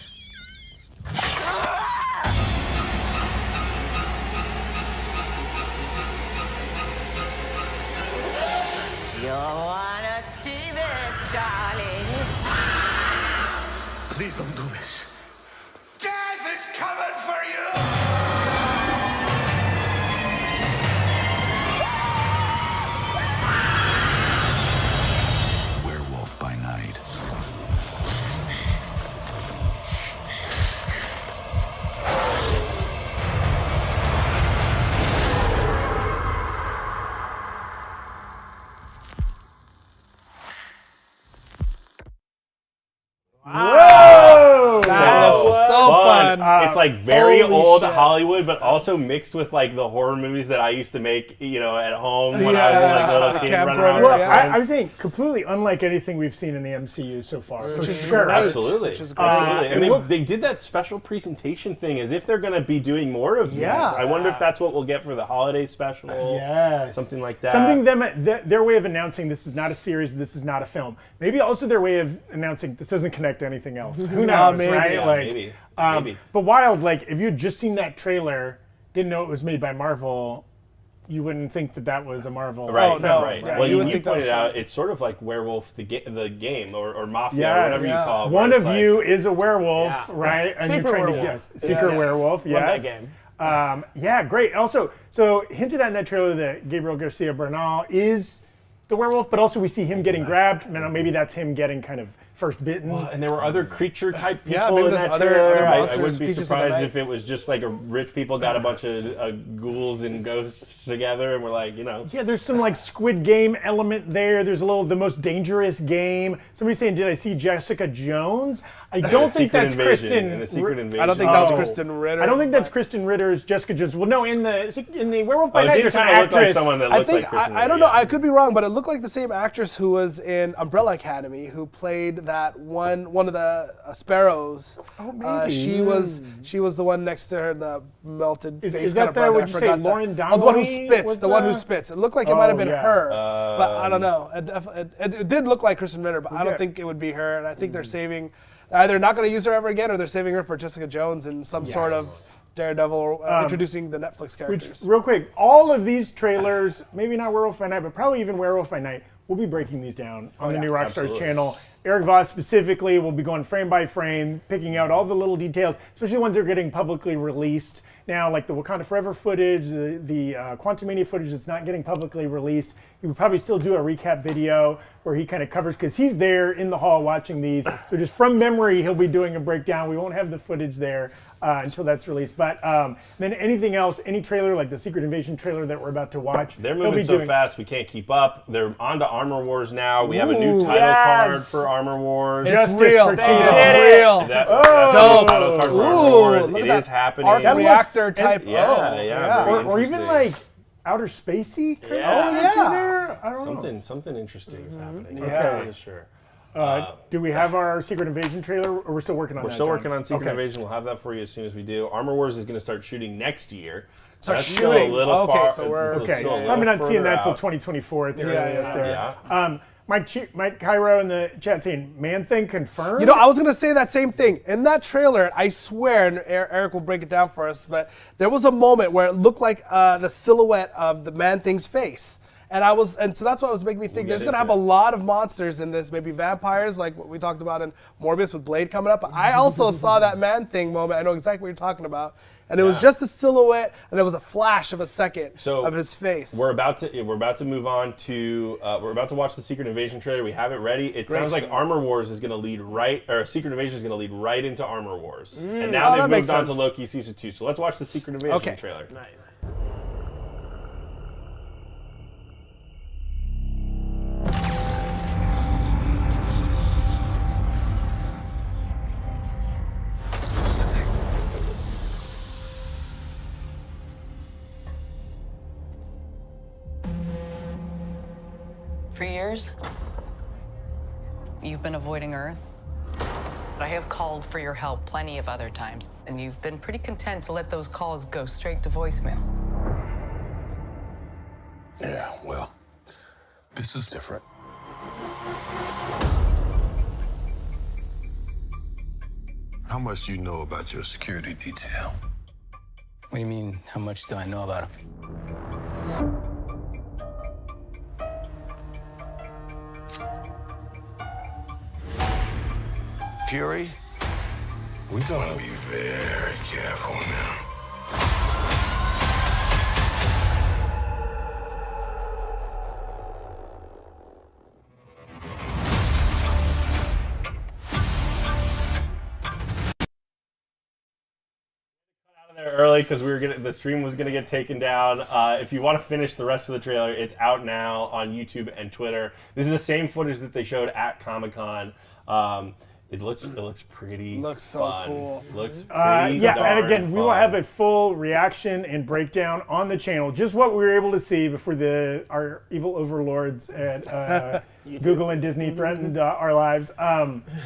You'll wanna see this, darling. Please don't do this. Death is coming for you! Werewolf by Night. Whoa! That looks so fun. It's like very Holy old shit. Hollywood, but also mixed with like the horror movies that I used to make, at home when I was like a little kid Camp running around. Rover, with yeah. my friends. I was saying completely unlike anything we've seen in the MCU so far, for sure. Absolutely. Which is great. Absolutely. it And they did that special presentation thing as if they're going to be doing more of these. Yes. I wonder if that's what we'll get for the holiday special. Yes. Something like that. Something their way of announcing this is not a series, this is not a film. Maybe also their way of announcing this doesn't connect to anything else. Who knows, maybe. right? Yeah, maybe. Maybe. But wild, like if you had just seen that trailer, didn't know it was made by Marvel, you wouldn't think that was a Marvel Right, film. right. Right. Well, You you would think pointed that was out, it's sort of like Werewolf, the game, or Mafia, Yes. or whatever you call it. where One it's of like- you is a werewolf, Yeah. right? And Secret you're trying werewolf. to guess. Secret werewolf, Love that yes. game. Yeah, great. Also, so hinted at in that trailer that Gabriel Garcia Bernal is the werewolf, but also we see him getting grabbed. Maybe that's him getting kind of first bitten. And there were other creature type people Yeah, maybe in there's that other trailer. I monsters, wouldn't be creatures of the surprised night. if it was just like rich people got a bunch of ghouls and ghosts together and were like, Yeah, there's some like Squid Game element there. There's a little The Most Dangerous Game. Somebody's saying, did I see Jessica Jones? I don't think that's Kristen. In a Secret Invasion. I don't think that's Oh. Kristen Ritter. I don't think that's Kristen Ritter's Jessica Jones. Well, no, in the Werewolf by Oh, it Night, did there's an kind of look like actress. someone that I looked think like Kristen I don't Ritter, know. I could be wrong, but it looked like the same actress who was in Umbrella Academy, who played that one of the sparrows. Oh, maybe. She was the one next to her, the melted Is face that kind of the- brother. would I you say forgot that. Lauren Oh, the one who Donnelly spits. was The one who the- spits. It looked like it might have been yeah. her, but I don't know. It did look like Kristen Ritter, but I don't Okay. think it would be her. And I think they're saving. Either not going to use her ever again, or they're saving her for Jessica Jones in some sort of Daredevil, introducing the Netflix Which, characters. real quick, all of these trailers, maybe not Werewolf by Night, but probably even Werewolf by Night, we'll be breaking these down on the new Rockstars Absolutely. channel. Eric Voss specifically will be going frame by frame, picking out all the little details, especially ones that are getting publicly released. Now, like the Wakanda Forever footage, the Quantumania footage that's not getting publicly released, he would probably still do a recap video where he kind of covers, because he's there in the hall watching these. So just from memory, he'll be doing a breakdown. We won't have the footage there until that's released. But then anything else, any trailer, like the Secret Invasion trailer that we're about to watch, They're he'll moving be so doing. fast, we can't keep up. They're on to Armor Wars now. We have a new title yes. card for Armor Wars. It's Justice real. for It's Teen. real. That's Dope. the title card for Armor Ooh, Wars. look It at is that happening. arc That reactor looks- type. Yeah, oh, yeah, very Or even interesting. like outer spacey. Kind Yeah. of Oh, energy yeah. there? I don't know. Something interesting is happening. Yeah. I'm not sure. Do we have our Secret Invasion trailer, or we're still working on that? We're still John? working on Secret Okay. Invasion. We'll have that for you as soon as we do. Armor Wars is going to start shooting next year. Start That's still shooting. a little Okay, far. so we're- it's Okay, still a little probably not seeing further that till out. 2024 at the Yeah, earliest yeah, there. yeah. Mike Cairo in the chat saying, Man Thing confirmed? You know, I was going to say that same thing. In that trailer, I swear, and Eric will break it down for us, but there was a moment where it looked like the silhouette of the Man-Thing's face. And so that's what was making me think there's going to have a lot of monsters in this, maybe vampires, like what we talked about in Morbius with Blade coming up. But I also saw that Man-Thing moment. I know exactly what you're talking about. And it was just a silhouette, and there was a flash of a second of his face. We're about to move on to we're about to watch the Secret Invasion trailer. We have it ready. It sounds like Armor Wars is going to lead Secret Invasion is going to lead right into Armor Wars. And now they've moved on to Loki season 2. So let's watch the Secret Invasion trailer. Nice. For years, you've been avoiding Earth. I have called for your help plenty of other times, and you've been pretty content to let those calls go straight to voicemail. Yeah, well, this is different. How much do you know about your security detail? What do you mean, how much do I know about him? Fury, we're gonna be very careful now. Early because the stream was gonna get taken down. If you want to finish the rest of the trailer, it's out now on YouTube and Twitter. This is the same footage that they showed at Comic-Con. It looks pretty. Looks so fun. cool. Looks pretty yeah, darn and again, we will fun. have a full reaction and breakdown on the channel. Just what we were able to see before our evil overlords at Google and Disney threatened our lives.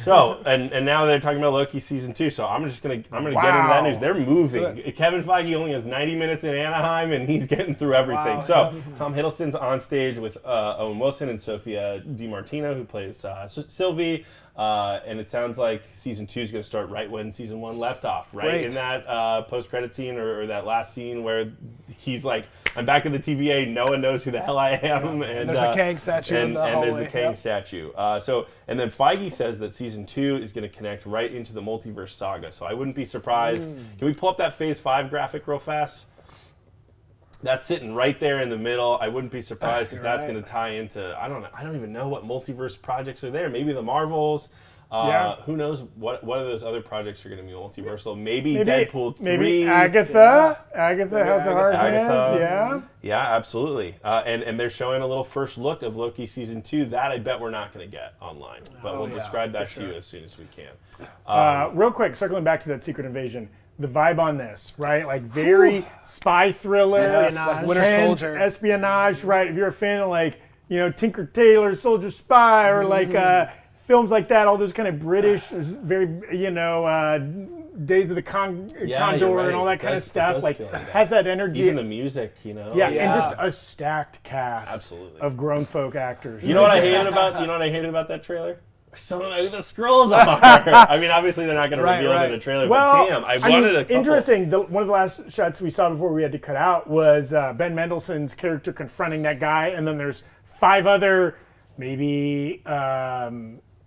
So and now they're talking about Loki season 2. So I'm gonna get into that news. They're moving. Kevin Feige only has 90 minutes in Anaheim, and he's getting through everything. Wow. So Tom Hiddleston's on stage with Owen Wilson and Sophia DiMartino, who plays Sylvie. And it sounds like season 2 is going to start right when season 1 left off, right? Great. In that post-credit scene or that last scene where he's like, I'm back at the TVA, no one knows who the hell I am. Yeah. And there's a Kang statue in the hallway. there's the Kang statue. And then Feige says that season 2 is going to connect right into the multiverse saga. So I wouldn't be surprised. Can we pull up that Phase 5 graphic real fast? That's sitting right there in the middle. I wouldn't be surprised if that's going to tie into, I don't even know what multiverse projects are there. Maybe the Marvels. Who knows what those other projects are going to be multiversal. Maybe Deadpool 3. Maybe Agatha. Agatha has a hard hands. Yeah. Yeah, absolutely. And they're showing a little first look of Loki season 2. That I bet we're not going to get online. But we'll describe that to you as soon as we can. Real quick, circling back to that Secret Invasion. The vibe on this, right? Like very spy thriller, like Winter tense Soldier, espionage, right? If you're a fan of like, Tinker Tailor, Soldier Spy, or like films like that, all those kind of British, very, Days of the Condor right. and all that kind of stuff, like that. has that energy. Even the music, Yeah, and just a stacked cast Absolutely. of grown folk actors. You know what I hated about that trailer? I still don't know who the Skrulls are. I mean, obviously they're not going to reveal it in the trailer, but damn, I wanted a couple. Interesting, one of the last shots we saw before we had to cut out was Ben Mendelsohn's character confronting that guy, and then there's 5 other, maybe,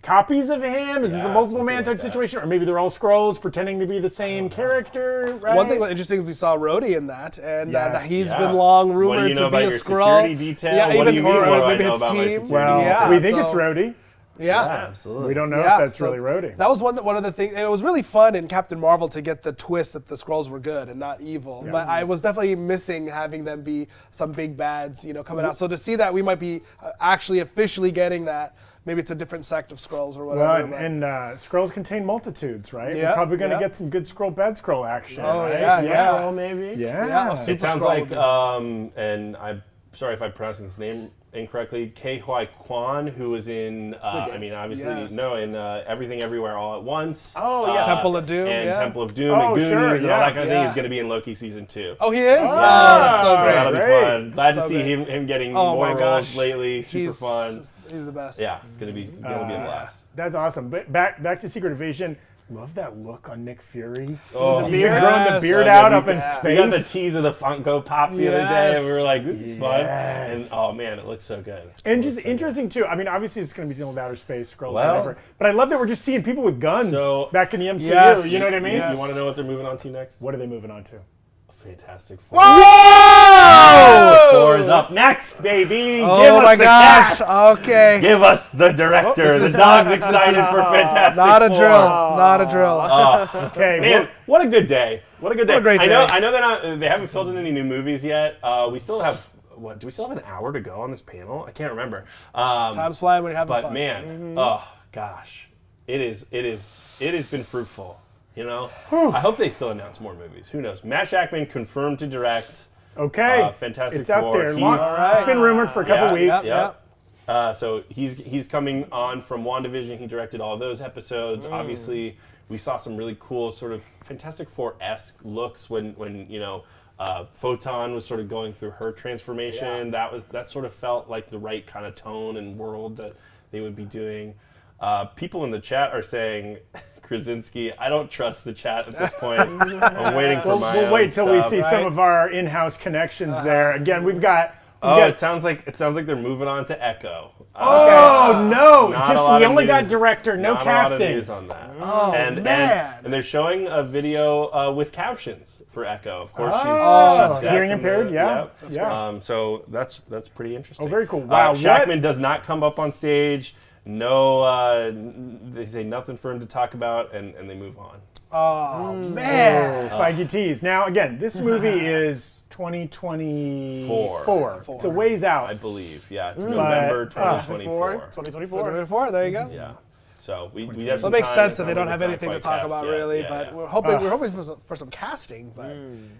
copies of him? Is this a multiple man type situation? Or maybe they're all Skrulls pretending to be the same character, right? One thing that's interesting is we saw Rhodey in that, and he's been long rumored to be a Skrull. Security detail? Yeah, what do you mean? Or maybe it's team. Well, we think it's Rhodey. Yeah, absolutely. We don't know if that's really Rhodey. That was one of the things. It was really fun in Captain Marvel to get the twist that the Skrulls were good and not evil. Yeah. But I was definitely missing having them be some big bads, coming out. So to see that we might be actually officially getting that. Maybe it's a different sect of Skrulls or whatever. Well, and Skrulls contain multitudes, right? Yeah, We're probably going to get some good Skrull, bad Skrull action. Oh, right? yeah. Skrull, maybe. Yeah. It sounds like, and I'm sorry if I'm pronouncing this name incorrectly, Ke-Huy Quan, who was in, in Everything Everywhere All at Once. Oh, yeah. Temple of Doom. And Temple of Doom and Goonies and all that kind of thing. He's going to be in Loki season 2. Oh, he is? Yeah, that's so great. That'll be fun. Glad to see him getting more roles lately. Super fun. He's the best. Yeah, gonna be a blast. That's awesome. But back to Secret Invasion. Love that look on Nick Fury. Oh, He's been growing the beard out up in space. We got the tease of the Funko Pop the other day, and we were like, "This is fun." And oh man, it looks so good. And just interesting too. I mean, obviously it's going to be dealing with outer space, Skrulls, whatever. But I love that we're just seeing people with guns back in the MCU. Yes. You know what I mean? You want to know what they're moving on to next? What are they moving on to? Fantastic Four. Whoa! Four is up next, baby. Oh Give us my the gosh! cast. Okay. Give us the director. The dog's excited for Fantastic Not a Four. drill. Not a drill. Okay, man, what a good day. What a good day. What a great day. I know they haven't filled in any new movies yet. We still have. Do we still have an hour to go on this panel? I can't remember. Time's flying when you're having fun. But man, oh gosh, it has been fruitful. I hope they still announce more movies. Who knows? Matt Shakman confirmed to direct. Okay, Fantastic it's out Four. there. It's been rumored for a couple weeks. Yep. So he's coming on from WandaVision. He directed all those episodes. Obviously, we saw some really cool sort of Fantastic Four-esque looks when Photon was sort of going through her transformation. That sort of felt like the right kind of tone and world that they would be doing. People in the chat are saying, Krasinski, I don't trust the chat at this point. I'm waiting for my We'll wait till stuff. we see some of our in-house connections there. Again, we've got... It sounds like they're moving on to Echo. No! We only got news- director, no not casting. A lot of news on that. Oh, and they're showing a video with captions for Echo. Of course, she's deaf hearing in impaired. the- Yeah. So that's pretty interesting. Oh, very cool. Wow. Shackman does not come up on stage. No, they say nothing for him to talk about, and they move on. Oh, man. Feige tease. Now, again, this movie is 2024. It's a ways out. I believe. Yeah, it's November 2024. 2024, there you go. Yeah. So we have So some it makes time. sense that they It's don't not have anything to quite talk cast about yet. really, Yeah, but yeah. we're hoping for some casting. But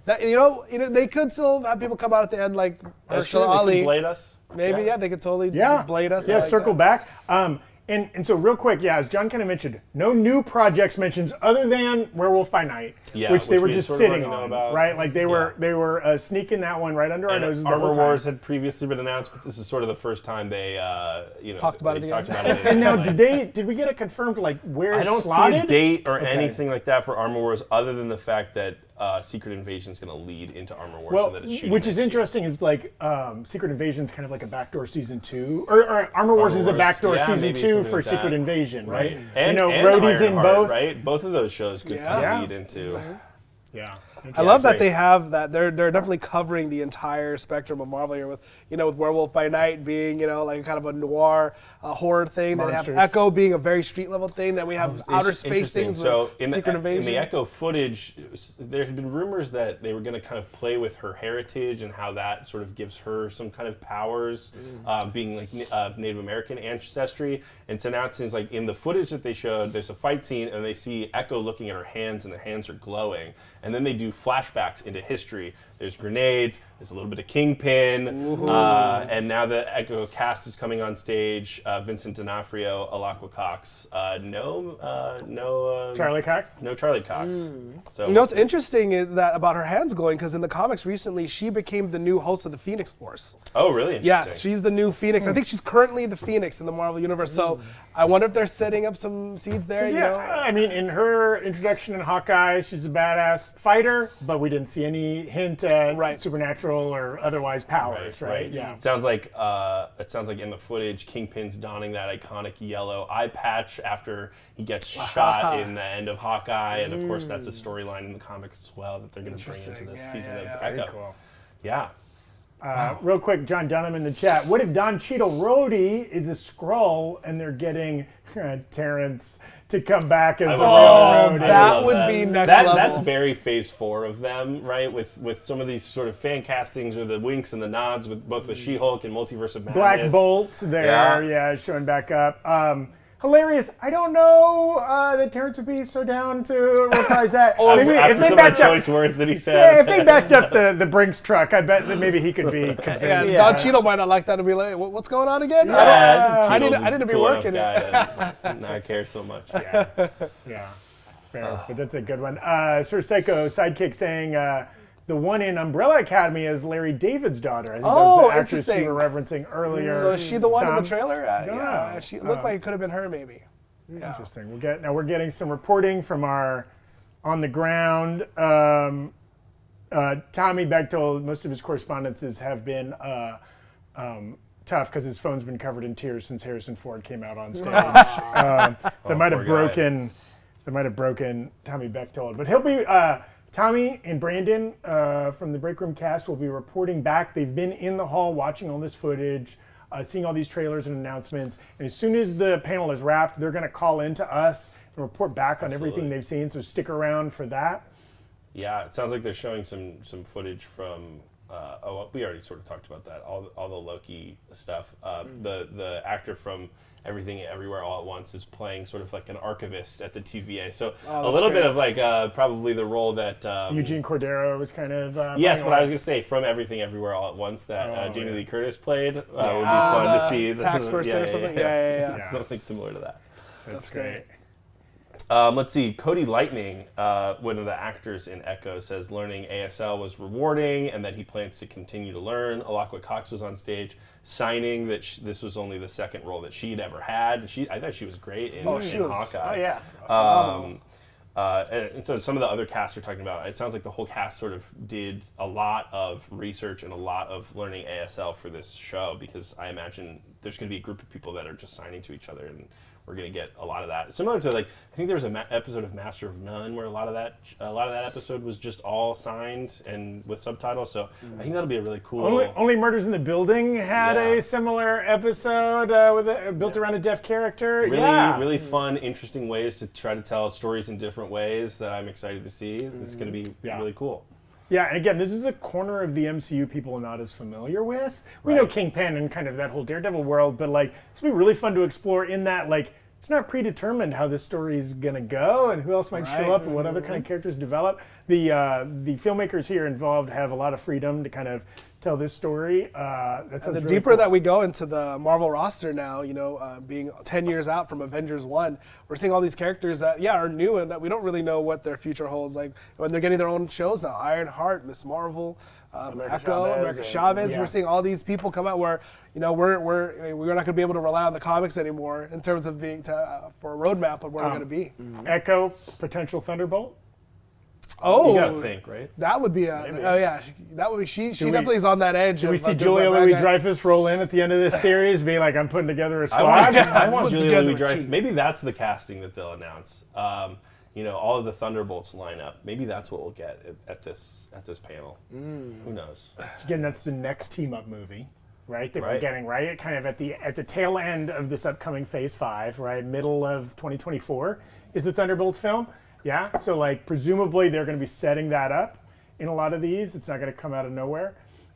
that, you know, they could still have people come out at the end like That's Herschel true, they Ali. could blade us. Maybe, they could totally blade us. Yeah, I like circle that. back. And so real quick, as John kind of mentioned, no new projects mentions other than Werewolf by Night, which they were we just sort of sitting already know on, about. right? Like they were sneaking that one right under our noses. the Armor whole time. Wars had previously been announced, but this is sort of the first time they talked about it again. And now, did we get it confirmed like where I it's don't slotted? see a date or anything like that for Armor Wars, other than the fact that Secret Invasion is going to lead into Armor Wars, and that it's shooting which is next interesting. Is like Secret Invasion is kind of like a backdoor season 2, or Armor Wars is a backdoor season maybe 2 something for like that. Secret Invasion, right? And Rhodey's in Ironheart, both, right? Both of those shows could kind of lead into. Yeah. I love that they have that. They're definitely covering the entire spectrum of Marvel here with with Werewolf by Night being like kind of a noir horror thing. Then they have Echo being a very street level thing. Then we have outer space things with Secret Invasion. In the Echo footage, there had been rumors that they were going to kind of play with her heritage and how that sort of gives her some kind of powers, being like of Native American ancestry. And so now it seems like in the footage that they showed, there's a fight scene and they see Echo looking at her hands and the hands are glowing. And then they do flashbacks into history. There's grenades, there's a little bit of Kingpin, and now the Echo cast is coming on stage. Vincent D'Onofrio, Alakwa Cox, no Charlie Cox? No Charlie Cox. So what's interesting is that about her hands glowing, because in the comics recently, she became the new host of the Phoenix Force. Oh, really? Interesting. Yes, she's the new Phoenix. I think she's currently the Phoenix in the Marvel Universe. So I wonder if they're setting up some seeds there. I mean, in her introduction in Hawkeye, she's a badass fighter, but we didn't see any hint at supernatural or otherwise powers, right? Yeah. It sounds like in the footage, Kingpin's donning that iconic yellow eye patch after he gets shot in the end of Hawkeye, and of course that's a storyline in the comics as well that they're going to bring into this season of Echo. Very cool. Yeah. Real quick, John Dunham in the chat. What if Don Cheadle Rhodey is a Skrull and they're getting Terrence to come back as the real Rhodey? That would be next level. That's very Phase 4 of them, right? With some of these sort of fan castings or the winks and the nods with both with She-Hulk and Multiverse of Madness. Black Bolt there, showing back up. Hilarious. I don't know that Terrence would be so down to reprise that. Or maybe after if they some of the backed up, choice words that he said. Yeah, if they backed up the Brinks truck, I bet that maybe he could be convinced. Don Cheadle might not like that and be like, what's going on again? I need to be working. Not care so much. Yeah. Fair. But that's a good one. Sir Psycho Sidekick saying the one in Umbrella Academy is Larry David's daughter. I think that was the actress you were referencing earlier. So is she the one in Tom? the trailer? Yeah, she looked like it could have been her maybe. Yeah. Interesting. We're getting some reporting from our on the ground. Tommy Bechtold, most of his correspondences have been tough because his phone's been covered in tears since Harrison Ford came out on stage. That might have broken Tommy Bechtold, but he'll be. Tommy and Brandon from the Breakroom cast will be reporting back. They've been in the hall watching all this footage, seeing all these trailers and announcements. And as soon as the panel is wrapped, they're going to call in to us and report back on everything they've seen. So stick around for that. Yeah, it sounds like they're showing some footage from we already sort of talked about that. All the Loki stuff. The actor from Everything Everywhere All at Once is playing sort of like an archivist at the TVA. So a little bit of like probably the role that Eugene Cordero was kind of. Yes, but I was gonna say from Everything Everywhere All at Once that Jamie Lee Curtis played would be fun to see. Tax person or something. Yeah. Something similar to that. That's great. Let's see. Cody Lightning, one of the actors in Echo, says learning ASL was rewarding and that he plans to continue to learn. Alakwa Cox was on stage signing that this was only the second role that she'd ever had. I thought she was great in Hawkeye. Oh, yeah. And so some of the other casts are talking about, it sounds like the whole cast sort of did a lot of research and a lot of learning ASL for this show, because I imagine there's going to be a group of people that are just signing to each other, and we're going to get a lot of that. Similar to, like, I think there was an episode of Master of None where a lot of that episode was just all signed and with subtitles. So I think that'll be a really cool. Only Murders in the Building had a similar episode built around a deaf character. Really fun, interesting ways to try to tell stories in different ways that I'm excited to see. It's going to be really cool. Yeah, and again, this is a corner of the MCU people are not as familiar with. We know Kingpin and kind of that whole Daredevil world, but like it's gonna be really fun to explore in that like it's not predetermined how this story is gonna go and who else might show up and what other kind of characters develop. The filmmakers here involved have a lot of freedom to kind of tell this story. And the deeper that we go into the Marvel roster now, being 10 years out from Avengers 1, we're seeing all these characters that, are new and that we don't really know what their future holds. Like when they're getting their own shows now, Ironheart, Miss Marvel, America Chavez. We're seeing all these people come out where, we're not going to be able to rely on the comics anymore in terms of being for a roadmap of where we're going to be. Echo, potential Thunderbolt. Oh, you gotta think, right? That would be that would be she definitely is on that edge. Do we see Julia Louis-Dreyfus roll in at the end of this series, being like, "I'm putting together a squad"? I want Julia Louis-Dreyfus. Maybe that's the casting that they'll announce. All of the Thunderbolts lineup. Maybe that's what we'll get at this panel. Who knows? Again, that's the next team-up movie, right? That we're getting kind of at the tail end of this upcoming Phase 5, right? Middle of 2024 is the Thunderbolts film. Yeah, so like presumably they're going to be setting that up in a lot of these. It's not going to come out of nowhere.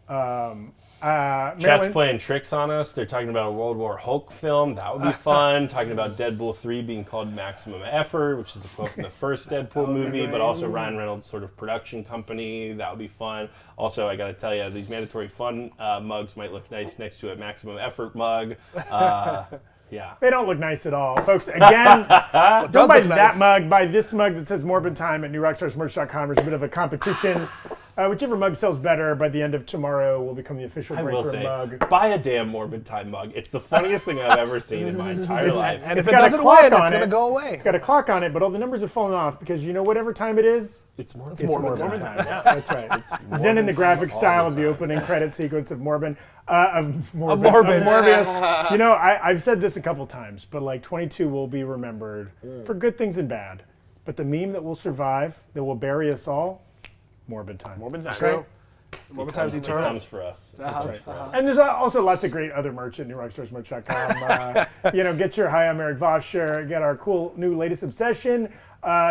Chat's playing tricks on us. They're talking about a World War Hulk film. That would be fun. Talking about Deadpool 3 being called Maximum Effort, which is a quote from the first Deadpool movie, but also Ryan Reynolds' sort of production company. That would be fun. Also, I got to tell you, these Mandatory Fun mugs might look nice next to a Maximum Effort mug. Yeah. They don't look nice at all. Folks, again, don't buy that mug. Buy this mug that says Morbid Time at newrockstarsmerch.com. There's a bit of a competition. Whichever mug sells better by the end of tomorrow will become the official Breakroom mug. Buy a damn Morbid Time mug. It's the funniest thing I've ever seen in my entire life. And if it doesn't win, it's going to go away. It's got a clock on it, but all the numbers have fallen off because whatever time it is, it's Morbid time. Yeah, that's right. It's done in the graphic style of the opening credit sequence of Morbid. Morbius. I've said this a couple times, but like 22 will be remembered for good things and bad. But the meme that will survive, that will bury us all, Morbid Time. Morbid Time. True. Morbid Time's eternal. Comes for us. And there's also lots of great other merch at newrockstarsmerch.com. Get your Hi, I'm Eric Voss shirt. Get our cool new latest obsession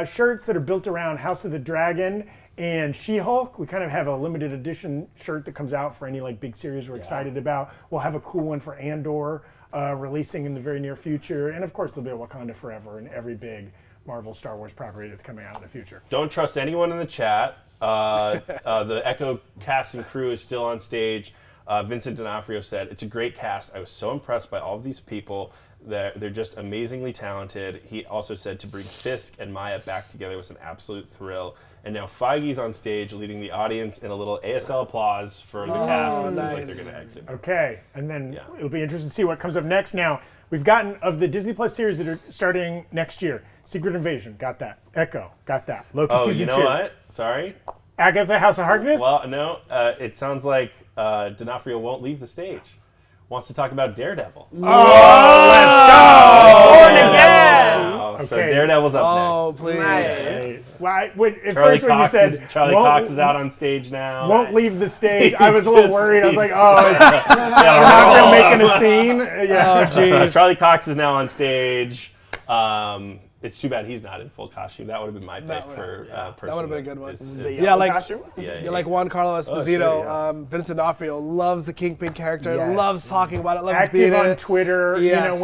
shirts that are built around House of the Dragon and She-Hulk. We kind of have a limited edition shirt that comes out for any like big series we're excited about. We'll have a cool one for Andor releasing in the very near future. And of course, there'll be a Wakanda Forever and every big Marvel Star Wars property that's coming out in the future. Don't trust anyone in the chat. The Echo cast and crew is still on stage. Vincent D'Onofrio said, "It's a great cast. I was so impressed by all of these people. They're just amazingly talented." He also said to bring Fisk and Maya back together was an absolute thrill. And now Feige's on stage leading the audience in a little ASL applause for the cast. It seems like they're going to exit. Okay, and then it'll be interesting to see what comes up next. Now, we've gotten, of the Disney Plus series that are starting next year, Secret Invasion, got that. Echo, got that. Loki season 2. Oh, you know what? Sorry? Agatha, House of Harkness? Well, no, it sounds like D'Onofrio won't leave the stage. Wants to talk about Daredevil. Oh, let's go! Born again! Okay. So Daredevil's up next. Oh, please. Nice. Well, at first when you said Charlie Cox is out on stage now. Won't leave the stage. I was a little worried. I was like, is D'Onofrio making a scene? Charlie Cox is now on stage. It's too bad he's not in full costume. That would have been my pick for person. That would have been a good one. Costume? Like Juan Carlos Esposito, Vincent D'Onofrio loves the Kingpin character, loves talking about it, loves being on in it. Twitter. Yes.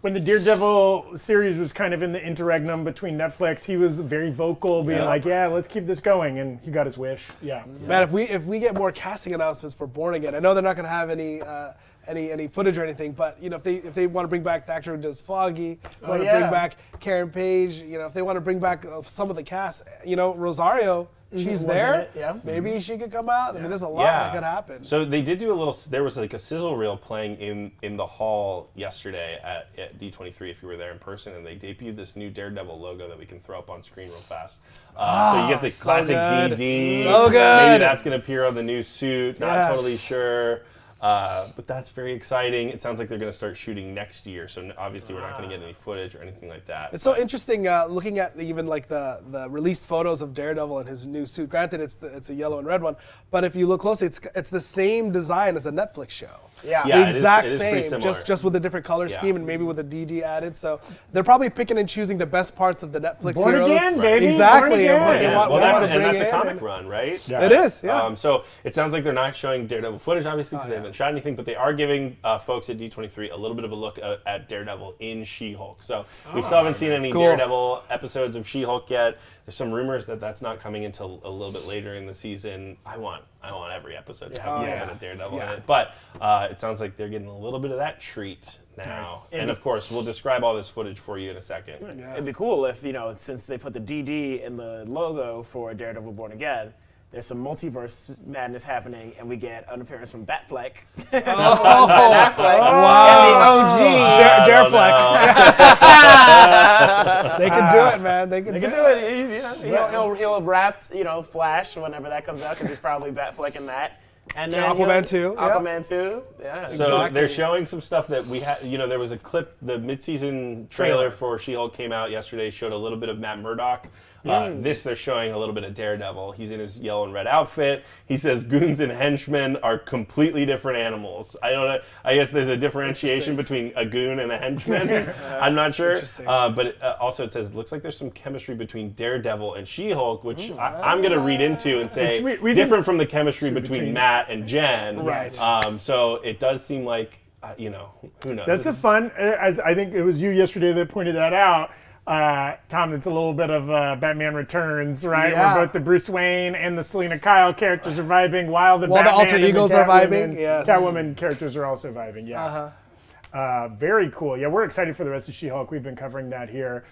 When the Daredevil series was kind of in the interregnum between Netflix, he was very vocal, being like, "Yeah, let's keep this going," and he got his wish. Yeah. Man, if we get more casting announcements for Born Again, I know they're not going to have any footage or anything, but if they want to bring back the actor who does Foggy, want to bring back Karen Page, if they want to bring back some of the cast, Rosario. She's there. Maybe she could come out. I mean, there's a lot that could happen. So they did do a little. There was like a sizzle reel playing in the hall yesterday at D23. If you were there in person, and they debuted this new Daredevil logo that we can throw up on screen real fast. So you get the classic DD. So good. Maybe that's going to appear on the new suit. Not totally sure. But that's very exciting. It sounds like they're going to start shooting next year, so obviously we're not going to get any footage or anything like that. It's so interesting looking at even like the released photos of Daredevil and his new suit. Granted, it's a yellow and red one, but if you look closely, it's the same design as a Netflix show. The exact same, just with a different color scheme and maybe with a DD added. So they're probably picking and choosing the best parts of the Netflix Born heroes. Again, baby. Exactly. Well, that's a comic run, right? Yeah. It is. Yeah. So it sounds like they're not showing Daredevil footage, obviously, because they haven't shot anything, but they are giving folks at D23 a little bit of a look at Daredevil in She-Hulk. So we still haven't seen any Daredevil episodes of She-Hulk yet. There's some rumors that that's not coming until a little bit later in the season. I want every episode to have a Daredevil in it. But it sounds like they're getting a little bit of that treat now. Nice. And of course, we'll describe all this footage for you in a second. It'd be cool if, since they put the DD in the logo for Daredevil Born Again, there's some multiverse madness happening, and we get an appearance from Batfleck. Batfleck. Wow. And the OG. Darefleck. They can do it, man. They can do it. He'll wrap, Flash whenever that comes out, because he's probably Batfleck in that. And then Aquaman 2. Aquaman 2. Yeah. So they're showing some stuff that we had. There was a clip. The mid-season trailer for She-Hulk came out yesterday. Showed a little bit of Matt Murdock. This they're showing a little bit of Daredevil. He's in his yellow and red outfit. He says goons and henchmen are completely different animals. I don't know. I guess there's a differentiation between a goon and a henchman. I'm not sure. But also it says looks like there's some chemistry between Daredevil and She-Hulk, which I'm going to read into and say different from the chemistry between Matt and Jen. Right. So it does seem like who knows. That's a fun. As I think it was you yesterday that pointed that out. Tom, it's a little bit of Batman Returns, right? Yeah. Where both the Bruce Wayne and the Selena Kyle characters are vibing, while the Batman alter and egos the are vibing. Yes. Catwoman characters are also vibing. Yeah. Very cool. Yeah, we're excited for the rest of She-Hulk. We've been covering that here.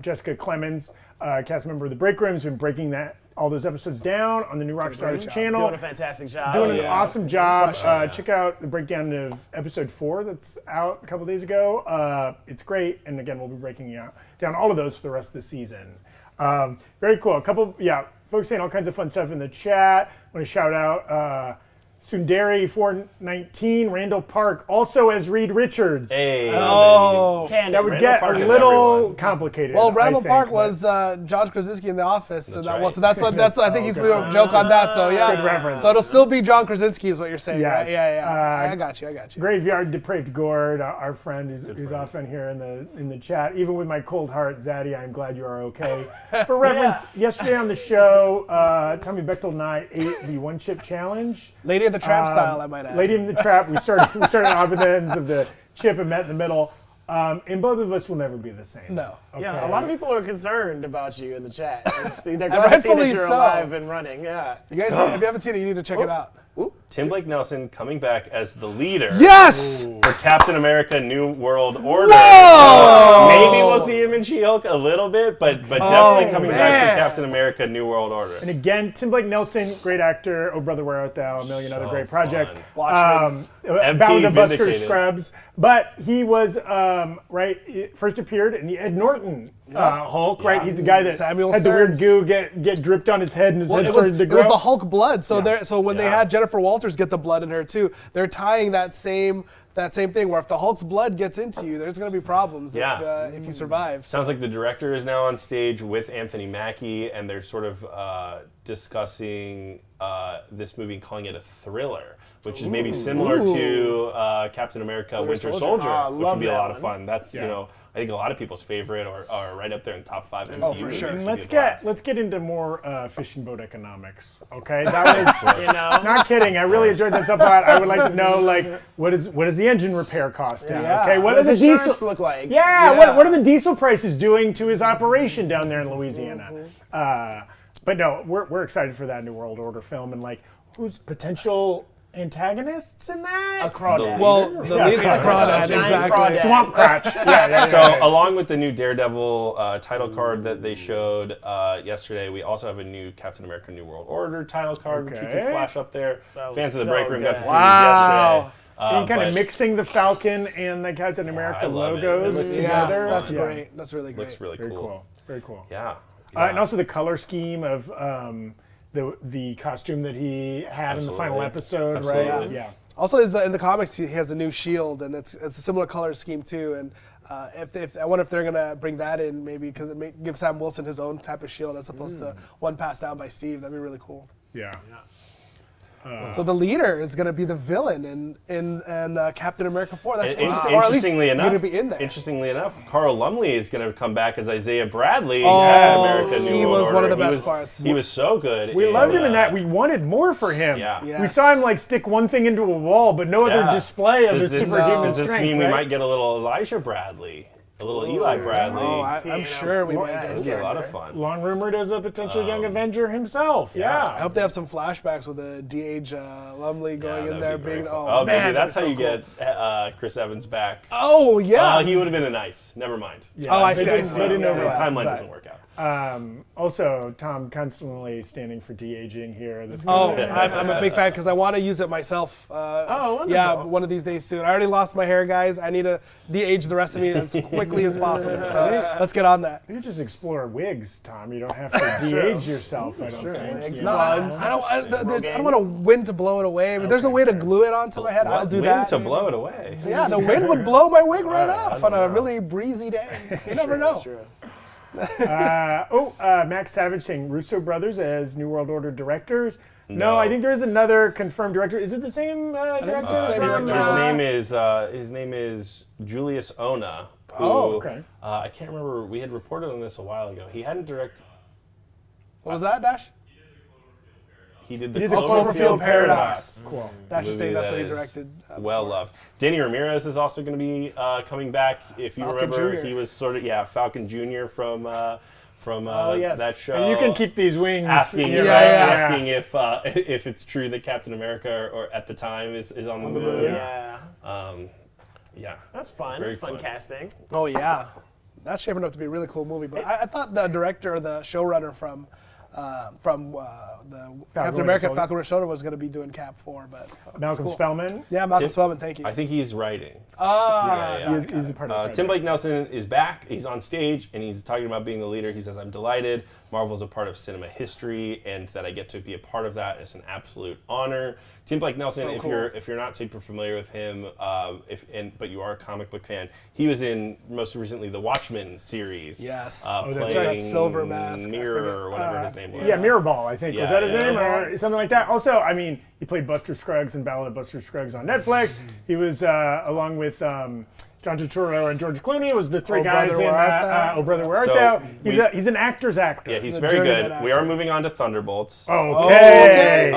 Jessica Clemens, cast member of the Breakroom, has been breaking all those episodes down on the new Rockstar channel. Doing a fantastic job. Doing an awesome job. Check out the breakdown of episode 4 that's out a couple days ago. It's great. And again, we'll be breaking down all of those for the rest of the season. Very cool. A couple, folks saying all kinds of fun stuff in the chat. I want to shout out Sundari419, Randall Park, also as Reed Richards. Hey. That would get a little complicated. Well, Randall Park was John Krasinski in The Office, so that's what I think he's doing a joke on that. So good reference. So it'll still be John Krasinski, is what you're saying, yes. right? Yeah. I got you. Graveyard Depraved Gord, our friend who's often here in the chat. Even with my cold heart, Zaddy, I'm glad you are okay. For reference, yesterday on the show, Tommy Bechtel and I ate the One Chip Challenge. Lady of the Trap style, I might add. Lady in the Trap. We started at opposite ends of the chip and met in the middle. And both of us will never be the same. No. Okay. Yeah, a lot of people are concerned about you in the chat. They're glad to see that you're alive and running. Yeah. You guys, if you haven't seen it, you need to check it out. Tim Blake Nelson coming back as the leader. Yes! For Captain America: New World Order. Whoa! Maybe we'll see him in She-Hulk a little bit, but definitely coming back for Captain America: New World Order. And again, Tim Blake Nelson, great actor. Oh Brother, Where Art Thou? A million other great projects. Watchmen. Bound to Buster Scrubs. But he was first appeared in the Ed Norton Hulk. Right, he's the guy that had the weird goo get dripped on his head and his head started to grow. It was the Hulk blood. So when they had Jennifer Walters get the blood in her too, they're tying that same thing where if the Hulk's blood gets into you, there's going to be problems if you survive. Sounds like the director is now on stage with Anthony Mackie, and they're sort of discussing this movie and calling it a thriller, which is maybe similar to Captain America: Winter Soldier, which would be a lot of fun. That's I think a lot of people's favorite or right up there in top 5 MCU. Oh, for sure. And let's get into more fishing boat economics. Okay, that was not kidding. I really enjoyed that subplot. I would like to know what does the engine repair cost down? Yeah. Okay, what does does the the insurance diesel look like? Yeah, what are the diesel prices doing to his operation down there in Louisiana? But no, we're excited for that New World Order film and who's potential antagonists in that? A crawdad. Well, the leader, a crawdad, exactly. Swamp Crotch. So along with the new Daredevil title card that they showed yesterday, we also have a new Captain America New World Order title card, which we can flash up there. Fans of the Breakroom got to see these yesterday. Kind of mixing the Falcon and the Captain America logos together. That's great. That's really great. Looks really cool. Very cool. Yeah. And also the color scheme of the costume that he had in the final episode, right? Yeah. Also, in the comics, he has a new shield, and it's a similar color scheme too. And if I wonder if they're gonna bring that in, maybe because it give Sam Wilson his own type of shield as opposed to one passed down by Steve. That'd be really cool. Yeah. So the leader is going to be the villain in Captain America 4. That's interesting. Interestingly enough, going to be in there. Interestingly enough, Carl Lumley is going to come back as Isaiah Bradley in Captain America New World Order. He was one of the best parts. He was so good. We loved him in that. We wanted more for him. Yeah. Yes. We saw him stick one thing into a wall, but no other display of his superhuman Does this strength. mean we might get a little Elijah Bradley? A little Eli Bradley. Oh, I'm sure we might get It'll be a lot of fun. Long rumored as a potential young Avenger himself. Yeah. I hope they have some flashbacks with the DH Lumley going in there being. Oh, man, maybe that's how you cool. get Chris Evans back. Oh yeah. He would have been a nice. Never mind. Yeah, I see. Timeline doesn't work out. Also, Tom constantly standing for de-aging here. I'm a big fan because I want to use it myself. Wonderful. Yeah, one of these days soon. I already lost my hair, guys. I need to de-age the rest of me as quickly as possible. So let's get on that. You can just explore wigs, Tom. You don't have to de-age yourself. I don't think. No, I don't want a wind to blow it away. But there's a way to glue it onto my head. I'll do that. Wind to blow it away. Yeah, the wind would blow my wig right off on a really breezy day. You never know. Max Savage saying Russo brothers as New World Order directors. No, I think there is another confirmed director. Is it the same director? His name is Julius Ona. Who, okay. I can't remember. We had reported on this a while ago. He hadn't directed. What was that, Dash? He did the Cloverfield Paradox. Cool. Dash is saying that's what he directed. Well loved. Danny Ramirez is also going to be coming back. If you Falcon remember, Jr. he was Falcon Jr. from that show. And you can keep these wings. Asking if it's true that Captain America or at the time is on the moon. Yeah. That's fun. That's fun casting. Oh yeah, that's shaping up to be a really cool movie. But I thought the director or the showrunner from the Captain America Falcon Winter Soldier was going to be doing Cap 4, but Malcolm Spellman. Yeah, Malcolm Spellman. Thank you. I think he's writing. He's a part of the Tim Blake Nelson is back. He's on stage and he's talking about being the leader. He says, "I'm delighted. Marvel's a part of cinema history, and that I get to be a part of that is an absolute honor." Tim Blake Nelson, if you're not super familiar with him, but you are a comic book fan, he was in most recently the Watchmen series. Yes. Playing that silver mask. Mirror or whatever his name was. Yeah, Mirrorball, I think. Yeah, was that his name or something like that? Also, I mean, he played Buster Scruggs in Ballad of Buster Scruggs on Netflix. He was along with John Turturro and George Clooney. Was the three guys in Oh Brother Where Art Thou? He's an actor's actor. Yeah, he's very good. We are moving on to Thunderbolts. Okay.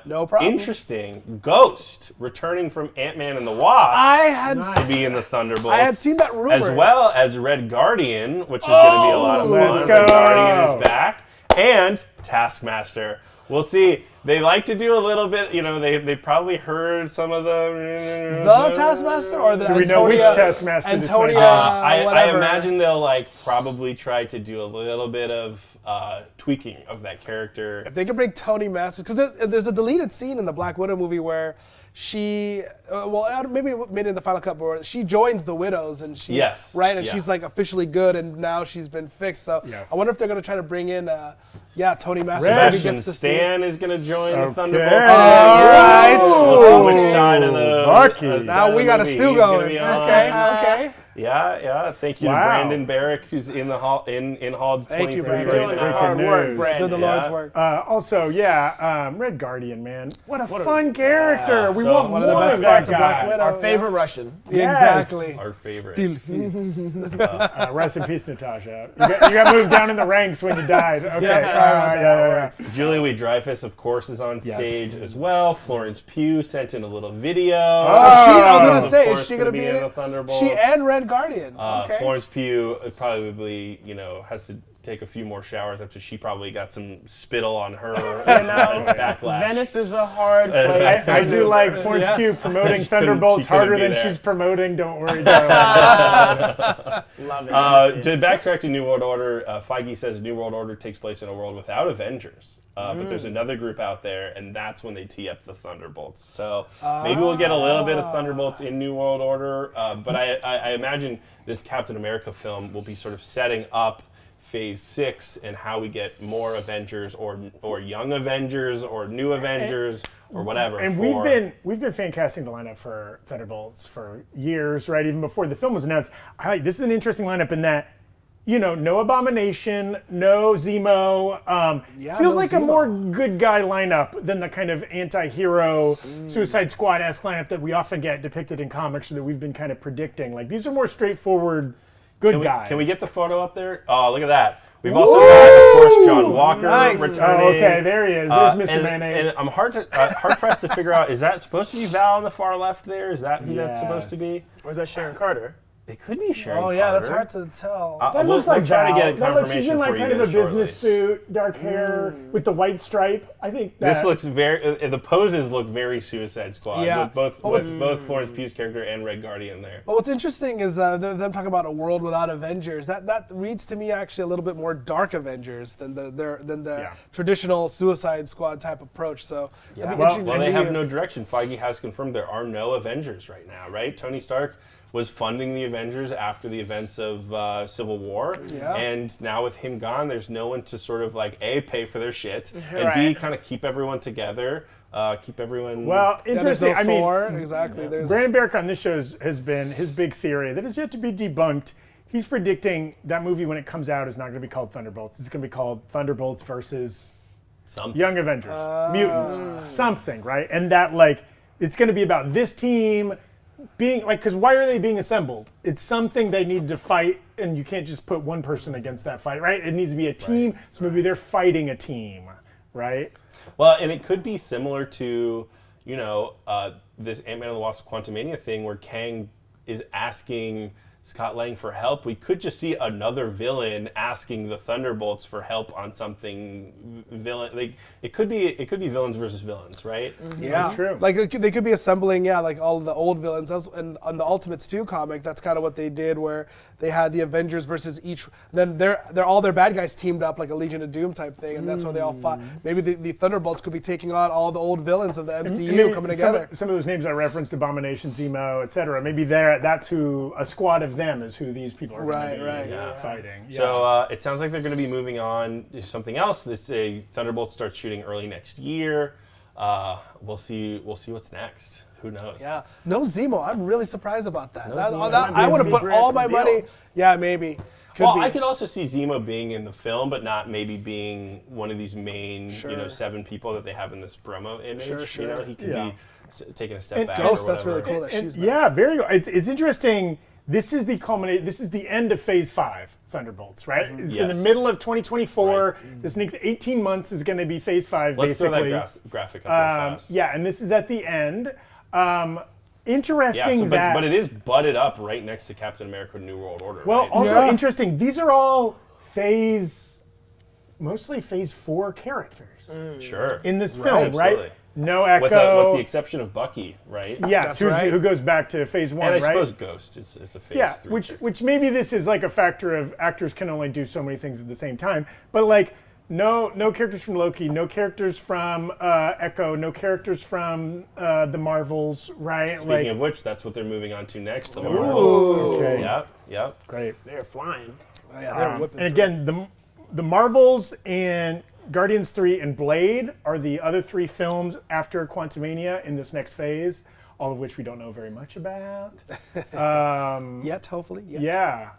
No problem. Interesting. Ghost returning from Ant-Man and the Wasp. To be in the Thunderbolts. I had seen that rumor. As well as Red Guardian, which is going to be a lot of fun. Red Guardian is back. And Taskmaster. We'll see. They like to do a little bit, they probably heard some of the Taskmaster or the Do we know which Taskmaster? Antonia, I imagine they'll probably try to do a little bit of tweaking of that character. If they could bring Tony Masters, because there's a deleted scene in the Black Widow movie where she, maybe in the final cut, where she joins the Widows and she, she's officially good and now she's been fixed. So I wonder if they're going to try to bring in, Tony Masters. Sebastian Stan is going to join the Thunderbolts. All right. We'll see which side of the now we got a stew going. Okay. Yeah. Thank you to Brandon Barrick, who's in the hall in hall 23 Thank you, Brandon. right Doing now. hard work, Brandon. Do the Lord's work. Also, Red Guardian, man. What a fun character. We want one more of the best of parts that of Black guy. Widow. Our favorite Russian. Exactly. Our favorite. Still fits. Rest in peace, Natasha. You got moved down in the ranks when you died. Okay, sorry about that. Julia Louis-Dreyfus, of course, is on stage as well. Florence Pugh sent in a little video. I was going to say, is she going to be in the it? Thunderbolts? She and Red Guardian. Okay. Florence Pugh probably, has to take a few more showers after she probably got some spittle on her backlash. Venice is a hard place. I do like Florence Pugh promoting Thunderbolts harder than she's promoting. Don't worry, darling. Love it. To backtrack to New World Order, Feige says New World Order takes place in a world without Avengers. But there's another group out there, and that's when they tee up the Thunderbolts. So maybe we'll get a little bit of Thunderbolts in New World Order. But I imagine this Captain America film will be sort of setting up Phase 6 and how we get more Avengers or young Avengers or new Avengers or whatever. And we've been fan casting the lineup for Thunderbolts for years, right? Even before the film was announced. This is an interesting lineup in that. No Abomination, no Zemo. Feels like Zemo. A more good guy lineup than the kind of anti-hero Suicide Squad-esque lineup that we often get depicted in comics or that we've been kind of predicting. Like, these are more straightforward good guys. Can we get the photo up there? Oh, look at that. We've also got, of course, John Walker returning. Oh, okay, there he is. There's Mr. Mayonnaise. And I'm hard-pressed to figure out, is that supposed to be Val on the far left there? Is that who that's supposed to be? Or is that Sharon Carter? It could be Sharon Carter. Yeah, that's hard to tell. That looks like try to get a Val. confirmation She's in like for kind you of a shortly. business suit, dark hair, with the white stripe. I think that... This looks the poses look very Suicide Squad. Yeah. With both Florence Pugh's character and Red Guardian there. But what's interesting is them talking about a world without Avengers. That reads to me actually a little bit more dark Avengers than the traditional Suicide Squad type approach. So that'd be interesting to see. They have no direction. Feige has confirmed there are no Avengers right now, right? Tony Stark was funding the Avengers after the events of Civil War. Yeah. And now with him gone, there's no one to sort of like, A, pay for their shit, and B, kind of keep everyone together, keep everyone... Well, interesting. Yeah, exactly. There's Brandon Barrick on this show has been his big theory that is yet to be debunked. He's predicting that movie when it comes out is not going to be called Thunderbolts. It's going to be called Thunderbolts versus Young Avengers, Mutants, something, right? And that it's going to be about this team being because why are they being assembled? It's something they need to fight, and you can't just put one person against that fight, right? It needs to be a team, so maybe they're fighting a team, right? Well, and it could be similar to, this Ant-Man and the Wasp Quantumania thing where Kang is asking Scott Lang for help. We could just see another villain asking the Thunderbolts for help on something it could be villains versus villains, right? Mm-hmm. Yeah, true. They could be assembling, all of the old villains. And on the Ultimates 2 comic, that's kind of what they did, where they had the Avengers versus each. Then they're all their bad guys teamed up like a Legion of Doom type thing, and that's why they all fought. Maybe the Thunderbolts could be taking on all the old villains of the MCU coming together. Some of those names I referenced, Abomination, Zemo, etc. Maybe that's who a squad of them is who these people are going to be fighting. Yeah. So it sounds like they're going to be moving on to something else. Thunderbolts starts shooting early next year. We'll see what's next. Who knows? Yeah. No Zemo. I'm really surprised about that. No I would have put all my money. Yeah, maybe. I could also see Zemo being in the film, but not maybe being one of these main, 7 people that they have in this promo image. Sure. He could be taking a step back. Ghost, that's really cool that she's back. Yeah, very good. It's interesting. This is the culmination. This is the end of Phase 5, Thunderbolts, right? Mm-hmm. It's in the middle of 2024. Right. This next 18 months is going to be Phase 5, basically. Let's throw that graphic up real fast. Yeah, and this is at the end. Interesting but it is butted up right next to Captain America: New World Order. Well, right? also interesting. These are all mostly Phase 4 characters. Sure. In this film, absolutely. right? No Echo. With the exception of Bucky, right? Yes, who goes back to Phase 1, right? And I suppose Ghost is a Phase 3. Which maybe this is like a factor of actors can only do so many things at the same time. But no characters from Loki, no characters from Echo, no characters from the Marvels, right? Speaking of which, that's what they're moving on to next, the Marvels. Okay. Yep. Great. They're flying. Oh, yeah, they're whipping. And again, the Marvels and Guardians 3 and Blade are the other 3 films after Quantumania in this next phase. all of which we don't know very much about. Yet, hopefully. Yet. Yeah.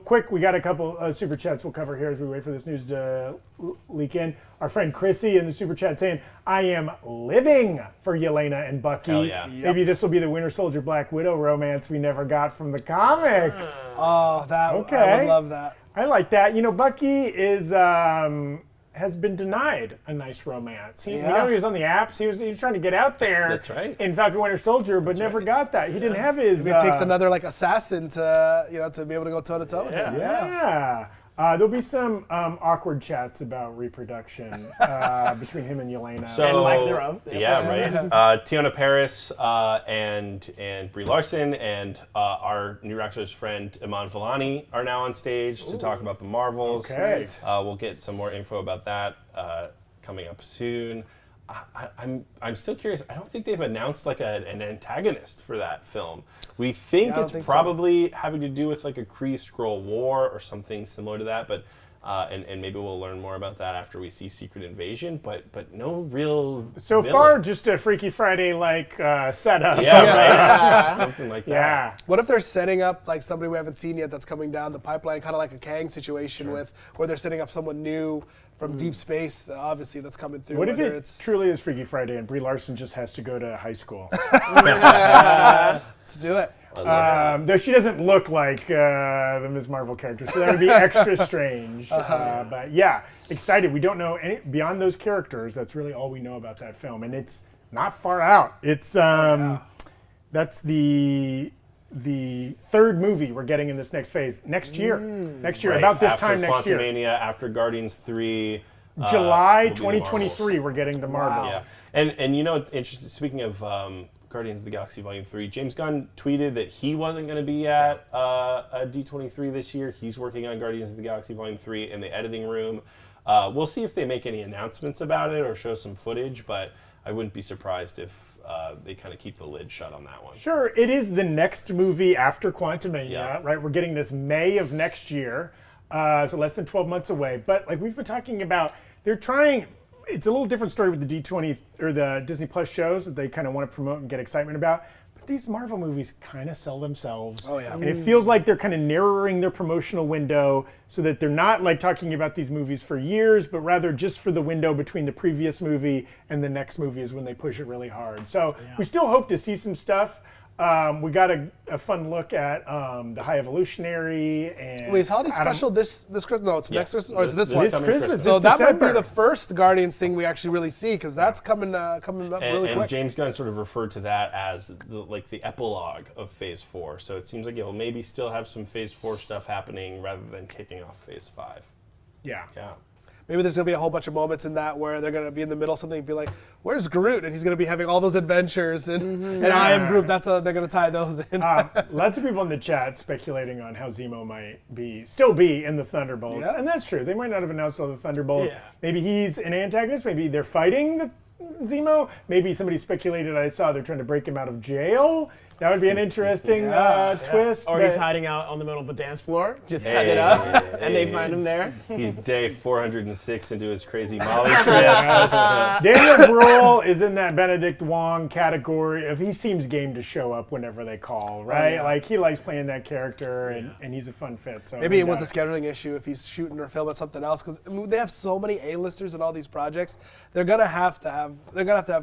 Quick, we got a couple super chats we'll cover here as we wait for this news to leak in. Our friend Chrissy in the super chat saying, I am living for Yelena and Bucky. Hell yeah. Maybe this will be the Winter Soldier Black Widow romance we never got from the comics. Oh, I would love that. I like that. You know, Bucky is has been denied a nice romance. We know he was on the apps. He was trying to get out there. That's right. In Falcon Winter Soldier, but never got that. He didn't have his. Maybe it takes another assassin to to be able to go toe to toe with him. Yeah. There'll be some awkward chats about reproduction between him and Yelena. So, and lack thereof. Yeah, right. Tiana Paris and Brie Larson and our new Rockstars friend Iman Vellani are now on stage to talk about the Marvels. Okay. We'll get some more info about that coming up soon. I'm still curious. I don't think they've announced an antagonist for that film. We think it's probably having to do with a Kree Skrull war or something similar to that, but and maybe we'll learn more about that after we see Secret Invasion. But no real. So villain. far, just a Freaky Friday setup. Yeah, something like that. Yeah. What if they're setting up somebody we haven't seen yet that's coming down the pipeline, kind of like a Kang situation where they're setting up someone new from deep space, obviously, that's coming through. What if it truly is Freaky Friday and Brie Larson just has to go to high school? Let's do it. Though she doesn't look like the Ms. Marvel character, so that would be extra strange. But yeah, excited. We don't know any beyond those characters. That's really all we know about that film, and it's not far out. It's that's the third movie we're getting in this next phase next year. Right. About this time next year. After Quantumania, after Guardians 3. July 2023, we're getting the Marvel. Yeah. And it's interesting, speaking of Guardians of the Galaxy Volume 3, James Gunn tweeted that he wasn't going to be at D23 this year. He's working on Guardians of the Galaxy Volume 3 in the editing room. We'll see if they make any announcements about it or show some footage, but I wouldn't be surprised if they kind of keep the lid shut on that one. Sure, it is the next movie after Quantumania, right? We're getting this May of next year, so less than 12 months away. But we've been talking about, they're trying. It's a little different story with the D20 or the Disney Plus shows that they kind of want to promote and get excitement about. But these Marvel movies kind of sell themselves. Oh, yeah. And it feels like they're kind of narrowing their promotional window so that they're not talking about these movies for years, but rather just for the window between the previous movie and the next movie is when they push it really hard. So we still hope to see some stuff. We got a fun look at the High Evolutionary and. Wait, is Holiday Special this Christmas? No, it's next Christmas, or it's this one. This Christmas. So that might be the first Guardians thing we actually really see, because that's coming up really quick. And James Gunn sort of referred to that as the epilogue of Phase 4. So it seems like it'll maybe still have some Phase 4 stuff happening rather than kicking off Phase 5. Yeah. Maybe there's going to be a whole bunch of moments in that where they're going to be in the middle of something and be like, where's Groot? And he's going to be having all those adventures. And I am Groot. They're going to tie those in. Lots of people in the chat speculating on how Zemo might still be in the Thunderbolts. Yeah. And that's true. They might not have announced all the Thunderbolts. Yeah. Maybe he's an antagonist. Maybe they're fighting Zemo. Maybe somebody speculated, I saw they're trying to break him out of jail. That would be an interesting twist. Or he's hiding out on the middle of a dance floor, just cutting it up, and they find him there. He's day 406 into his crazy Molly trip. Daniel Bruhl is in that Benedict Wong category of he seems game to show up whenever they call, right? He likes playing that character, and he's a fun fit. So maybe it was a scheduling issue if he's shooting or filming something else, because they have so many A-listers in all these projects. They're gonna have to have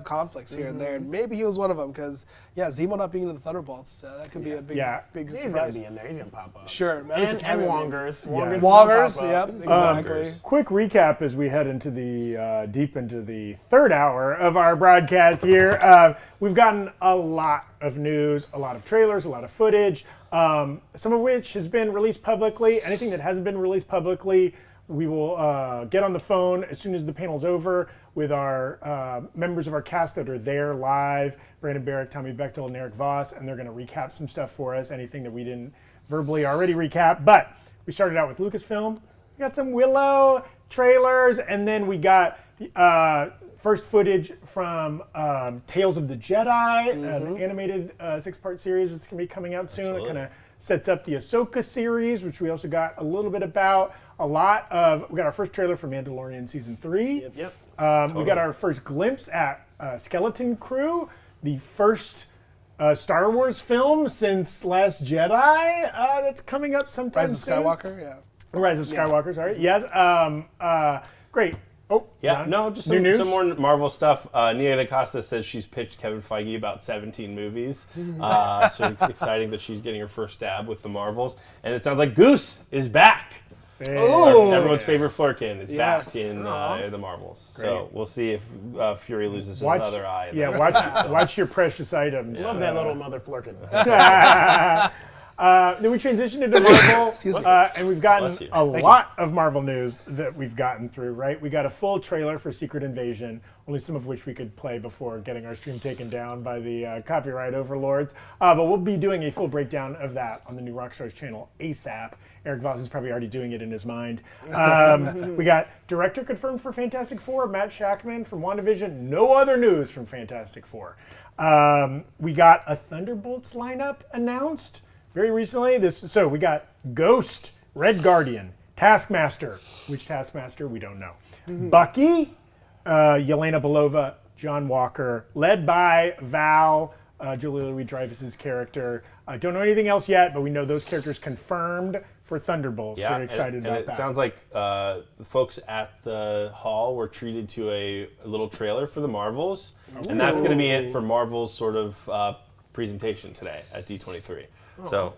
conflicts here and there, and maybe he was one of them, because Zemo not being in the Thunderbolts, that could be a big surprise. He's gonna be in there. He's gonna pop up. Sure, and Wongers. Wongers, yep, exactly. Quick recap as we head into the deep into the third hour of our broadcast here. We've gotten a lot of news, a lot of trailers, a lot of footage, some of which has been released publicly. Anything that hasn't been released publicly, we will get on the phone as soon as the panel's over with our members of our cast that are there live, Brandon Barrick, Tommy Bechtel, and Eric Voss, and they're going to recap some stuff for us, anything that we didn't verbally already recap. But we started out with Lucasfilm. We got some Willow trailers, and then we got first footage from Tales of the Jedi, an animated 6-part series that's going to be coming out soon. It kind of sets up the Ahsoka series, which we also got a little bit about. We got our first trailer for Mandalorian Season 3. Yep. We got our first glimpse at Skeleton Crew, the first Star Wars film since Last Jedi that's coming up sometime Rise of soon. Skywalker, yeah. Rise of Skywalker, sorry. Yes. Great. Oh, Yeah, John? no, just New news? some more Marvel stuff. Nia DaCosta says she's pitched Kevin Feige about 17 movies. So it's exciting that she's getting her first stab with the Marvels. And it sounds like Goose is back. Everyone's favorite Flurkin is back in the Marvels. Great. So we'll see if Fury loses another eye. Yeah, watch your precious items. Love that little mother Flurkin. Then we transitioned into Marvel, and we've gotten a lot of Marvel news that we've gotten through, right? We got a full trailer for Secret Invasion, only some of which we could play before getting our stream taken down by the copyright overlords. But we'll be doing a full breakdown of that on the new Rockstar's channel ASAP. Eric Voss is probably already doing it in his mind. We got director confirmed for Fantastic Four, Matt Shakman from WandaVision. No other news from Fantastic Four. We got a Thunderbolts lineup announced very recently. So we got Ghost, Red Guardian, Taskmaster. Which Taskmaster? We don't know. Bucky, Yelena Belova, John Walker, led by Val, Julia Louis-Dreyfus's character. I don't know anything else yet, but we know those characters confirmed for Thunderbolts. Yeah, Very excited about it that. sounds like the folks at the hall were treated to a little trailer for the Marvels, and that's going to be it for Marvel's sort of presentation today at D23. So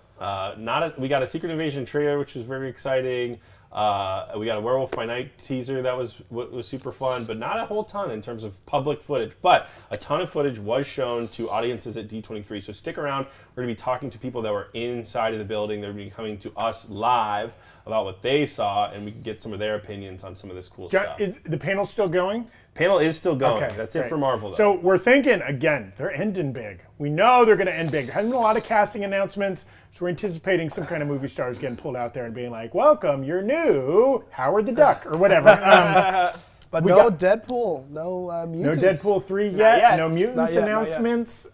we got a Secret Invasion trailer, which was very exciting. We got a Werewolf by Night teaser that was super fun, but not a whole ton in terms of public footage. But a ton of footage was shown to audiences at D23. So stick around. We're going to be talking to people that were inside of the building. They're going to be coming to us live about what they saw, and we can get some of their opinions on some of this cool stuff. Is the panel still going? Panel is still going. Okay, That's great. it for Marvel, though. So we're thinking, again, they're ending big. We know they're going to end big. There hasn't been a lot of casting announcements, so we're anticipating some kind of movie stars getting pulled out there and being like, welcome, you're new Howard the Duck, or whatever. But no Deadpool, no mutants. No Deadpool 3 yet, no Not mutants yet. announcements.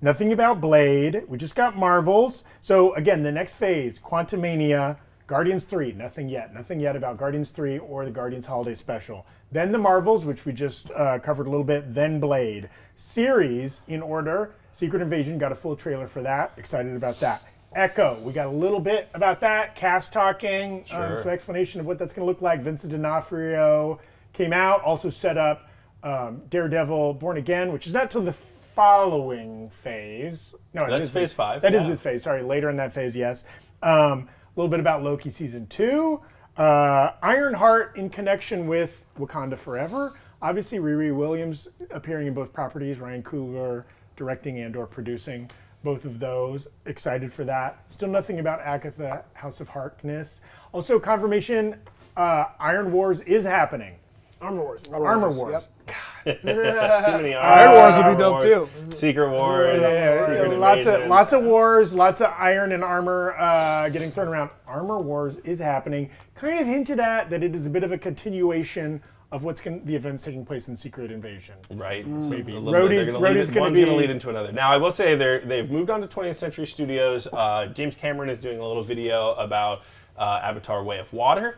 Nothing about Blade. We just got Marvels. So again, the next phase, Quantumania, Guardians 3, nothing yet. Nothing yet about Guardians 3 or the Guardians Holiday Special. Then the Marvels, which we just covered a little bit, then Blade. Series in order, Secret Invasion, got a full trailer for that. Excited about that. Echo, we got a little bit about that. Cast talking, some explanation of what that's going to look like. Vincent D'Onofrio came out, also set up Daredevil Born Again, which is not till the following phase. No, that's phase 5. That is this phase, sorry, later in that phase, yes. A little bit about Loki Season 2. Ironheart in connection with Wakanda Forever. Obviously, Riri Williams appearing in both properties. Ryan Coogler directing and/or producing both of those. Excited for that. Still nothing about Agatha, House of Harkness. Also, confirmation, Iron Wars is happening. Armor Wars. Armor Wars. Yep. Too many Iron Wars would be dope too. Secret Wars. Secret Lots of wars, lots of iron and armor getting thrown around. Armor Wars is happening. Kind of hinted at that it is a bit of a continuation of the events taking place in Secret Invasion. Right. Maybe. Rhodey's Rhodey's going to lead into another. Now, I will say they've moved on to 20th Century Studios. James Cameron is doing a little video about Avatar: Way of Water.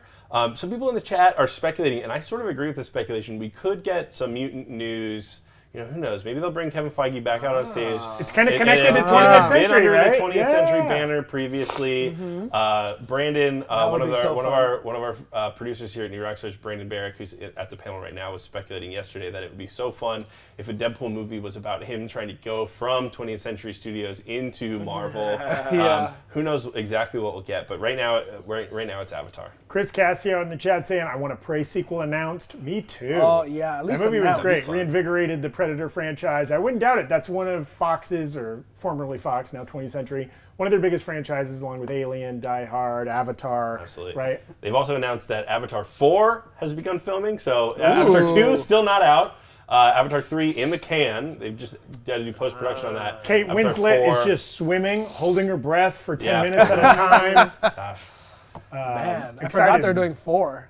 Some people in the chat are speculating, and I sort of agree with the speculation. We could get some mutant news. You know, who knows? Maybe they'll bring Kevin Feige back out on stage. It's kind of connected to 20th century, right? The 20th century banner previously. Brandon, one of our producers here at New Rockstars, Brandon Barrick, who's at the panel right now, was speculating yesterday that it would be so fun if a Deadpool movie was about him trying to go from 20th Century Studios into Marvel. Who knows exactly what we'll get? But right now it's Avatar. Chris Cassio in the chat saying, "I want a Prey sequel announced." Me too. Oh yeah, at least that movie was great. Reinvigorated the Predator franchise. I wouldn't doubt it. That's one of Fox's, or formerly Fox, now 20th Century, one of their biggest franchises, along with Alien, Die Hard, Avatar. Absolutely. Right. They've also announced that Avatar 4 has begun filming. So Avatar 2 still not out. Avatar 3 in the can. They've just done to do post-production on that. Kate Avatar Winslet 4, is just swimming, holding her breath for 10 minutes at a time. Gosh. Man, I forgot they're doing 4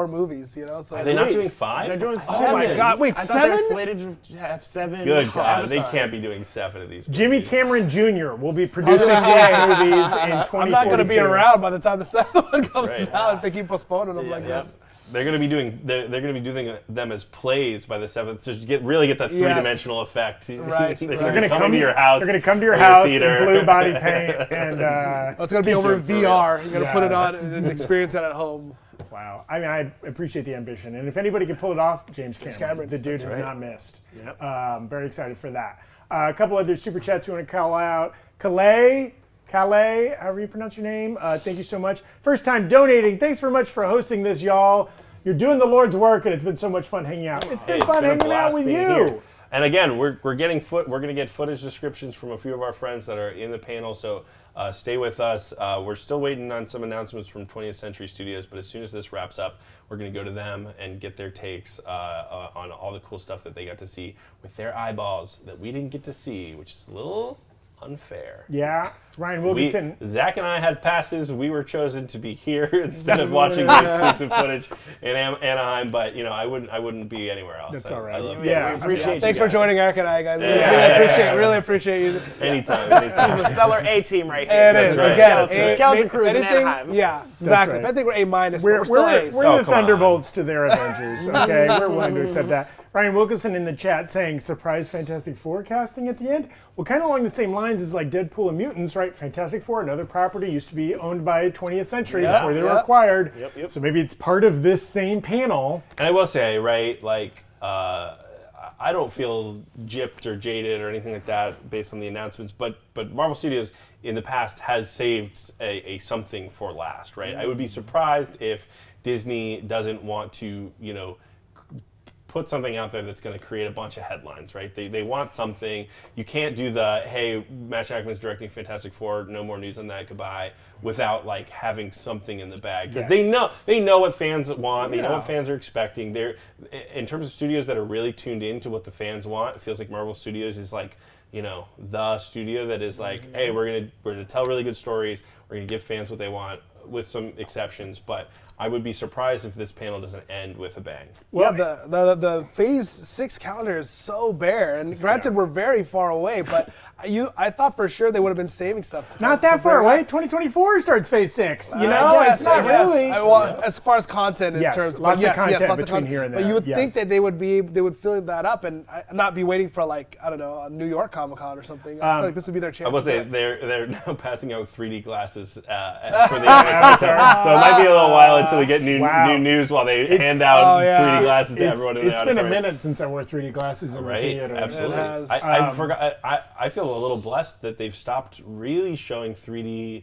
movies, you know. So Are they not doing 5? They're doing 7. Oh my God! Wait, I 7? thought they were slated to have 7. Good God, they can't be doing 7 of these movies. Jimmy Cameron Jr. will be producing these movies in 2042. I'm not going to be around by the time the 7th one comes right. out if they keep postponing them like this. they're going to be doing them as plays by the 7th, so you really get that three-dimensional effect. Right. They're going to come to your house. They're going to come to your house in theater. blue body paint and. It's going to be over VR. You're going to put it on Yes. and experience it at home. Wow. I mean, I appreciate the ambition. And if anybody can pull it off, James Cameron. The dude has not missed. Yep. Very excited for that. A couple other super chats we want to call out. Calais, however you pronounce your name, thank you so much. First time donating. Thanks very much for hosting this, y'all. You're doing the Lord's work, and it's been so much fun hanging out. It's been fun hanging out with you. Here. And again, we're going to get footage descriptions from a few of our friends that are in the panel, so stay with us. We're still waiting on some announcements from 20th Century Studios, but as soon as this wraps up, we're going to go to them and get their takes on all the cool stuff that they got to see with their eyeballs that we didn't get to see, which is a little unfair. Yeah, Ryan Wilkinson. Zach and I had passes. We were chosen to be here instead of watching the exclusive footage in Anaheim. But I wouldn't be anywhere else. That's all right. I love we appreciate you. Thanks for joining Eric and I, guys. Yeah. Really appreciate you. Anytime. This is a stellar A team right here. It is. Right. Again, Skeleton Crews in Anaheim. Yeah, exactly. Right. If I think we're A-, but we're still A's. the Thunderbolts to their Avengers. Okay, we're willing to accept that. Ryan Wilkinson in the chat saying surprise Fantastic Four casting at the end. Well, kind of along the same lines as like Deadpool and Mutants, right? Fantastic Four, another property, used to be owned by 20th Century before they were acquired. Yep. So maybe it's part of this same panel. And I will say, right, like I don't feel gypped or jaded or anything like that based on the announcements, but Marvel Studios in the past has saved a something for last, right? I would be surprised if Disney doesn't want to, put something out there that's going to create a bunch of headlines, right? They want something. You can't do the, hey, Matt Shakman's directing Fantastic Four, no more news on that, goodbye, without like having something in the bag. Because they know what fans want, they know what fans are expecting. They're, in terms of studios that are really tuned into what the fans want, it feels like Marvel Studios is like, the studio that is like, hey, we're gonna tell really good stories, we're gonna give fans what they want, with some exceptions, but I would be surprised if this panel doesn't end with a bang. Well, the Phase 6 calendar is so bare, and granted we're very far away, but I thought for sure they would have been saving stuff. Not that far away. 2024 starts Phase 6. It's not really. Well, as far as content in terms, lots of content lots between of here and there. But you would think that they would fill that up and not be waiting for like a New York Comic-Con or something. I feel like this would be their chance. I will say they're now passing out 3D glasses for the Avatar, so it might be a little while until we get new news while they hand out 3D glasses to everyone in the auditorium. It's been a minute since I wore 3D glasses in the theater. Absolutely. I forgot. I feel a little blessed that they've stopped really showing 3D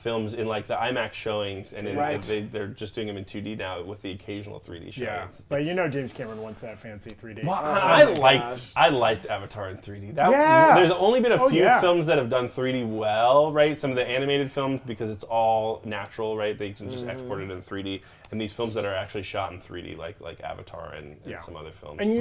films in like the IMAX showings, and they're just doing them in 2D now with the occasional 3D showing. Yeah, but James Cameron wants that fancy 3D. Well, I liked Avatar in 3D. There's only been a few films that have done 3D well, right? Some of the animated films, because it's all natural, right? They can just export it in 3D. And these films that are actually shot in 3D, like Avatar and some other films. And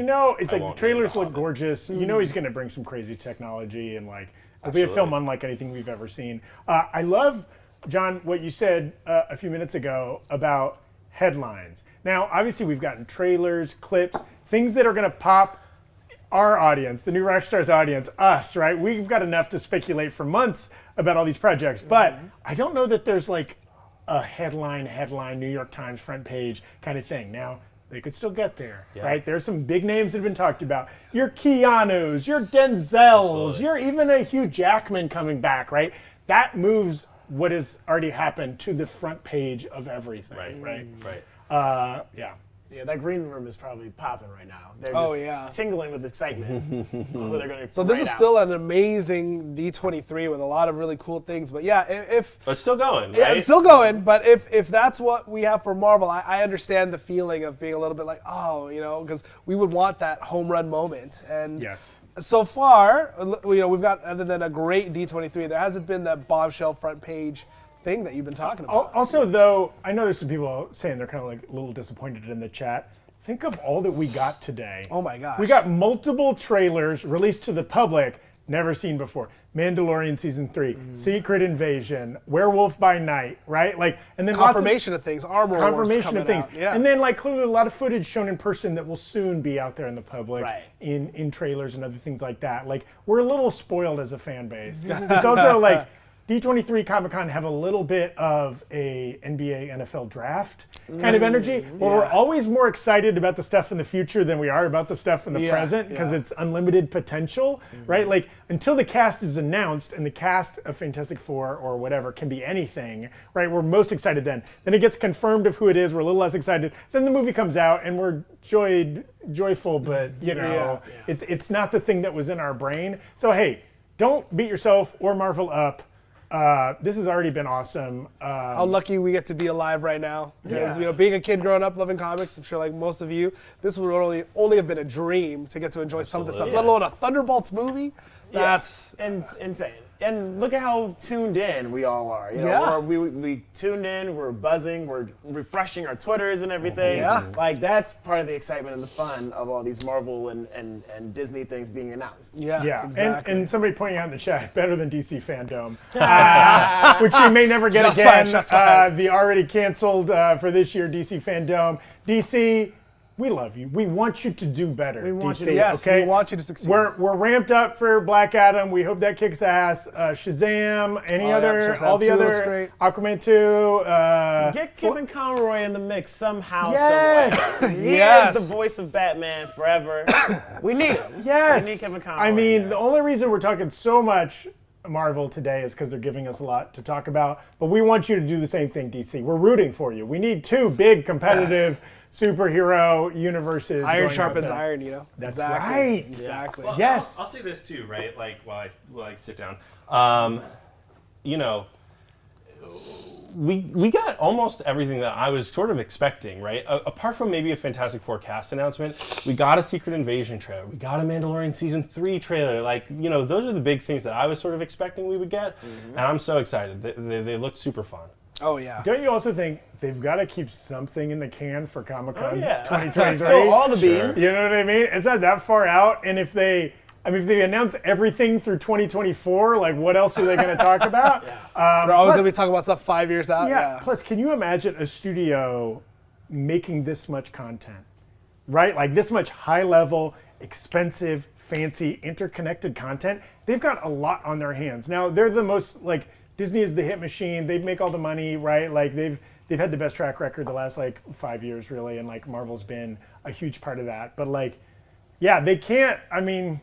it's like the trailers look gorgeous. He's going to bring some crazy technology and like. It'll be a film unlike anything we've ever seen. I love, John, what you said a few minutes ago about headlines. Now, obviously, we've gotten trailers, clips, things that are going to pop our audience, the New Rockstars audience, us, right? We've got enough to speculate for months about all these projects, but I don't know that there's like a headline, New York Times front page kind of thing. Now, they could still get there, right? There's some big names that have been talked about. Your Keanu's, your Denzel's, you're even a Hugh Jackman coming back, right? That moves what has already happened to the front page of everything, right? Yeah, that green room is probably popping right now. They're just tingling with excitement. So this is still an amazing D23 with a lot of really cool things. But if it's still going, right? Yeah, it's still going. But if that's what we have for Marvel, I understand the feeling of being a little bit like, because we would want that home run moment. And so far, we've got, other than a great D23, there hasn't been that bombshell front page thing that you've been talking about. Also, though, I know there's some people saying they're kind of like a little disappointed in the chat. Think of all that we got today. Oh my gosh. We got multiple trailers released to the public, never seen before. Mandalorian Season 3, Secret Invasion, Werewolf by Night, right? Like, and then confirmation of things, Armor Wars coming out. Yeah. And then like clearly a lot of footage shown in person that will soon be out there in the public in trailers and other things like that. Like, we're a little spoiled as a fan base. It's also like, D23 Comic-Con have a little bit of a NBA NFL draft kind of energy, where we're always more excited about the stuff in the future than we are about the stuff in the present, because it's unlimited potential, right? Like, until the cast is announced, and the cast of Fantastic Four or whatever can be anything, right? We're most excited then. Then it gets confirmed of who it is, we're a little less excited. Then the movie comes out, and we're joyful, but, you know, it's not the thing that was in our brain. So, hey, don't beat yourself or Marvel up. This has already been awesome. How lucky we get to be alive right now. Because, you know, being a kid growing up loving comics, I'm sure like most of you, this would only have been a dream to get to enjoy some of this stuff, let alone a Thunderbolts movie. That's insane. And look at how tuned in we all are. You know, we tuned in, we're buzzing, we're refreshing our Twitters and everything. Like, that's part of the excitement and the fun of all these Marvel and Disney things being announced. Exactly. And somebody pointing out in the chat, better than DC Fandom, which you may never get again. The already canceled for this year DC Fandom. DC, we love you. We want you to do better. We want DC, you to, okay? we want you to succeed. We're ramped up for Black Adam. We hope that kicks ass. Shazam, all the other Aquaman 2. Get Kevin Conroy in the mix somehow, Yes. some way. He is the voice of Batman forever. We need him. Yes. We need Kevin Conroy. I mean, the only reason we're talking so much Marvel today is because they're giving us a lot to talk about. But we want you to do the same thing, DC. We're rooting for you. We need two big competitive superhero universes. Iron sharpens iron, you know? That's right. Exactly. Well, Yes. I'll say this too, right? Like, while I sit down, you know, we got almost everything that I was sort of expecting, right? Apart from maybe a Fantastic Four cast announcement, we got a Secret Invasion trailer. We got a Mandalorian Season 3 trailer. Like, you know, those are the big things that I was sort of expecting we would get. And I'm so excited. They look super fun. Oh, yeah. Don't you also think they've got to keep something in the can for Comic-Con 2023? Spill all the beans. You know what I mean? It's not that far out. And if they announce everything through 2024, like, what else are they going to talk about? We're always going to be talking about stuff 5 years out. Yeah. Plus, can you imagine a studio making this much content, right? Like, this much high-level, expensive, fancy, interconnected content? They've got a lot on their hands. Now, they're the most, like, Disney is the hit machine. They make all the money, right? Like, they've had the best track record the last, like, 5 years, really, and, like, Marvel's been a huge part of that. But, like, yeah, they can't, I mean,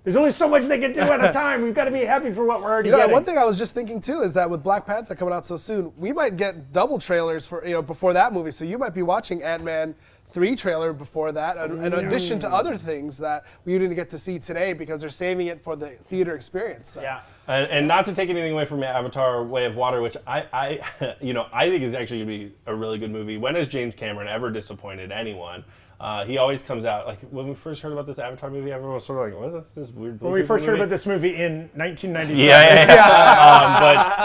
there's only so much they can do at a time. We've got to be happy for what we're already getting. One thing I was just thinking, too, is that with Black Panther coming out so soon, we might get double trailers for, you know, before that movie. So you might be watching Ant-Man 3 trailer before that, in addition to other things that we didn't get to see today because they're saving it for the theater experience. So. Yeah. And not to take anything away from Avatar: Way of Water, which I think is actually going to be a really good movie. When has James Cameron ever disappointed anyone? He always comes out, like, when we first heard about this Avatar movie, everyone was sort of like, what is this weird movie? When we first heard about this movie in 1997.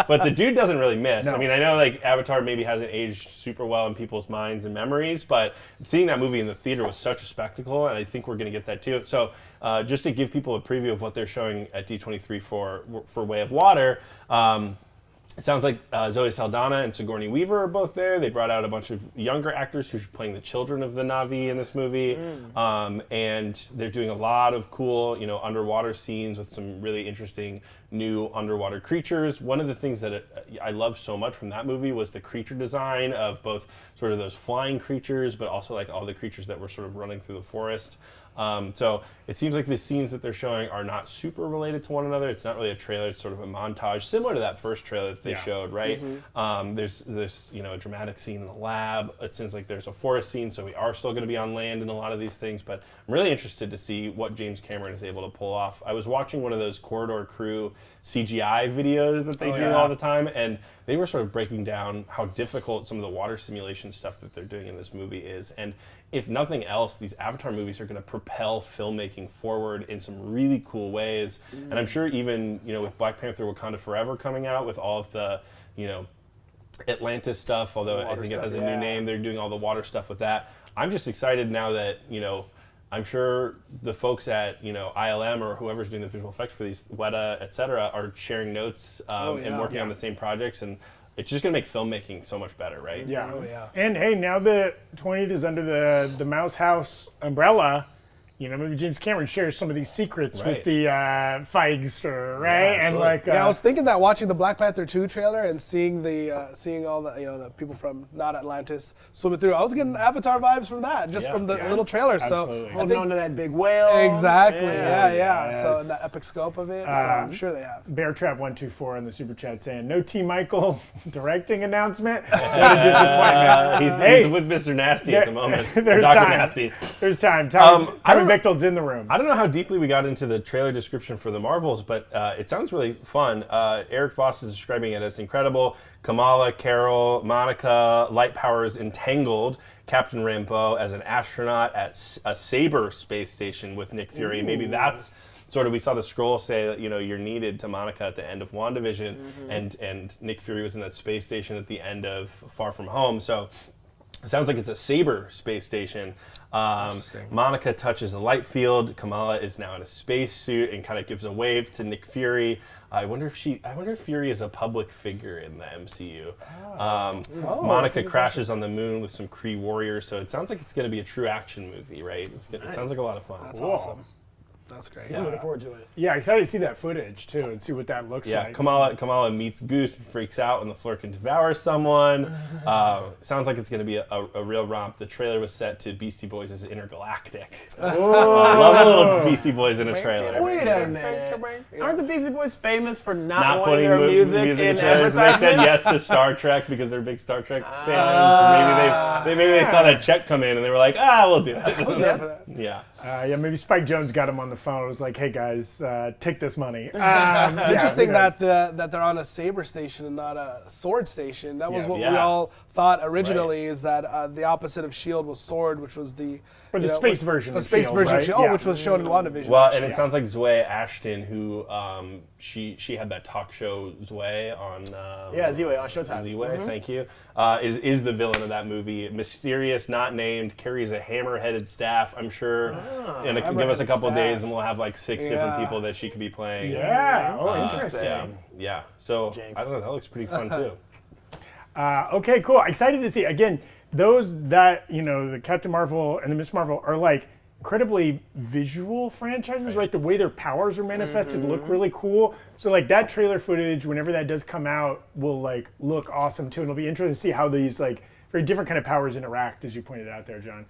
But the dude doesn't really miss. No. I mean, I know, like, Avatar maybe hasn't aged super well in people's minds and memories, but seeing that movie in the theater was such a spectacle, and I think we're going to get that too. So just to give people a preview of what they're showing at D23 for Way of Water, it sounds like Zoe Saldana and Sigourney Weaver are both there. They brought out a bunch of younger actors who are playing the children of the Na'vi in this movie. And they're doing a lot of cool, you know, underwater scenes with some really interesting new underwater creatures. One of the things that I loved so much from that movie was the creature design of both sort of those flying creatures, but also like all the creatures that were sort of running through the forest. So it seems like the scenes that they're showing are not super related to one another. It's not really a trailer. It's sort of a montage, similar to that first trailer that they showed, right? There's this, you know, a dramatic scene in the lab. It seems like there's a forest scene, so we are still going to be on land in a lot of these things. But I'm really interested to see what James Cameron is able to pull off. I was watching one of those Corridor Crew CGI videos that they do all the time, and they were sort of breaking down how difficult some of the water simulation stuff that they're doing in this movie is. And if nothing else, these Avatar movies are going to propel filmmaking forward in some really cool ways. And I'm sure even, you know, with Black Panther Wakanda Forever coming out with all of the, you know, Atlantis stuff, although I think it has a new name, they're doing all the water stuff with that. I'm just excited now that, you know, I'm sure the folks at, you know, ILM or whoever's doing the visual effects for these, Weta, et cetera, are sharing notes and working on the same projects. And it's just going to make filmmaking so much better, right? Yeah. And hey, now that 20th is under the Mouse House umbrella, maybe James Cameron shares some of these secrets Right. with the Feigster, right? Yeah, and like, I was thinking that watching the Black Panther 2 trailer and seeing all the the people from not Atlantis swimming through, I was getting Avatar vibes from that, just from the little trailer. Absolutely. So Holding on to that big whale. exactly, Yeah, yeah. So yes. and the epic scope of it, so I'm sure they have. Beartrap124 in the super chat saying, no T. Michael directing announcement. What a disappointment. He's with Mr. Nasty at the moment. There's Dr. time. Nasty. There's time. Tommy Bichtel's in the room. I don't know how deeply we got into the trailer description for the Marvels, but it sounds really fun. Eric Voss is describing it as incredible. Kamala, Carol, Monica, light powers entangled. Captain Rambeau as an astronaut at a Saber space station with Nick Fury. Ooh. Maybe that's sort of, we saw the scroll say that, you're needed to Monica at the end of WandaVision, and Nick Fury was in that space station at the end of Far From Home. So it sounds like it's a Saber space station. Monica touches a light field. Kamala is now in a spacesuit and kind of gives a wave to Nick Fury. I wonder if Fury is a public figure in the MCU. Monica crashes on the moon with some Kree warriors, so it sounds like it's going to be a true action movie, right? It sounds like a lot of fun. That's awesome. That's great. I'm looking forward to it. Yeah, excited to see that footage too and see what that looks like. Kamala meets Goose and freaks out when the Fleur can devour someone. Sounds like it's going to be a real romp. The trailer was set to Beastie Boys' Intergalactic. Love a little Beastie Boys in a trailer. Wait a minute. Aren't the Beastie Boys famous for not Not wanting putting their music in trailers. They advertisements? said yes to Star Trek because they're big Star Trek fans. Maybe they saw that check come in and they were like, we'll do it. Yeah. Maybe Spike Jonze got him on the phone. It was like, hey guys, take this money. It's interesting that they're on a Saber station and not a sword station. That was what we all thought originally, is that the opposite of S.H.I.E.L.D. was sword, which was the space version the of space S.H.I.E.L.D., version right? of S.H.I.E.L.D., which was shown in WandaVision. Well, and it sounds like Zoe Ashton, who she had that talk show Zoe on Zoe on Showtime. Zoe, thank you. Is the villain of that movie. Mysterious, not named, carries a hammer-headed staff, I'm sure. And it could give us a couple days and we'll have like 6 different people that she could be playing. Yeah, interesting. Yeah, so I don't know, that looks pretty fun too. Okay, cool. Excited to see. Again, those that, the Captain Marvel and the Miss Marvel are like incredibly visual franchises, right? The way their powers are manifested look really cool. So like that trailer footage, whenever that does come out, will like look awesome too. And it'll be interesting to see how these like very different kind of powers interact, as you pointed out there, John.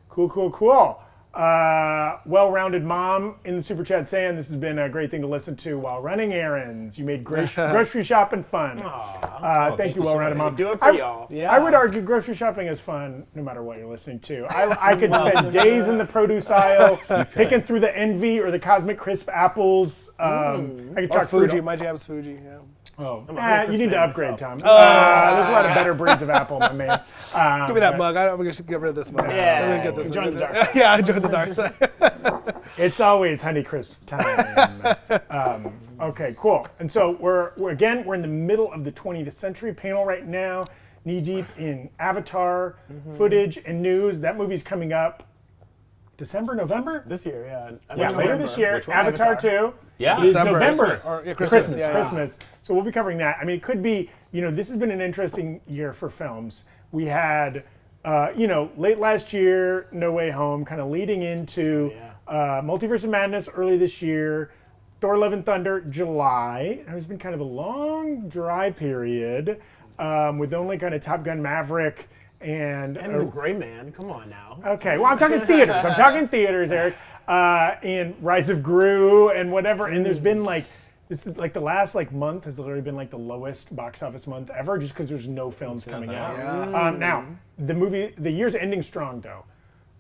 Cool. Well-rounded mom in the super chat saying this has been a great thing to listen to while running errands. You made grocery shopping fun. Thank you, well-rounded mom. Do it for y'all. I would argue grocery shopping is fun no matter what you're listening to. I could spend days in the produce aisle picking through the Envy or the Cosmic Crisp apples. I could talk Fuji. My jam's Fuji. Yeah. Oh, you need to upgrade, Tom. There's a lot of better breeds of apple, my man. Give me that mug. I'm going to get rid of this mug. Yeah, I'm gonna get this. join the dark side. Yeah, I joined the dark side. It's always Honeycrisp time. Okay, cool. And so we're in the middle of the 20th century panel right now, knee deep in Avatar footage and news. That movie's coming up December, November? This year, yeah. Later this year. Avatar 2. Yeah, is November. Christmas. So we'll be covering that. I mean, it could be, this has been an interesting year for films. We had, late last year, No Way Home, kind of leading into Multiverse of Madness early this year, Thor: Love and Thunder, July. And it's been kind of a long, dry period with only kind of Top Gun Maverick and The Gray Man. Come on now. Okay, well, I'm talking theaters. Eric. And Rise of Gru and whatever. And there's been this is the last month has literally been the lowest box office month ever, just because there's no films coming out. Yeah. Now, the year's ending strong though.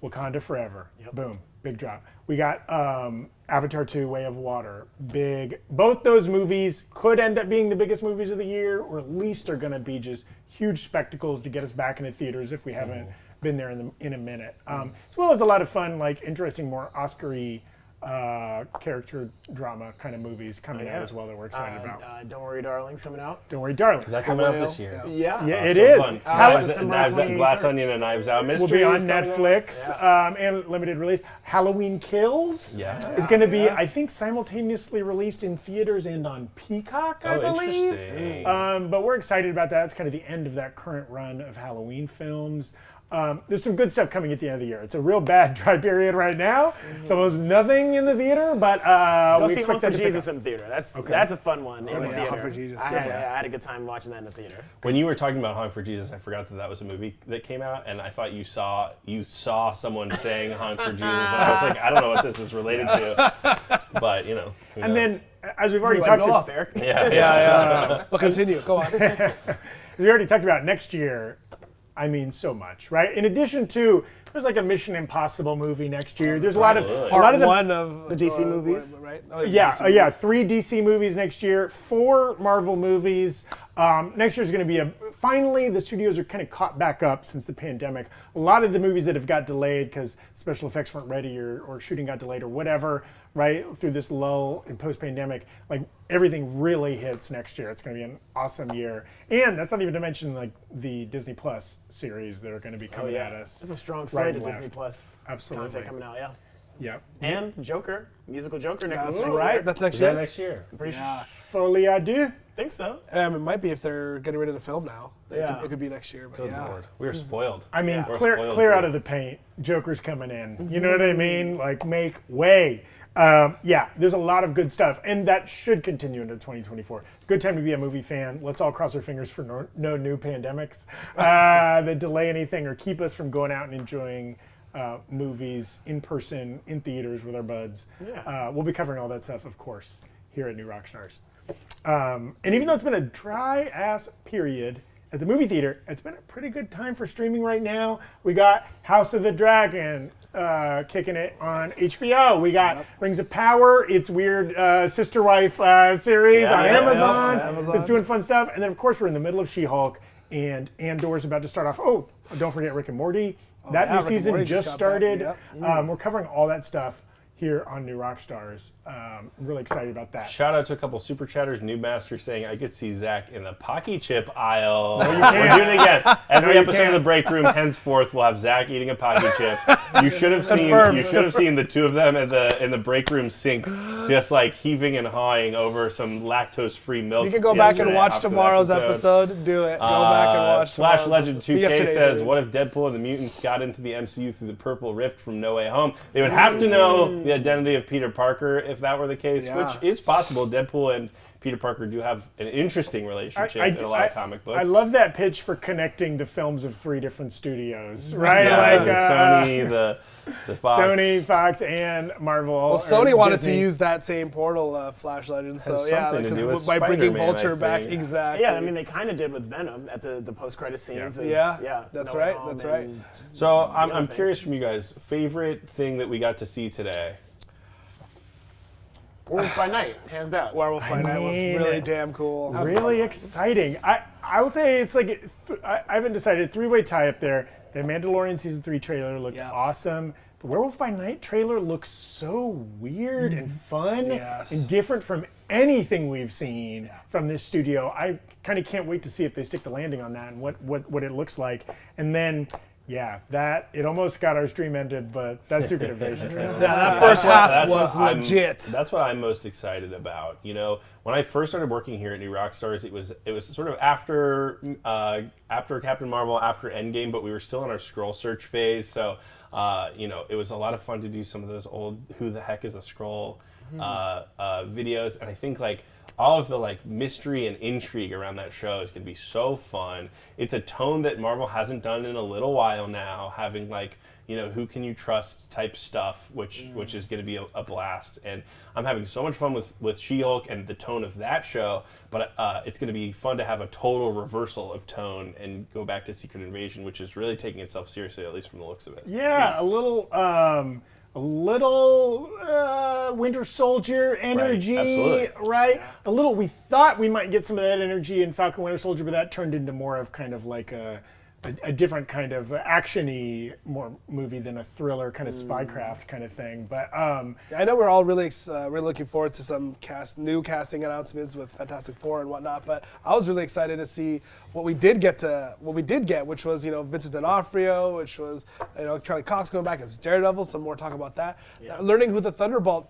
Wakanda Forever. Yep. Boom. Big drop. We got Avatar 2, Way of Water. Big. Both those movies could end up being the biggest movies of the year, or at least are going to be just huge spectacles to get us back into theaters if we haven't been there in a minute. As well as a lot of fun, interesting, more Oscar-y character drama kind of movies coming out as well that we're excited about. Don't Worry, Darling's coming out. Don't Worry, Darling. Is that coming out this year? Yeah. Yeah, it is. Fun. Glass Onion and Knives Out Mystery will be on Netflix and limited release. Halloween Kills is going to be, I think, simultaneously released in theaters and on Peacock, I believe. Interesting. But we're excited about that. It's kind of the end of that current run of Halloween films. there's some good stuff coming at the end of the year. It's a real bad dry period right now. So almost nothing in the theater, but Go we see expect Home for that to Jesus pick up. in theater. That's Okay. that's a fun one in the yeah, theater. Home for Jesus, I had a good time watching that in the theater. When you were talking about Hung for Jesus, I forgot that was a movie that came out, and I thought you saw someone saying Hung for Jesus, and I was like, I don't know what this is related to, but who And knows? then, as we've already Like, talked go about, off, Eric. Yeah. But continue. Go on. we already talked about next year. I mean, so much, right? In addition to, there's like a Mission Impossible movie next year. There's a lot of one of the DC movies, right? Yeah, 3 DC movies next year, 4 Marvel movies. Next year is going to be finally the studios are kind of caught back up since the pandemic. A lot of the movies that have got delayed because special effects weren't ready or shooting got delayed or whatever, right? Through this lull in post-pandemic, like everything really hits next year. It's going to be an awesome year. And that's not even to mention like the Disney Plus series that are going to be coming at us. It's a strong slate of Disney Plus content coming out, yeah. Yeah. And Joker, musical Joker next That's year. right. That's next Is year. that next year? I'm pretty sure. Folie à deux. Think so. It might be if they're getting rid of the film now. Yeah. It could be next year. But Good Lord. We are spoiled. I mean, We're clear spoiled out group. of the paint. Joker's coming in. You know what I mean? Like, make way. There's a lot of good stuff, and that should continue into 2024. Good time to be a movie fan. Let's all cross our fingers for no new pandemics that delay anything or keep us from going out and enjoying movies in person, in theaters with our buds. Yeah. We'll be covering all that stuff, of course, here at New Rockstars. And even though it's been a dry-ass period at the movie theater, it's been a pretty good time for streaming right now. We got House of the Dragon kicking it on HBO. We got Rings of Power, its weird sister wife series on Amazon. It's doing fun stuff. And then, of course, we're in the middle of She-Hulk, and Andor's about to start off. Oh, don't forget Rick and Morty. That new season just started. We're covering all that stuff here on New Rockstars. I'm really excited about that. Shout out to a couple super chatters. New Master saying, I could see Zach in the Pocky Chip aisle. No, you We're can't. doing it again. Every No, you episode can't. of the Breakroom, henceforth, we'll have Zach eating a Pocky Chip. You should have seen the two of them in the Breakroom sink, just like heaving and hawing over some lactose-free milk. You can go back and yesterday watch after the tomorrow's episode. Do it. Go back and watch Flash tomorrow's Legend episode. 2K Yesterday's says, episode. what if Deadpool and the mutants got into the MCU through the Purple Rift from No Way Home? They would have to know the identity of Peter Parker if that were the case, which is possible. Deadpool and Peter Parker do have an interesting relationship in a lot of comic books. I love that pitch for connecting the films of 3 different studios, right? Sony, the Fox. Sony, Fox, and Marvel. Well, Sony wanted Disney. to use that same portal, Flash Legends. So Has yeah, something to do because with by bringing Spider-Man, Vulture I back, think. exactly. Yeah, I mean, they kind of did with Venom at the post-credit scenes. Yeah, that's No Way right, Home that's right. and So the I'm other thing. curious from you guys, favorite thing that we got to see today? Werewolf by Night, hands down. Werewolf by Night was mean, really damn cool. Really exciting. I will say it's like, I haven't decided, 3-way tie up there. The Mandalorian Season 3 trailer looked awesome. The Werewolf by Night trailer looks so weird and fun and different from anything we've seen from this studio. I kind of can't wait to see if they stick the landing on that and what it looks like. And then, it almost got our stream ended, but that Secret Invasion trailer. That first half was legit. That's what I'm most excited about. You know, when I first started working here at New Rockstars, it was sort of after Captain Marvel, after Endgame, but we were still in our scroll search phase. So, it was a lot of fun to do some of those old "Who the heck is a Skrull" videos, and I think like all of the like mystery and intrigue around that show is going to be so fun. It's a tone that Marvel hasn't done in a little while now, having like, who can you trust type stuff, which is going to be a blast. And I'm having so much fun with She-Hulk and the tone of that show, but it's going to be fun to have a total reversal of tone and go back to Secret Invasion, which is really taking itself seriously, at least from the looks of it. Yeah, a little Winter Soldier energy, right? A little. We thought we might get some of that energy in Falcon Winter Soldier, but that turned into more of kind of like a different kind of action-y more movie than a thriller kind of spycraft kind of thing. But I know we're all really looking forward to some new casting announcements with Fantastic Four and whatnot. But I was really excited to see what we did get, which was Vincent D'Onofrio, which was Charlie Cox coming back as Daredevil. Some more talk about that. Learning who the Thunderbolt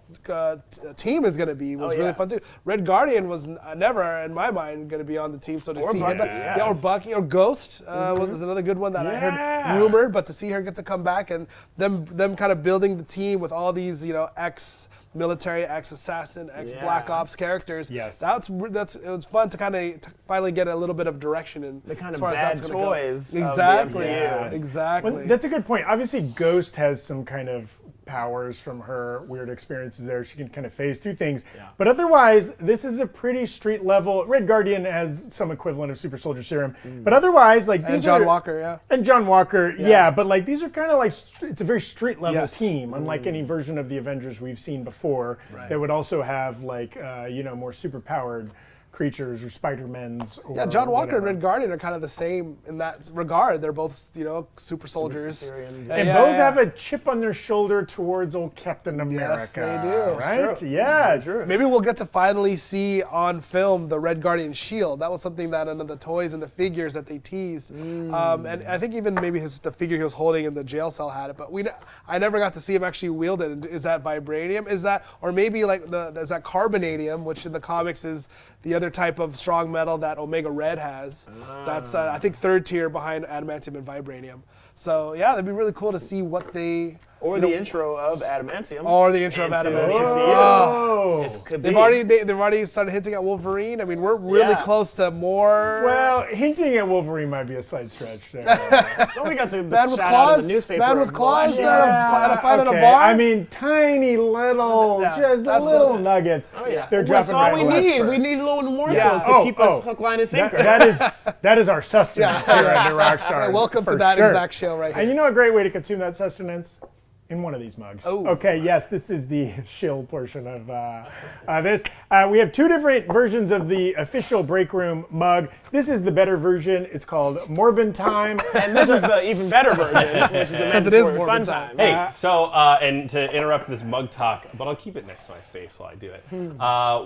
team is going to be was really fun too. Red Guardian was never in my mind going to be on the team, so to see him, or Bucky or Ghost was is another good one that I heard rumored, but to see her get to come back and them kind of building the team with all these, ex-military, ex-assassin, ex-Black Ops characters. Yes. It was fun to kind of finally get a little bit of direction in the kind as of far as bad that's gonna toys. go. Of Exactly. the MCU. Exactly. Well, that's a good point. Obviously, Ghost has some kind of powers from her weird experiences there. She can kind of phase through things. But otherwise, this is a pretty street level. Red Guardian has some equivalent of super soldier serum. But otherwise, like these and John are, Walker, And John Walker, but like these are kind of like, it's a very street level team, unlike any version of the Avengers we've seen before. That would also have like, more super powered creatures or Spider-Men's. Or John Walker whatever. and Red Guardian are kind of the same in that regard. They're both, super soldiers. And both have a chip on their shoulder towards old Captain America. Yes, they do. Right? True. Yes. Maybe we'll get to finally see on film the Red Guardian shield. That was something that in the toys and the figures that they teased. And I think even maybe the figure he was holding in the jail cell had it, but I never got to see him actually wield it. Is that vibranium? Is that, or maybe like is that carbonadium, which in the comics is the other type of strong metal that Omega Red has. That's I think third tier behind adamantium and vibranium. So yeah, that'd be really cool to see what they the intro of adamantium. Or the intro of adamantium. They've already started hinting at Wolverine. I mean, we're really close to more. Well, hinting at Wolverine might be a slight stretch there. We got the Man with shout out claws. of the newspaper. Man with claws. Yeah, At a fight at a okay. bar. I mean, tiny little, just little nuggets. Oh yeah, They're that's dropping all right we need. Whisper. We need little morsels to keep us hook, line, and sinker. That is our sustenance here at the Rockstar. Welcome to that exact show right here. And you know a great way to consume that sustenance? In one of these mugs. Oh. Okay, yes, this is the shill portion of this. We have two different versions of the official Breakroom mug. This is the better version. It's called Morbin Time. And this is the even better version, which is the Because it is Morbin Morbin Time. Hey, so, and to interrupt this mug talk, but I'll keep it next to my face while I do it.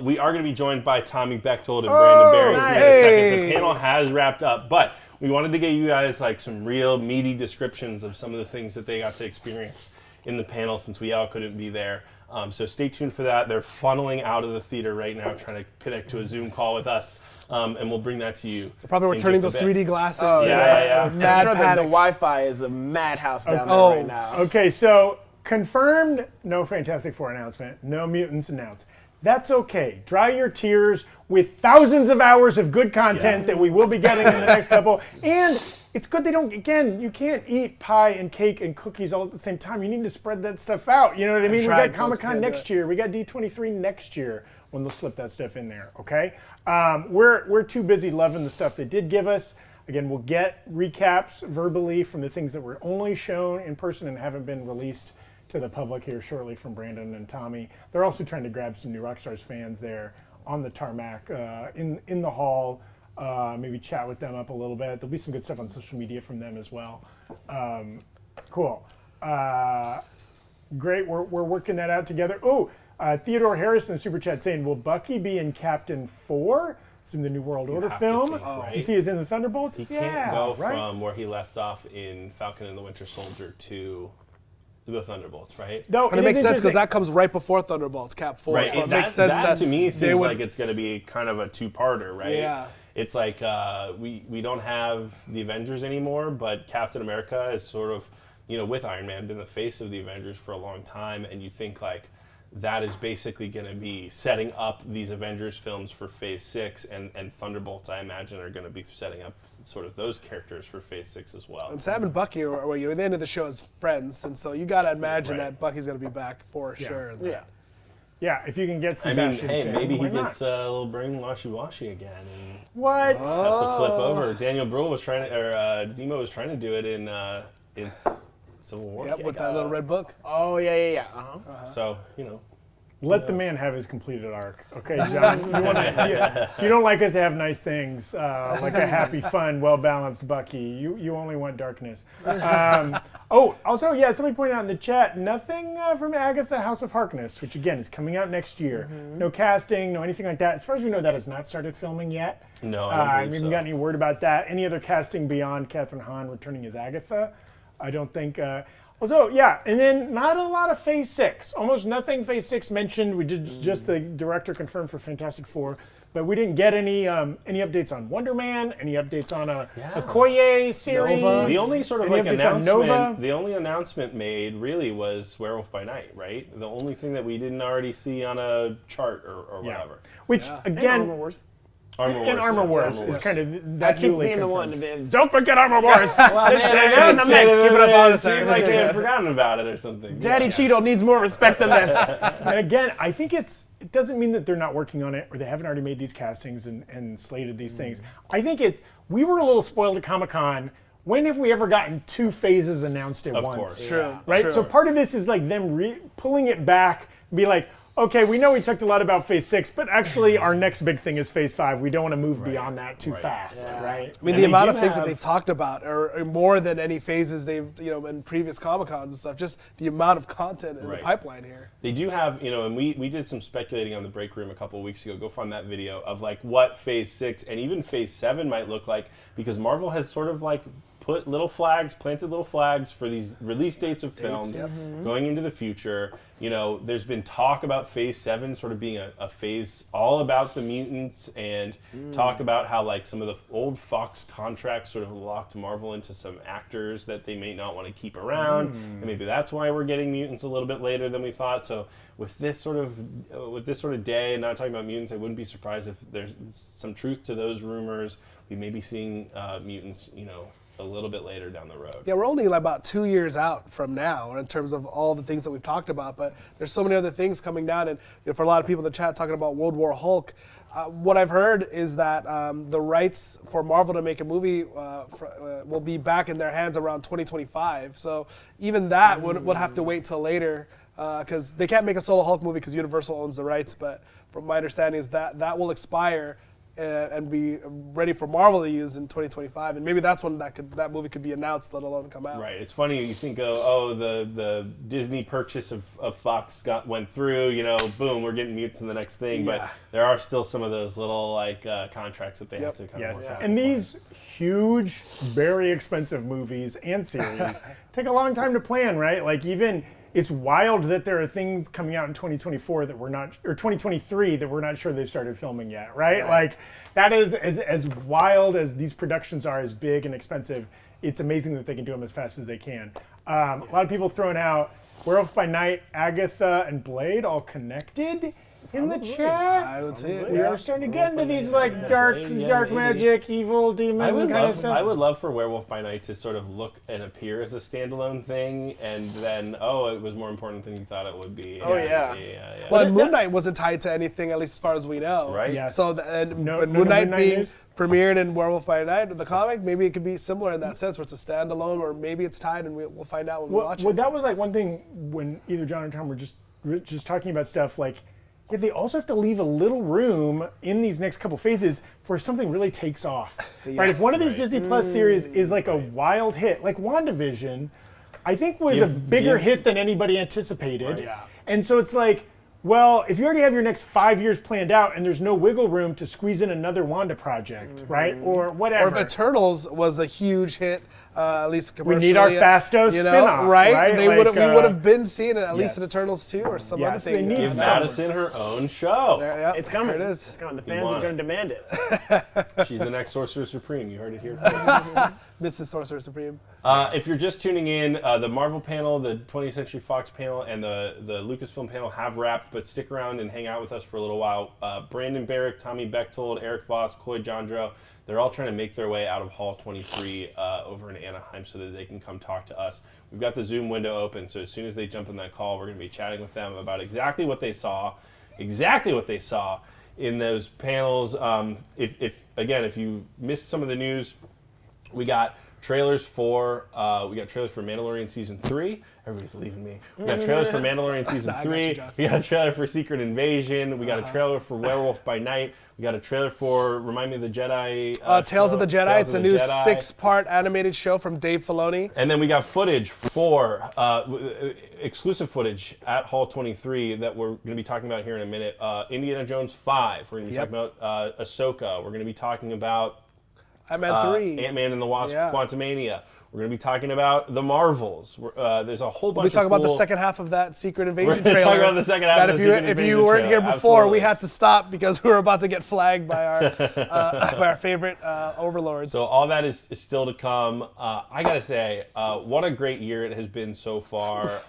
We are going to be joined by Tommy Bechtold and Brandon Barry here in a second. The panel has wrapped up, but we wanted to get you guys like some real meaty descriptions of some of the things that they got to experience in the panel since we all couldn't be there. So stay tuned for that. They're funneling out of the theater right now, trying to connect to a Zoom call with us, and we'll bring that to you. They're probably returning those 3D glasses. Yeah. Mad I'm sure that the panic. Wi-Fi is a madhouse down there right now. Okay, so confirmed, no Fantastic Four announcement, no mutants announced. That's okay. Dry your tears with thousands of hours of good content that we will be getting in the next couple. And it's good they don't, again, you can't eat pie and cake and cookies all at the same time. You need to spread that stuff out. You know what I mean? We got Comic-Con next year. We got D23 next year when they'll slip that stuff in there, okay? We're too busy loving the stuff they did give us. Again, we'll get recaps verbally from the things that were only shown in person and haven't been released to the public here shortly from Brandon and Tommy. They're also trying to grab some new Rockstars fans there on the tarmac in the hall. Maybe chat with them up a little bit. There'll be some good stuff on social media from them as well. Cool. Great. We're working that out together. Oh, Theodore Harrison Superchat saying, will Bucky be in Captain 4? It's in the New World Order film. Since he is in the Thunderbolts. He can't go from where he left off in Falcon and the Winter Soldier to the Thunderbolts, right? No, and it makes sense because that comes right before Thunderbolts, Cap 4. Right. So it makes sense that to me seems like it's going to be kind of a two-parter, right? Yeah. It's like we don't have the Avengers anymore, but Captain America is sort of, with Iron Man, been the face of the Avengers for a long time, and you think like that is basically going to be setting up these Avengers films for Phase 6, and Thunderbolts, I imagine, are going to be setting up sort of those characters for Phase 6 as well. And Sam and Bucky are at the end of the show as friends, and so you got to imagine that Bucky's going to be back for sure. Yeah, if you can get Sebastian Sam, maybe he gets a little brain washy again. And what? Has to flip over. Daniel Bruhl was trying to, or Zemo was trying to do it in Civil War. Yep, with that little red book. Oh, yeah. So, Let the man have his completed arc, okay, John? You don't like us to have nice things, like a happy, fun, well-balanced Bucky. You only want darkness. Also, somebody pointed out in the chat, nothing from Agatha House of Harkness, which again is coming out next year. No casting, no anything like that. As far as we know, that has not started filming yet. No, I don't we haven't got any word about that. Any other casting beyond Kathryn Hahn returning as Agatha? I don't think. And then not a lot of Phase 6. Almost nothing Phase 6 mentioned. We did just the director confirmed for Fantastic Four. but we didn't get any updates on Wonder Man, any updates on a Okoye series. Nova. The only sort of Any like updates on Nova? announcement, the only announcement made really was Werewolf by Night, right? The only thing that we didn't already see on a chart or whatever. Which again, Armor Wars. Armor Wars is kind of that I keep newly being the confirmed. one. Don't forget Armor Wars. Well, It's man, in the mix. keeping us honest. It Seemed like they had forgotten about it or something. Daddy Cheeto needs more respect than this. And again, I think it doesn't mean that they're not working on it or they haven't already made these castings and slated these things. I think we were a little spoiled at Comic-Con. When have we ever gotten 2 phases announced at once? Of course. True. Right? True. So part of this is like them pulling it back, be like, okay, we know we talked a lot about Phase 6, but actually our next big thing is Phase 5. We don't want to move beyond that too fast, right? I mean, And the amount do of things that have- they've talked about are more than any phases they've, in previous Comic-Cons and stuff. Just the amount of content in the pipeline here. They do have, and we did some speculating on the break room a couple of weeks ago. Go find that video of like what Phase 6 and even Phase 7 might look like, because Marvel has sort of like planted little flags for these release dates of films going into the future. There's been talk about Phase 7 sort of being a phase all about the mutants, and talk about how like some of the old Fox contracts sort of locked Marvel into some actors that they may not want to keep around, and maybe that's why we're getting mutants a little bit later than we thought. So with this sort of day, and not talking about mutants, I wouldn't be surprised if there's some truth to those rumors. We may be seeing mutants, a little bit later down the road. Yeah, we're only like about 2 years out from now in terms of all the things that we've talked about, but there's so many other things coming down. And for a lot of people in the chat talking about World War Hulk, what I've heard is that the rights for Marvel to make a movie will be back in their hands around 2025. So even that would have to wait till later, because they can't make a solo Hulk movie because Universal owns the rights. But from my understanding is that will expire and be ready for Marvel to use in 2025, and maybe that's when that movie could be announced, let alone come out. Right. It's funny, you think, the Disney purchase of Fox went through, boom, we're getting mutants in the next thing, but there are still some of those little contracts that they have to kind of work out. And these huge, very expensive movies and series take a long time to plan, right? Like even it's wild that there are things coming out in 2024 that we're not, or 2023 that we're not sure they've started filming yet, right? Like that is as wild as these productions are, as big and expensive. It's amazing that they can do them as fast as they can. A lot of people throwing out Werewolf by Night, Agatha, and Blade all connected in the chat. I would say it. We are starting to get into these like dark magic, evil demon kind of stuff. I would love for Werewolf by Night to sort of look and appear as a standalone thing, and then it was more important than you thought it would be. Oh yeah. Well, Moon Knight wasn't tied to anything, at least as far as we know. Right. Yes. So Moon Knight being premiered in Werewolf by Night, the comic, maybe it could be similar in that sense, where it's a standalone, or maybe it's tied, and we'll find out when we watch it. Well, that was like one thing when either John or Tom were just talking about stuff like. Yeah, they also have to leave a little room in these next couple phases for if something really takes off. Right? If one of these Disney Plus series is like a wild hit, like WandaVision, I think was a bigger hit than anybody anticipated. Right. Yeah. And so it's like, well, if you already have your next 5 years planned out and there's no wiggle room to squeeze in another Wanda project, right? Or whatever. Or if Eternals was a huge hit, at least commercially. We need our Fasto spin-off, right? We would have been seeing it at least in Eternals 2 or some other thing. Give Madison her own show. It's coming. There it is. It's coming. The fans are going to demand it. She's the next Sorcerer Supreme. You heard it here first. Mrs. Sorcerer Supreme. If you're just tuning in, the Marvel panel, the 20th Century Fox panel, and the Lucasfilm panel have wrapped, but stick around and hang out with us for a little while. Brandon Barrick, Tommy Bechtold, Eric Voss, Coy Jandro, they're all trying to make their way out of Hall 23 over in Anaheim so that they can come talk to us. We've got the Zoom window open, so as soon as they jump in that call, we're going to be chatting with them about exactly what they saw in those panels. If you missed some of the news, we got trailers for Mandalorian Season 3. Everybody's leaving me. We got trailers for Mandalorian Season 3. We got a trailer for Secret Invasion. We got a trailer for Werewolf by Night. We got a trailer for, remind me of the Jedi. Tales of the Jedi. It's a new 6-part animated show from Dave Filoni. And then we got footage for, exclusive footage at Hall 23 that we're going to be talking about here in a minute. Indiana Jones 5. We're going to be talking about Ahsoka. We're going to be talking about Ant-Man 3. Ant-Man and the Wasp, Quantumania. We're going to be talking about the Marvels. There's a whole bunch We talk of about the cool- second half of that Secret Invasion We're trailer. talking about the second half that of the if you, Secret if you Invasion weren't here trailer, before, absolutely. we had to stop because we were about to get flagged by our favorite overlords. So all that is still to come. I gotta say, what a great year it has been so far.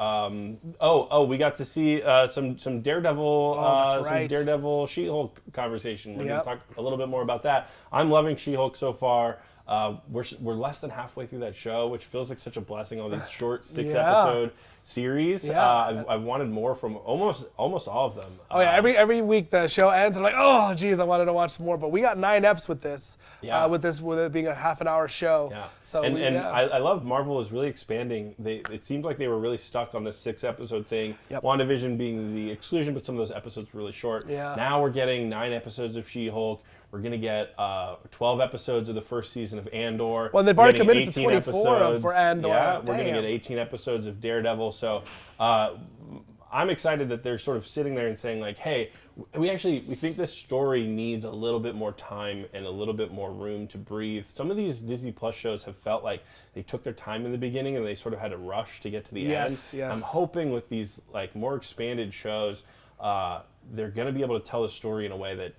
We got to see some Daredevil, that's right. some Daredevil She-Hulk conversation. We're Yep. gonna talk a little bit more about that. I'm loving She-Hulk so far. We're less than halfway through that show, which feels like such a blessing. All these short 6-episode series. Yeah. I've wanted more from almost all of them. Oh yeah, every week the show ends, I'm like, oh geez, I wanted to watch some more. But we got 9 eps with this. Yeah. With it being a half an hour show. Yeah. So I love Marvel is really expanding. It seemed like they were really stuck on this 6-episode thing. Yep. WandaVision being the exclusion, but some of those episodes were really short. Yeah. Now we're getting 9 episodes of She-Hulk. We're gonna get 12 episodes of the first season of Andor. Well, they've We're already getting committed to 18 24 episodes. for Andor. Yeah, we're gonna Damn. get 18 episodes of Daredevil. So I'm excited that they're sort of sitting there and saying like, hey, we think this story needs a little bit more time and a little bit more room to breathe. Some of these Disney Plus shows have felt like they took their time in the beginning and they sort of had to rush to get to the end. Yes. I'm hoping with these like more expanded shows, they're going to be able to tell the story in a way that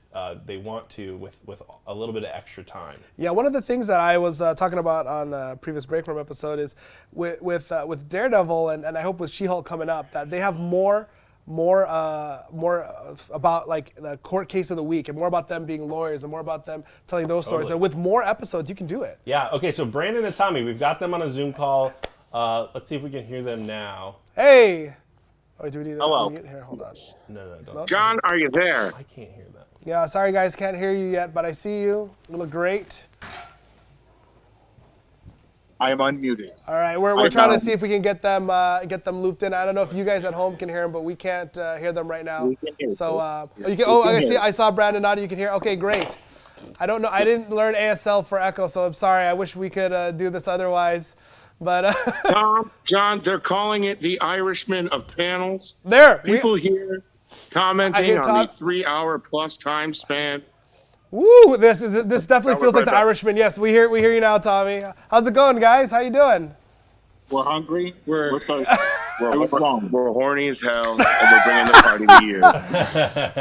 they want to with a little bit of extra time. Yeah, one of the things that I was talking about on a previous Breakroom episode is with Daredevil and I hope with She-Hulk coming up that they have more about like the court case of the week and more about them being lawyers and more about them telling those stories. And with more episodes, you can do it. Yeah. Okay. So Brandon and Tommy, we've got them on a Zoom call. Let's see if we can hear them now. Hey. Oh, do we need to Hello. unmute here? Hold on. No, don't. John, are you there? I can't hear that. Yeah, sorry guys, can't hear you yet, but I see you. You look great. I am unmuted. All right, we're trying to see if we can get them looped in. I don't know if you guys at home can hear them, but we can't hear them right now. We can hear So you. I saw Brandon nodding. You can hear. Okay, great. I don't know. I didn't learn ASL for Echo, so I'm sorry. I wish we could do this otherwise. But John, they're calling it the Irishman of panels. People here commenting on the 3-hour plus time span. Woo! This definitely feels like the Irishman. Yes, we hear you now, Tommy. How's it going, guys? How you doing? We're hungry. We're thirsty. We're horny as hell, and we're bringing the party to you.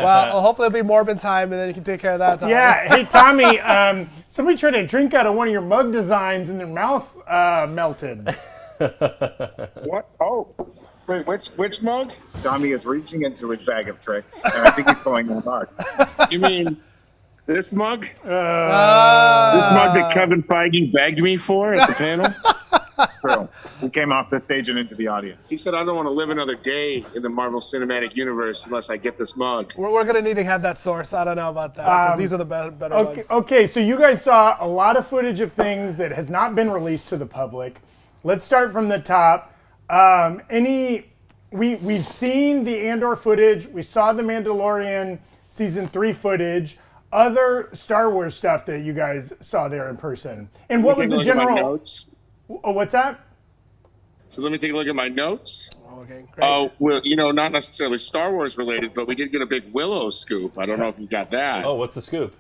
Well, hopefully it'll be Morbin time, and then you can take care of that, Tommy. Yeah. Hey, Tommy. Somebody tried to drink out of one of your mug designs, and their mouth melted. What? Oh. Wait, which mug? Tommy is reaching into his bag of tricks, and I think he's pulling them hard. You mean this mug? This mug that Kevin Feige begged me for at the panel? True. He came off the stage and into the audience. He said, I don't want to live another day in the Marvel Cinematic Universe unless I get this mug. We're going to need to have that source. I don't know about that, because these are the better ones. Okay, so you guys saw a lot of footage of things that has not been released to the public. Let's start from the top. We've seen the Andor footage. We saw the Mandalorian season 3 footage. Other Star Wars stuff that you guys saw there in person. And what was the general? Notes. Oh, what's that? So let me take a look at my notes. Okay, great. Oh, well, not necessarily Star Wars related, but we did get a big Willow scoop. I don't know if you got that. Oh, what's the scoop?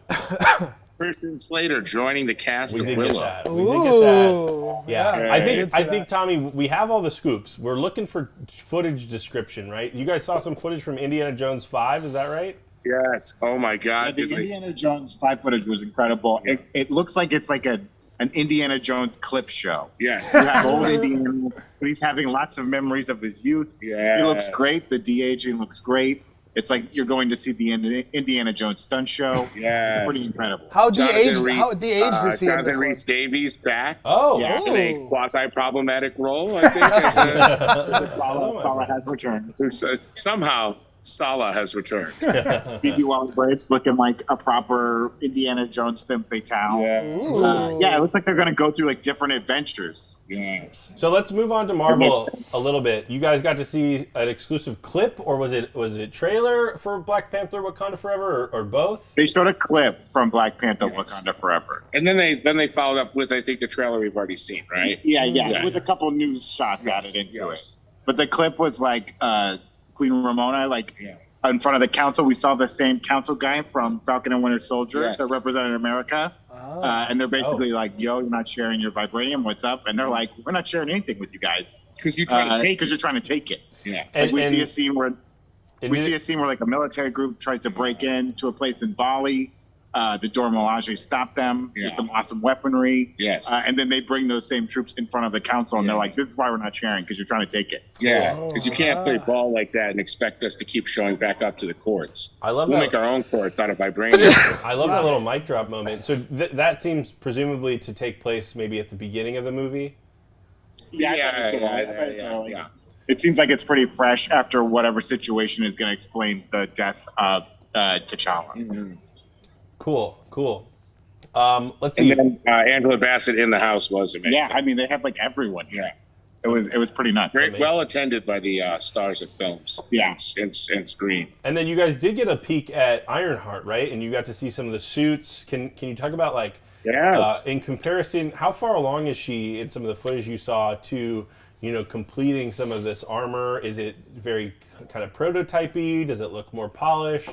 Christian Slater joining the cast of did Willow. get that. We did get that. Yeah, I think Tommy, we have all the scoops. We're looking for footage description, right? You guys saw some footage from Indiana Jones 5, is that right? Yes. Oh my God. Yeah, the Indiana Jones 5 footage was incredible. It looks like it's like an Indiana Jones clip show. Yes. You have old Indiana, but he's having lots of memories of his youth. Yes. He looks great. The de-aging looks great. It's like you're going to see the Indiana Jones stunt show. Yeah. It's pretty incredible. How de-aged is he in Jonathan this one? Rhys Davies back. Oh. Yeah, in a quasi-problematic role, I think. Salah has returned. Somehow, Salah has returned. Phoebe Waller-Bridge looking like a proper Indiana Jones femme fatale. Yeah. It looks like they're going to go through like different adventures. Yes. So let's move on to Marvel a little bit. You guys got to see an exclusive clip, or was it trailer for Black Panther: Wakanda Forever, or both? They showed a clip from Black Panther: Wakanda Forever. And then they followed up with, I think, the trailer we've already seen, right? Yeah. With a couple new shots added into it. But the clip was like Queen Ramona, in front of the council. We saw the same council guy from Falcon and Winter Soldier that represented America. And they're basically like, yo, you're not sharing your vibranium. What's up? And they're like, we're not sharing anything with you guys. Because you're trying to take Because you're trying to take it. Yeah. Like we see a scene where like a military group tries to break into a place in Bali. The Dora Milaje stopped them with some awesome weaponry. Yes. And then they bring those same troops in front of the council, and they're like, this is why we're not sharing, because you're trying to take it. Yeah, because you can't play ball like that and expect us to keep showing back up to the courts. I love We'll that. make our own courts out of vibranium. I love that little mic drop moment. So that seems presumably to take place maybe at the beginning of the movie? Yeah. It seems like it's pretty fresh after whatever situation is going to explain the death of T'Challa. Mm-hmm. Cool. Let's see. And then Angela Bassett in the house was amazing. Yeah, I mean, they had like everyone. Yeah. It was pretty nuts. Great, well attended by the stars of films. Yeah. And screen. And then you guys did get a peek at Ironheart, right? And you got to see some of the suits. Can you talk about like, in comparison, how far along is she in some of the footage you saw to, completing some of this armor? Is it very kind of prototypey? Does it look more polished?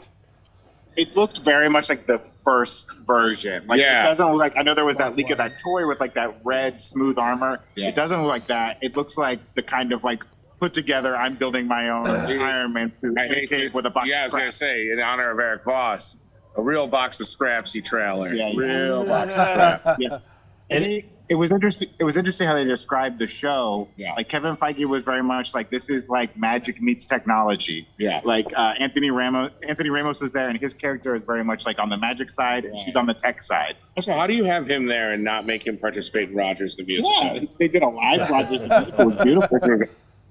It looked very much like the first version. Like, it doesn't look like, I know there was that leak of that toy with like that red smooth armor. Yeah. It doesn't look like that. It looks like the kind of like put together, I'm building my own Iron Man suit with a box of I was going to say, in honor of Eric Voss, a real box of scrapsy trailer. Yeah, real box of scraps. Yeah. And it was interesting. It was interesting how they described the show. Yeah. Like Kevin Feige was very much like, this is like magic meets technology. Yeah. Like Anthony Ramos was there, and his character is very much like on the magic side, and she's on the tech side. So how do you have him there and not make him participate in Rogers the Musical? Yeah, they did a live Rogers the Musical. It was beautiful. It was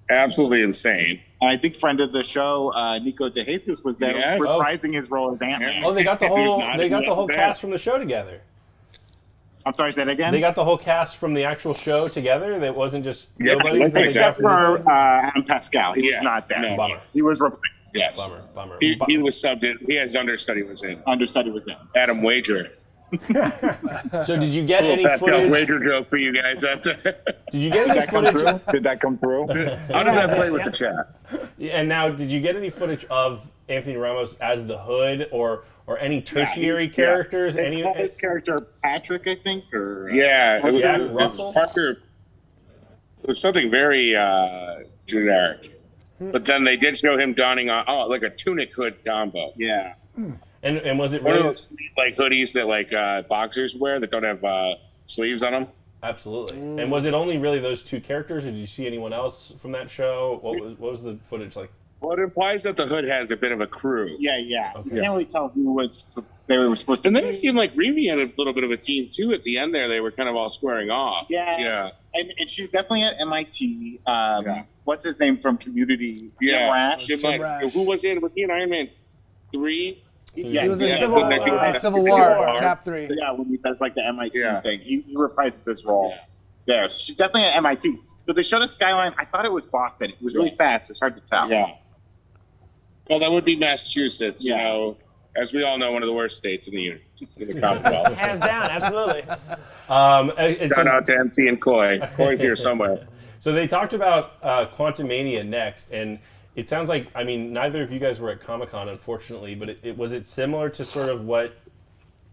absolutely insane. And I think friend of the show, Nico DeJesus, was there reprising his role as Ant-Man. Oh, they got the whole cast from the show together. I'm sorry, say that again? They got the whole cast from the actual show together? That wasn't just nobody? Except for Adam Pascal. He was not there. No, bummer. He was replaced. Yes. Bummer. He was subbed in. His understudy was in. Adam Wager. So did you get any footage? Wager joke for you guys. Did you get any footage? Did that come through? How did that play with the chat? And now, did you get any footage of Anthony Ramos as the Hood or any tertiary characters? Any of his character Patrick, I think, or it was Russell? Parker. It was something very generic, but then they did show him donning like a tunic hood combo. Yeah. And was it one really of those like hoodies that like boxers wear that don't have sleeves on them? Absolutely. And was it only really those two characters, or did you see anyone else from that show? What was the footage like? Well, it implies that the Hood has a bit of a crew. Yeah. Okay. You can't really tell who they were supposed to be. And then it seemed like Riri had a little bit of a team, too, at the end there. They were kind of all squaring off. Yeah. And she's definitely at MIT. What's his name from Community? Yeah. Jim Rash. Who was in? Was he in Iron Man 3? He was in Civil War, Cap 3. Yeah, when he does like the MIT thing. He reprises this role. There. So she's definitely at MIT. So they showed a skyline. I thought it was Boston. It was really fast. It's hard to tell. Yeah. Well, that would be Massachusetts, you know, as we all know, one of the worst states in the Commonwealth. Hands down, absolutely. Shout out to MT and Coy. Coy's here somewhere. So they talked about Quantumania next, and it sounds like, I mean, neither of you guys were at Comic-Con, unfortunately, but was it similar to sort of what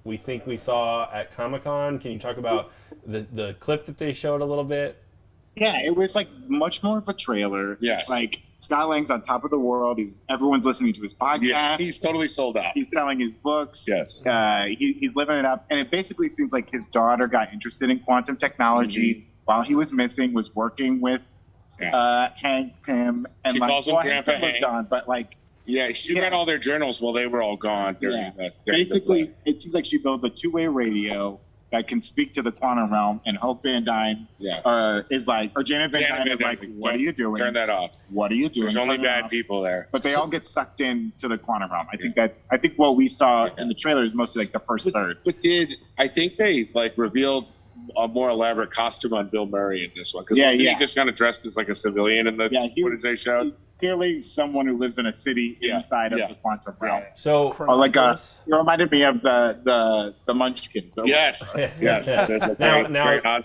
we think we saw at Comic-Con? Can you talk about the clip that they showed a little bit? Yeah, it was like much more of a trailer. Yes. Like Scott Lang's on top of the world. Everyone's listening to his podcast. Yeah, he's totally sold out. He's selling his books. Yes. He's living it up. And it basically seems like his daughter got interested in quantum technology while he was missing, was working with Hank Pym. And she calls him Grandpa Hank. Was done, but like, she read all their journals while they were all gone during basically, it seems like she built a two-way radio that can speak to the quantum realm, and Hope Van Dyne is like, or Janet Van Dyne is like, what are you doing? Turn that off. What are you doing? There's only bad people there. But they all get sucked into the quantum realm. I think what we saw in the trailer is mostly like the first third. But I think they like revealed a more elaborate costume on Bill Murray in this one. Yeah, he yeah. just kind of dressed as like a civilian in the footage they showed. Clearly someone who lives in a city inside of the quantum realm. So, or like it reminded me of the Munchkins. Yes, yes. Now,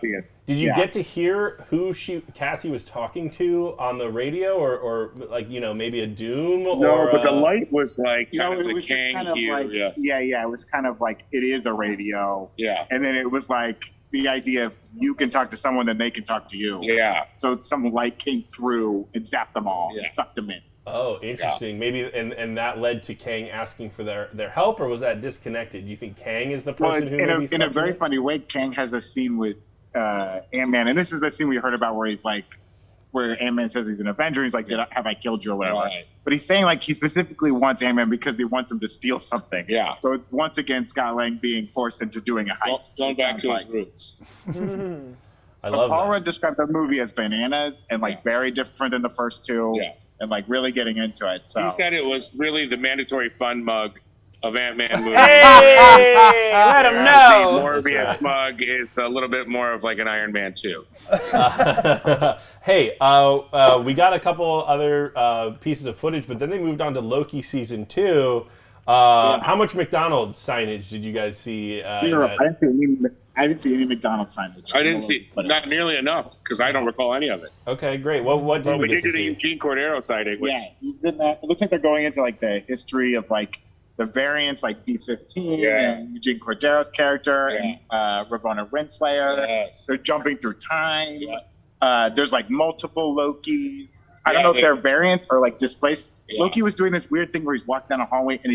did you get to hear who Cassie was talking to on the radio, or like maybe a Doom? No, but the light was like No, kind of it the was just Kang kind of hue. like it was kind of like it is a radio. Yeah. And then it was like the idea of you can talk to someone, then they can talk to you. Yeah. So some light came through and zapped them all, and sucked them in. Oh, interesting. Maybe and that led to Kang asking for their help, or was that disconnected? Do you think Kang is the person who maybe in a very funny way, Kang has a scene with Ant-Man, and this is the scene we heard about where Ant-Man says he's an Avenger. He's like, have I killed you or whatever? Right. But he's saying like he specifically wants Ant-Man because he wants him to steal something. Yeah. So it's once again Scott Lang being forced into doing a heist. Going back to his roots. I love Paul Rudd described the movie as bananas and like very different than the first two. Yeah. And like really getting into it. So He said it was really the mandatory fun mug of Ant-Man movie. Hey, let him know. The Morbius mug is a little bit more of like an Iron Man 2. Hey, we got a couple other pieces of footage, but then they moved on to Loki season 2. How much McDonald's signage did you guys see? I didn't see any McDonald's signage. I didn't see not nearly enough because I don't recall any of it. Okay, great. What did we get to did a see? Eugene Cordero sighting. Which, he's in that. It looks like they're going into like the history of like the variants, like B-15 and Eugene Cordero's character and Ravonna Renslayer. Yes. They're jumping through time. There's like multiple Lokis. I don't know if they're variants or like displaced. Loki was doing this weird thing where he's walking down a hallway and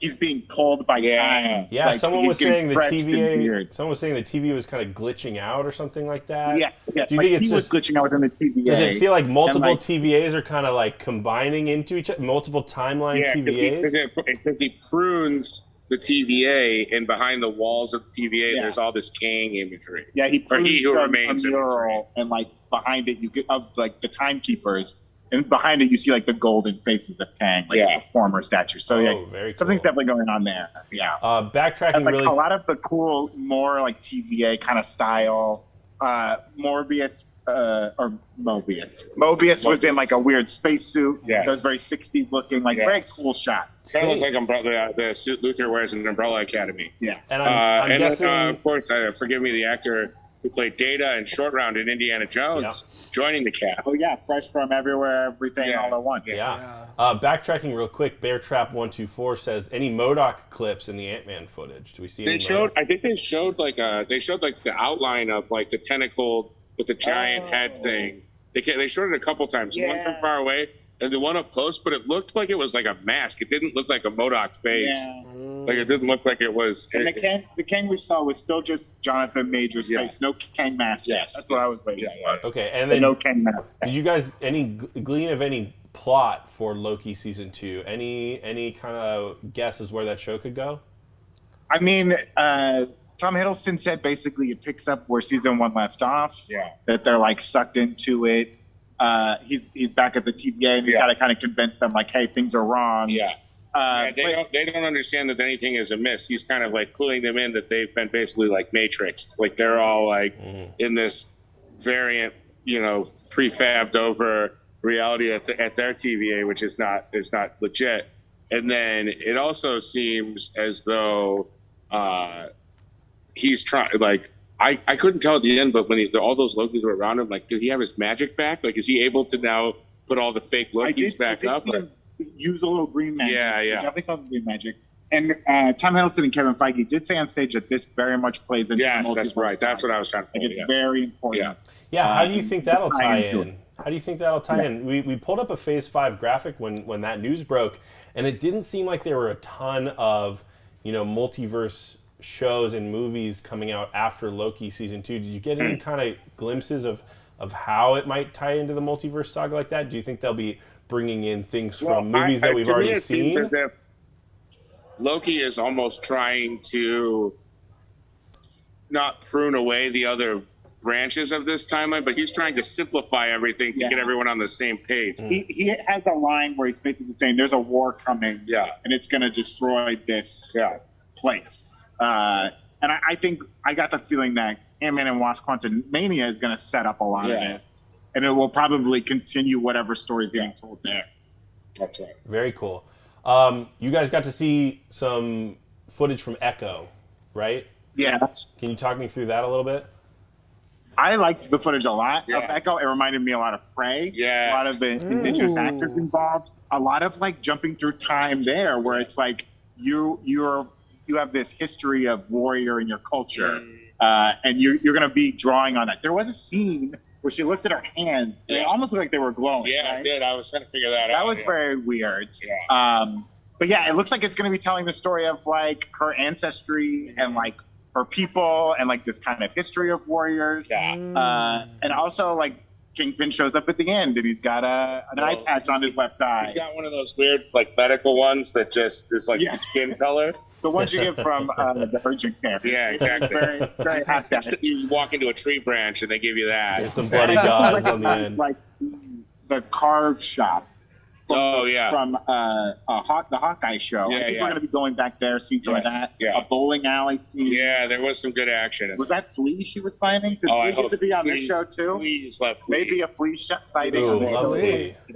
he's being pulled by time. Yeah, like, someone he's was getting saying the stretched and TVA. weird. Someone was saying the TV was kind of glitching out or something like that. Yes, yes. Do you Like, think he it's was just glitching out within the TVA. Does it feel like multiple and, like, TVAs are kind of like combining into each other, multiple timeline TVAs? Because he prunes the TVA, and behind the walls of the TVA, there's all this Kang imagery. Yeah, he or he who prunes remains a mural, and like behind it, you get of like the timekeepers, and behind it, you see like the golden faces of Kang, like the former statues. So very something's cool. definitely going on there. Yeah. Backtracking And, like, really. a lot of the cool, more like TVA kind of style. Morbius or Mobius. Mobius was in like a weird spacesuit. Yes. Those very 60s looking, like very cool shots. Kind of look like umbrella. The suit Luther wears in Umbrella Academy. Yeah. And I'm guessing, then, of course, forgive me, the actor who played Data in Short Round in Indiana Jones, joining the cast. Oh yeah, fresh from everywhere, everything, all at once. Backtracking real quick, BearTrap124 says any MODOK clips in the Ant-Man footage. Do we see? They showed. I think they showed like the outline of like the tentacle with the giant head thing. They showed it a couple times. One from far away and the one up close, but it looked like it was like a mask. It didn't look like a MODOK's face. Yeah. Like it didn't look like it was. And the Kang we saw was still just Jonathan Major's face, no Kang mask. Yes, that's what I was waiting for. Okay, and then no Kang mask. Did you guys glean of any plot for Loki season 2? Any kind of guesses where that show could go? I mean, Tom Hiddleston said basically it picks up where season 1 left off. Yeah. That they're like sucked into it. He's back at the TVA and he's got to kind of convince them like, hey, things are wrong. Yeah. They don't understand that anything is amiss. He's kind of like cluing them in that they've been basically like matrixed. Like they're all like in this variant, prefabbed over reality at their TVA, which is not legit. And then it also seems as though he's trying like. I couldn't tell at the end, but when all those Lokis were around him, like, did he have his magic back? Like, is he able to now put all the fake Lokis back up? See him use a little green magic. Yeah. He definitely saw some green magic. And Tom Hiddleston and Kevin Feige did say on stage that this very much plays into the multiverse. That's right. That's what I was trying to think. It's very important. Yeah. How do you think that'll tie in? How do you think that'll tie in? We pulled up a Phase 5 graphic when that news broke, and it didn't seem like there were a ton of multiverse shows and movies coming out after Loki season 2. Did you get any kind of glimpses of how it might tie into the multiverse saga like that? Do you think they'll be bringing in things from movies that we've already seen? Seems as if Loki is almost trying to not prune away the other branches of this timeline, but he's trying to simplify everything to get everyone on the same page. He has a line where he's basically saying there's a war coming and it's going to destroy this place. And I think I got the feeling that Ant-Man and Wasp: Quantumania is going to set up a lot of this, and it will probably continue whatever story is being told there. That's right. Very cool. You guys got to see some footage from Echo, right? Yes. Can you talk me through that a little bit? I liked the footage a lot of Echo. It reminded me a lot of Prey. Yeah. A lot of the indigenous actors involved. A lot of like jumping through time there, where it's like you have this history of warrior in your culture, and you're going to be drawing on that. There was a scene where she looked at her hands, and it almost looked like they were glowing. Yeah, right? I did. I was trying to figure that out. That was very weird. But yeah, it looks like it's going to be telling the story of like her ancestry and like her people and like this kind of history of warriors. And also like Kingpin shows up at the end and he's got an eye patch on his left eye. He's got one of those weird like medical ones that just is like skin color. The ones you get from the urgent care. Yeah, exactly. very, very happy. You walk into a tree branch and they give you that. There's some bloody gauze on the end. Like the carve shop. From the Hawkeye show. I think we're going to be going back there, see some of that. A bowling alley scene. Yeah, there was some good action. Was that Flea she was fighting? Did Flea get to be on this show too? Please let Flea. Maybe a Flea sighting.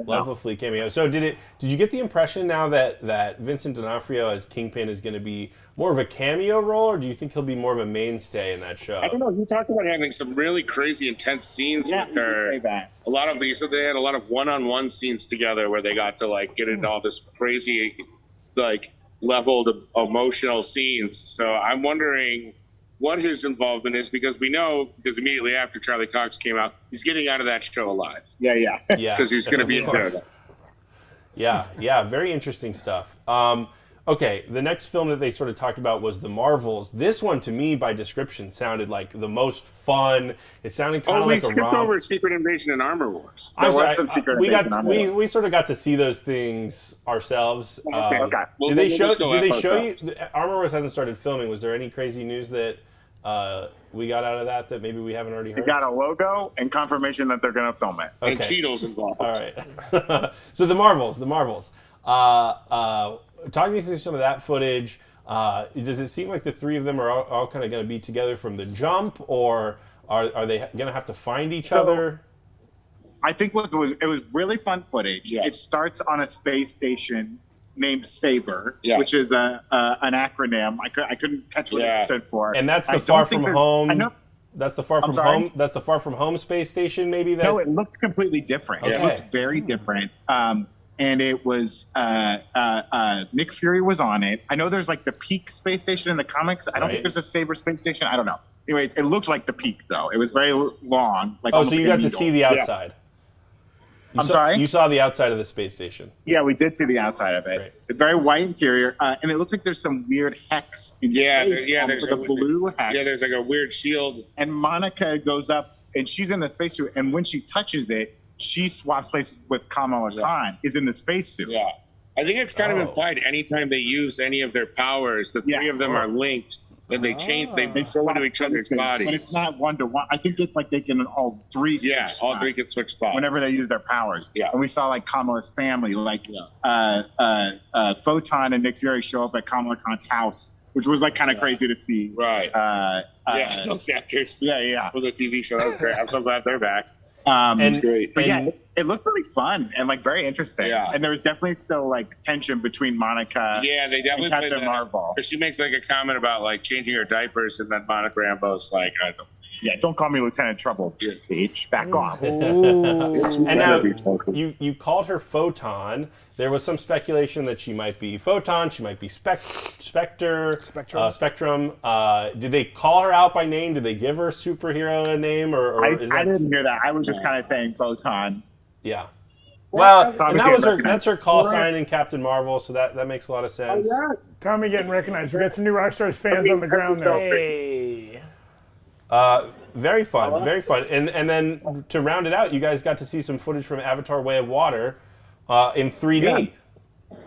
Love a Flea cameo. So did you get the impression now that Vincent D'Onofrio as Kingpin is going to be more of a cameo role, or do you think he'll be more of a mainstay in that show? I don't know. You talked about having some really crazy, intense scenes with her. Say that. A lot of these, so they had a lot of one-on-one scenes together where they got to like get into all this crazy, like leveled emotional scenes. So I'm wondering what his involvement is, because we know, because immediately after Charlie Cox came out, he's getting out of that show alive. Yeah. Because he's going to be in Daredevil. Yeah, very interesting stuff. Okay, the next film that they sort of talked about was The Marvels. This one, to me, by description, sounded like the most fun. It sounded kind of like a romp. We skipped over Secret Invasion and Armor Wars. There was some Secret Invasion. We sort of got to see those things ourselves. Okay. Did they show you? Armor Wars hasn't started filming. Was there any crazy news that we got out of that maybe we haven't already heard? We got a logo and confirmation that they're going to film it. Okay. And Cheetos involved. All right. So The Marvels. Talk me through some of that footage. Does it seem like the three of them are all kind of going to be together from the jump, or are they going to have to find each other? I think it was really fun footage. Yeah. It starts on a space station named Saber, which is an acronym. I couldn't catch what it stood for. And that's the Far From Home. That's the Far From Home. That's the Far From Home space station. Maybe that. No, it looked completely different. Okay. It looked very different. And it was Nick Fury was on it. I know there's like the Peak space station in the comics. I don't think there's a Saber space station. I don't know. Anyway, it looked like the Peak though. It was very long. Like so you got to see the outside. I'm sorry? You saw the outside of the space station. Yeah, we did see the outside of it. Great. It's very white interior, and it looks like there's some weird hex in space. There's a blue hex. Yeah, there's like a weird shield. And Monica goes up, and she's in the spacesuit, and when she touches it, she swaps places with Kamala Khan, is in the spacesuit. Yeah. I think it's kind of implied anytime they use any of their powers, the three of them are linked, and they change, they go into each other's bodies. But it's not one-to-one. I think it's like they can all three switch spots. All three can switch spots. Whenever they use their powers. Yeah. And we saw like Kamala's family, like Photon and Nick Fury show up at Kamala Khan's house, which was like kind of crazy to see. Right. Those actors. Yeah. For the TV show, that was great. I'm so glad they're back. It's great. But it looked really fun and like very interesting. Yeah. And there was definitely still like tension between Monica they definitely and Captain Marvel. She makes like a comment about like changing her diapers, and then Monica Rambeau's like, I don't. Yeah, don't call me Lieutenant Trouble, bitch. Back off. And now, you called her Photon. There was some speculation that she might be Photon, she might be Spectrum. Did they call her out by name? Did they give her superhero a name? I didn't hear that. I was just kind of saying Photon. Yeah. Well, and that's her call sign in Captain Marvel, so that makes a lot of sense. Oh, yeah. Tommy getting recognized. We got some new Rockstars fans on the ground now. Hey. Very fun, very fun. And then to round it out, you guys got to see some footage from Avatar: Way of Water in 3D. Yeah.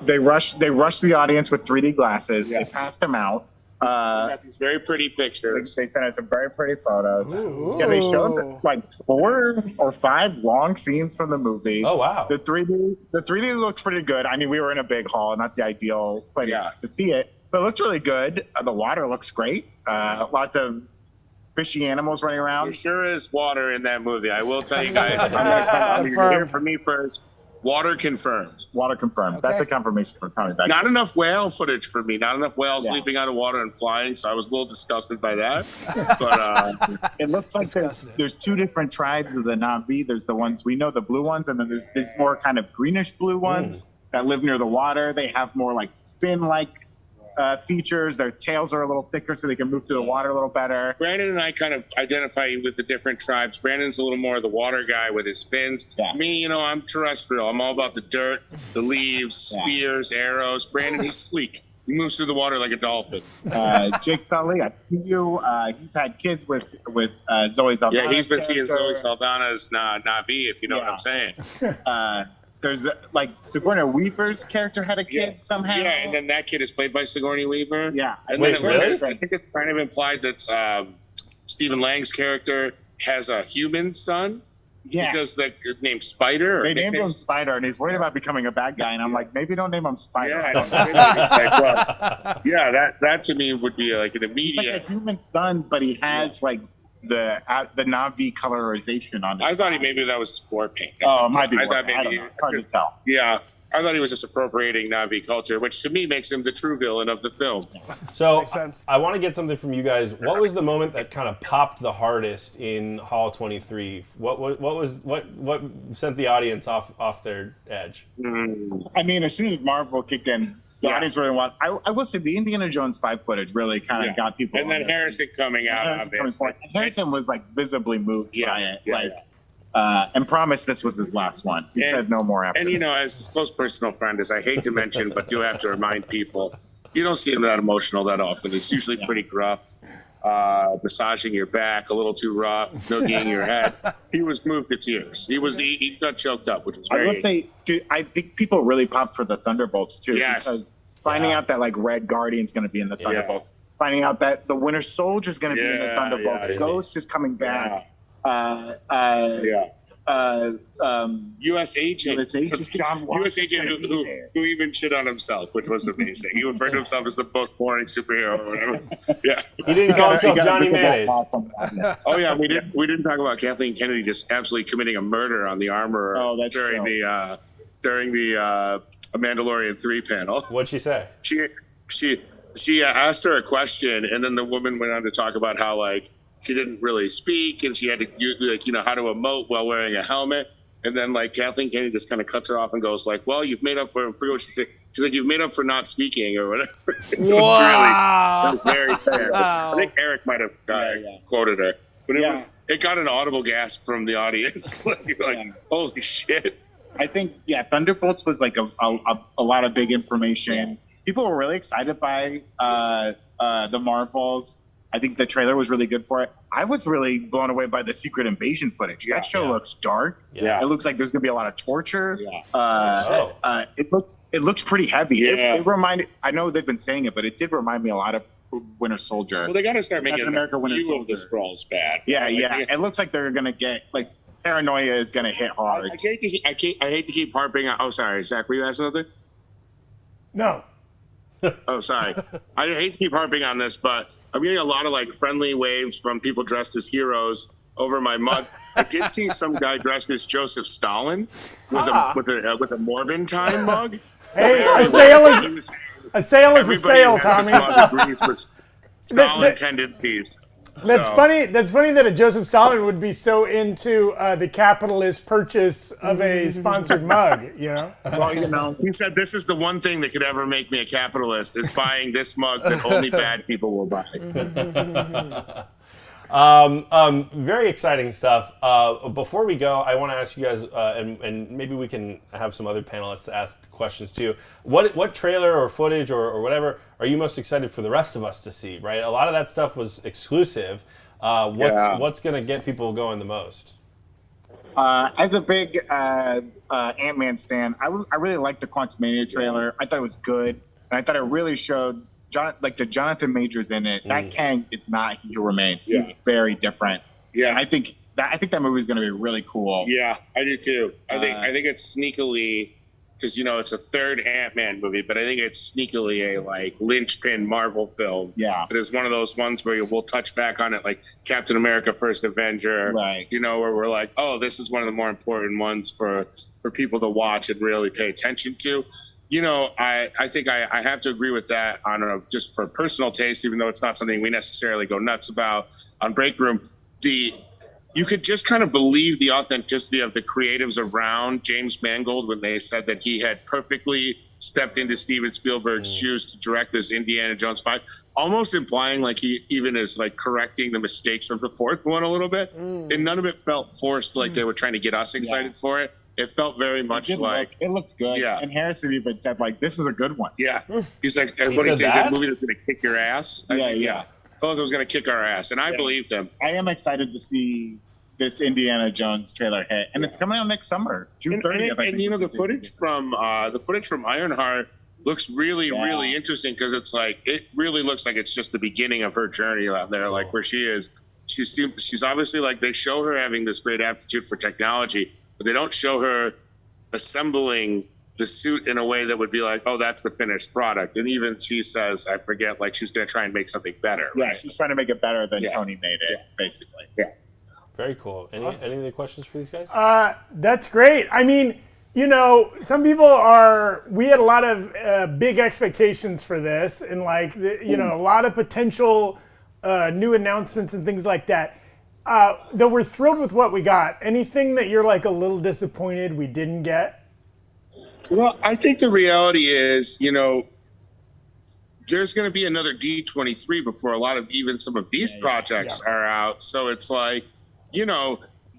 They rushed the audience with 3D glasses. They passed them out. Got these very pretty pictures. They sent us some very pretty photos. Ooh. Yeah, they showed like 4 or 5 long scenes from the movie. Oh wow! The 3D looks pretty good. I mean, we were in a big hall, not the ideal place to see it, but it looked really good. The water looks great. Lots of fishy animals running around. There sure is water in that movie. I will tell you guys. I'm going to hear it from me first. Water confirmed. Water confirmed. Okay. That's a confirmation for coming back. Not enough whale footage for me. Not enough whales leaping out of water and flying. So I was a little disgusted by that. But it looks like there's two different tribes of the Na'vi. There's the ones we know, the blue ones, and then there's more kind of greenish blue ones that live near the water. They have more like fin-like features. Their tails are a little thicker so they can move through the water a little better. Brandon and I kind of identify with the different tribes. Brandon's a little more the water guy with his fins. Yeah. Me, I'm terrestrial. I'm all about the dirt, the leaves, spears, arrows. Brandon, he's sleek. He moves through the water like a dolphin. Jake Sully, I see you. He's had kids with Zoe Saldana. Yeah, he's been seeing Zoe Saldana's Na'vi, if you know what I'm saying. There's like Sigourney Weaver's character had a kid somehow. Yeah, and then that kid is played by Sigourney Weaver. Yeah. And Wait, then really? I think it's kind of implied that Stephen Lang's character has a human son. Yeah. Because the named Spider. They named him Spider, and he's worried about becoming a bad guy. And I'm like, maybe don't name him Spider. Yeah, I don't know. It's like, well, yeah, that to me would be like an immediate. He's like a human son, but he has like the Na'vi colorization on it. I thought maybe that was spore paint. Oh, it might be. I thought maybe I don't know. It's hard to tell. Yeah, I thought he was just appropriating Na'vi culture, which to me makes him the true villain of the film. So I want to get something from you guys. What was the moment that kind of popped the hardest in Hall 23? What sent the audience off their edge? I mean, as soon as Marvel kicked in, the audience really wanted. I will say the Indiana Jones 5 footage really kind of got people. And then Harrison coming out. Harrison was like visibly moved by it, and promised this was his last one. He said no more after. And as his close personal friend, as I hate to mention, but do have to remind people, you don't see him that emotional that often. He's usually pretty gruff, massaging your back, a little too rough, noogieing your head. He was moved to tears. He got choked up, which was very. I will say, dude, I think people really popped for the Thunderbolts too. Yes. Because finding out that like Red Guardian's going to be in the Thunderbolts, finding out that the Winter Soldier's going to be in the Thunderbolts, Ghost is coming back. U.S. agent who even shit on himself, which was amazing. He referred to himself as the most boring superhero or whatever. Yeah, he didn't call himself Johnny Mayonnaise. Oh yeah, we didn't talk about Kathleen Kennedy just absolutely committing a murder on the armor during the Mandalorian 3 panel. What'd she say? She asked her a question, and then the woman went on to talk about how like she didn't really speak, and she had to how to emote while wearing a helmet. And then like Kathleen Kennedy just kind of cuts her off and goes like, "Well, you've made up for." I forget what she said. She's like, "You've made up for not speaking or whatever." It was very fair. I think Eric might have quoted her, but it got an audible gasp from the audience. like holy shit! I think Thunderbolts was like a lot of big information. People were really excited by the Marvels. I think the trailer was really good for it. I was really blown away by the Secret Invasion footage. That show looks dark. Yeah. It looks like there's gonna be a lot of torture. It looks pretty heavy. It reminded. I know they've been saying it, but it did remind me a lot of Winter Soldier. Well, they got to start making America Winter Soldier. Of the Skrulls bad. Yeah. It looks like they're gonna get like paranoia is gonna hit hard. I hate to keep harping on. Oh, sorry, Zach. Were you asking something? No. Oh, sorry. I hate to keep harping on this, but I'm getting a lot of like friendly waves from people dressed as heroes over my mug. I did see some guy dressed as Joseph Stalin with a Morbin time mug. Hey, a sale is a sale, Tommy. Agrees with Stalin tendencies. That's funny. That's funny that a Joseph Stalin would be so into the capitalist purchase of a sponsored mug. Well, he said this is the one thing that could ever make me a capitalist is buying this mug that only bad people will buy. Very exciting stuff. Before we go, I want to ask you guys, and maybe we can have some other panelists ask questions too. What trailer or footage or whatever are you most excited for the rest of us to see? Right, a lot of that stuff was exclusive. What's going to get people going the most? As a big Ant-Man stan, I really liked the Quantumania trailer. I thought it was good, and I thought it really showed the Jonathan Majors in it. That Kang is not He Who Remains. He's very different. Yeah, I think that movie is going to be really cool. Yeah, I do too. I think it's sneakily because it's a third Ant-Man movie, but I think it's sneakily a like linchpin Marvel film. Yeah. It is one of those ones where we'll touch back on it, like Captain America: First Avenger. Right. Where we're like, oh, this is one of the more important ones for people to watch and really pay attention to. I think I have to agree with that on just for personal taste, even though it's not something we necessarily go nuts about on Breakroom. You could just kind of believe the authenticity of the creatives around James Mangold when they said that he had perfectly stepped into Steven Spielberg's shoes to direct this Indiana Jones 5, almost implying like he even is like correcting the mistakes of the fourth one a little bit. And none of it felt forced, like they were trying to get us excited for it. It felt very much like it looked good. Yeah. And Harrison even said like, "This is a good one." Yeah. He's like, He what he said says, that? a movie that's going to kick your ass. Yeah. Told us it was going to kick our ass, and I believed him. I am excited to see this Indiana Jones trailer hit, and it's coming out next summer, June 30th. And the footage from Ironheart looks really interesting because it's like it really looks like it's just the beginning of her journey out there, like where she is. She's obviously like they show her having this great aptitude for technology, but they don't show her assembling the suit in a way that would be like, oh, that's the finished product. And even she says, I forget, like she's going to try and make something better. Yeah, right? she's trying to make it better than Tony made it, basically. Yeah. Very cool. Any other questions for these guys? That's great. I mean, some people we had a lot of big expectations for this and like, a lot of potential new announcements and things like that. Though we're thrilled with what we got. Anything that you're like a little disappointed we didn't get? Well, I think the reality is, there's going to be another D23 before a lot of even some of these projects are out. So it's like,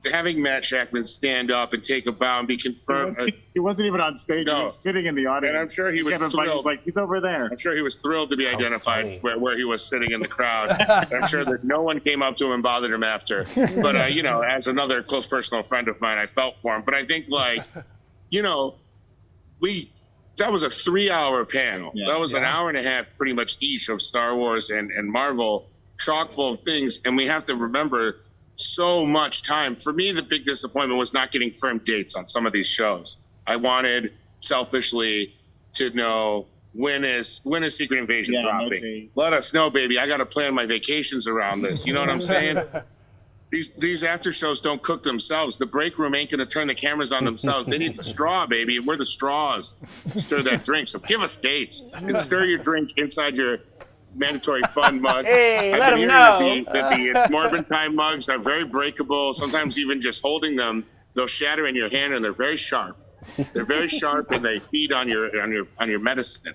having Matt Shackman stand up and take a bow and be confirmed. He wasn't even on stage. He was sitting in the audience. And I'm sure he was thrilled. He's like, he's over there. I'm sure he was thrilled to be identified where he was sitting in the crowd. I'm sure that no one came up to him and bothered him after. But, as another close personal friend of mine, I felt for him. But I think, like, that was a 3-hour panel. Yeah, that was an hour and a half pretty much each of Star Wars and Marvel, chock full of things. And we have to remember so much time. For me, the big disappointment was not getting firm dates on some of these shows. I wanted, selfishly, to know when is Secret Invasion dropping. Let us know, baby. I got to plan my vacations around this. You know what I'm saying? These after shows don't cook themselves. The break room ain't going to turn the cameras on themselves. They need the straw, baby. We're the straws. Stir that drink. So give us dates and stir your drink inside your mandatory fun mug. Hey, I've let been them hearing know. that the It's Morbid Time mugs are very breakable. Sometimes even just holding them, they'll shatter in your hand, and they're very sharp. They're very sharp, and they feed on your medicine.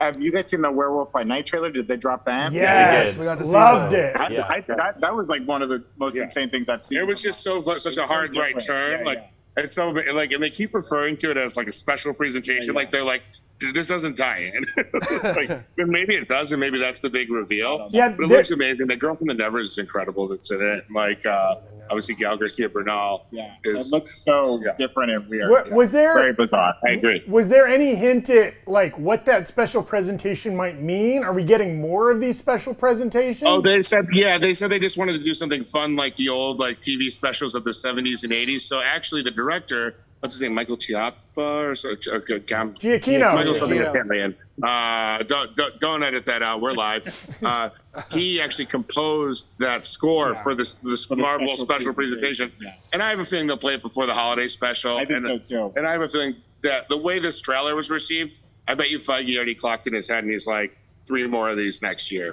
Have you guys seen the Werewolf by Night trailer? Did they drop that? Yes, we got to see loved it. That was like one of the most insane things I've seen. It was just such a hard right turn. It's so like, and they keep referring to it as like a special presentation. Like they're like, this doesn't tie in. Maybe it does, and maybe that's the big reveal. Yeah, but it looks amazing. The girl from the Nevers is incredible. That's in it. Like obviously Gal Garcia Bernal. Yeah, it looks so different and weird. Was there very bizarre? I agree. Was there any hint at like what that special presentation might mean? Are we getting more of these special presentations? Oh, they said they just wanted to do something fun like the old like TV specials of the 70s and 80s. So actually, the director, what's his name, Michael Chiappa or so, Giacchino. Michael something Italian. Don't edit that out. We're live. He actually composed that score for this Marvel special presentation. Yeah. And I have a feeling they'll play it before the holiday special. I think so too. And I have a feeling that the way this trailer was received, I bet you Feige already clocked in his head and he's like, 3 more of these next year.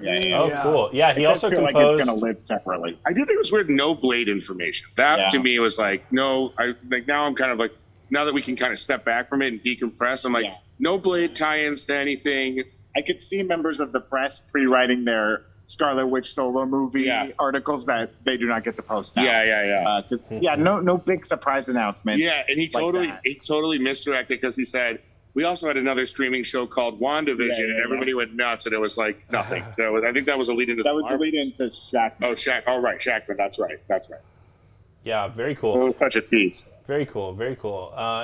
Cool. Yeah, he also feel composed. like it's going to live separately. I do think it was weird. No Blade information. That to me was like, no. Now I'm kind of like, now that we can kind of step back from it and decompress, I'm like, no Blade tie-ins to anything. I could see members of the press pre-writing their Scarlet Witch solo movie articles that they do not get to post out. No big surprise announcement. Yeah, and he totally misdirected because he said, we also had another streaming show called WandaVision, and everybody went nuts, and it was like nothing. So I think that was a lead into that was the lead into Shackman. Oh, right, Shackman. That's right. Yeah, very cool. Such a tease. Very cool.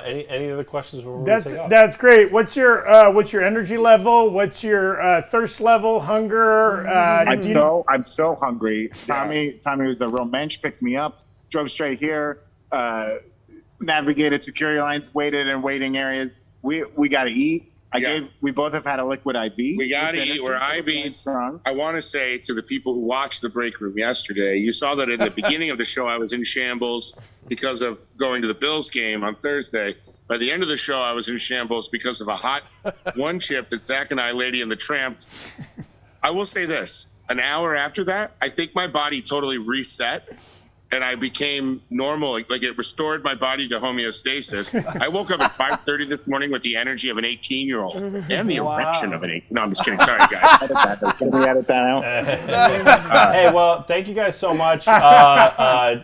Any other questions? That's great. What's your energy level? What's your thirst level? Hunger? I'm so hungry. Tommy was a real mensch. Picked me up. Drove straight here. navigated security lines, waited in waiting areas. We got to eat. We both have had a liquid IV. We got to eat. We're IV. I want to say to the people who watched the break room yesterday, you saw that in the beginning of the show, I was in shambles because of going to the Bills game on Thursday. By the end of the show, I was in shambles because of a hot one chip that Zach and I, Lady and the Tramp. I will say this. An hour after that, I think my body totally reset. And I became normal, like it restored my body to homeostasis. I woke up at 5:30 this morning with the energy of an 18-year-old and the erection of an 18. No, I'm just kidding. Sorry, guys. Can we edit that out? Hey, well, thank you guys so much, Brandon.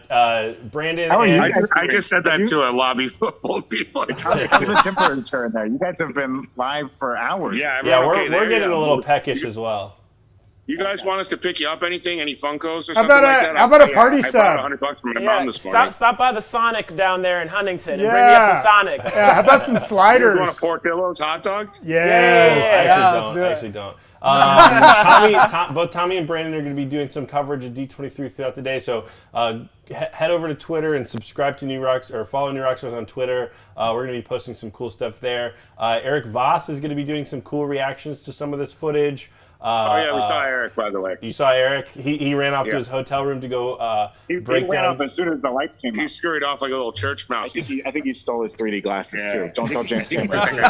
I just said that to a lobby full of people. How's the temperature in there? You guys have been live for hours. Yeah, we're getting a little peckish as well. You guys want us to pick you up anything? Any Funkos or How something about like that? how about a party I sub? bought $100 from my mom this morning. Stop by the Sonic down there in Huntington and bring me up some Sonic. Yeah, how about some sliders? You want a Portillo's hot dog? Yes. I actually don't. Both Tommy and Brandon are going to be doing some coverage of D23 throughout the day, so head over to Twitter and subscribe to New Rocks or follow New Rockstars on Twitter. We're going to be posting some cool stuff there. Eric Voss is going to be doing some cool reactions to some of this footage. We saw Eric, by the way. You saw Eric? He ran off to his hotel room to go break he ran down. off as soon as the lights came on. He scurried off like a little church mouse. I think he stole his 3D glasses, too. Don't tell James Cameron.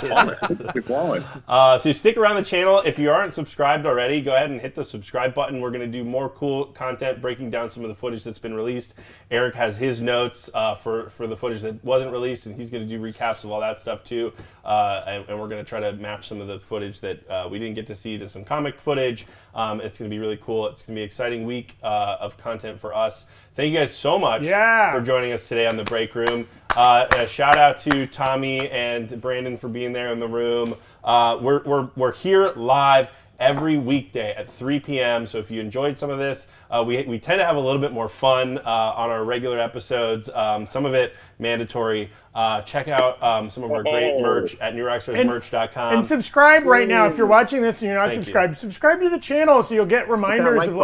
So stick around the channel. If you aren't subscribed already, go ahead and hit the subscribe button. We're going to do more cool content breaking down some of the footage that's been released. Eric has his notes for the footage that wasn't released, and he's going to do recaps of all that stuff, too. And we're going to try to match some of the footage that we didn't get to see to some comic footage. It's going to be really cool. It's going to be an exciting week of content for us. Thank you guys so much for joining us today on the Break Room. A shout out to Tommy and Brandon for being there in the room. We're here live every weekday at 3 p.m. So if you enjoyed some of this, we tend to have a little bit more fun on our regular episodes. Some of it mandatory. Check out some of our great merch at newrockstarsmerch.com. And subscribe right now if you're watching this and you're not subscribed. Subscribe to the channel so you'll get reminders of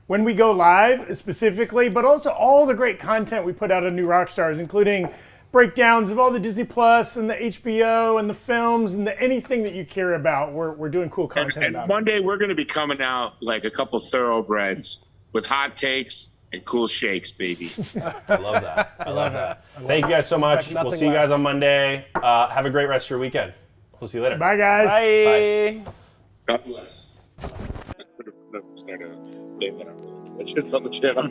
when we go live specifically, but also all the great content we put out on New Rockstars, including breakdowns of all the Disney Plus and the HBO and the films and anything that you care about. We're doing cool content and about one day we're going to be coming out like a couple thoroughbreds with hot takes and cool shakes, baby. I love that. I love that. Thank you guys so much. We'll see you guys on Monday. Have a great rest of your weekend. We'll see you later. Bye, guys. Bye. God bless. Start a thing that I'm just on the channel.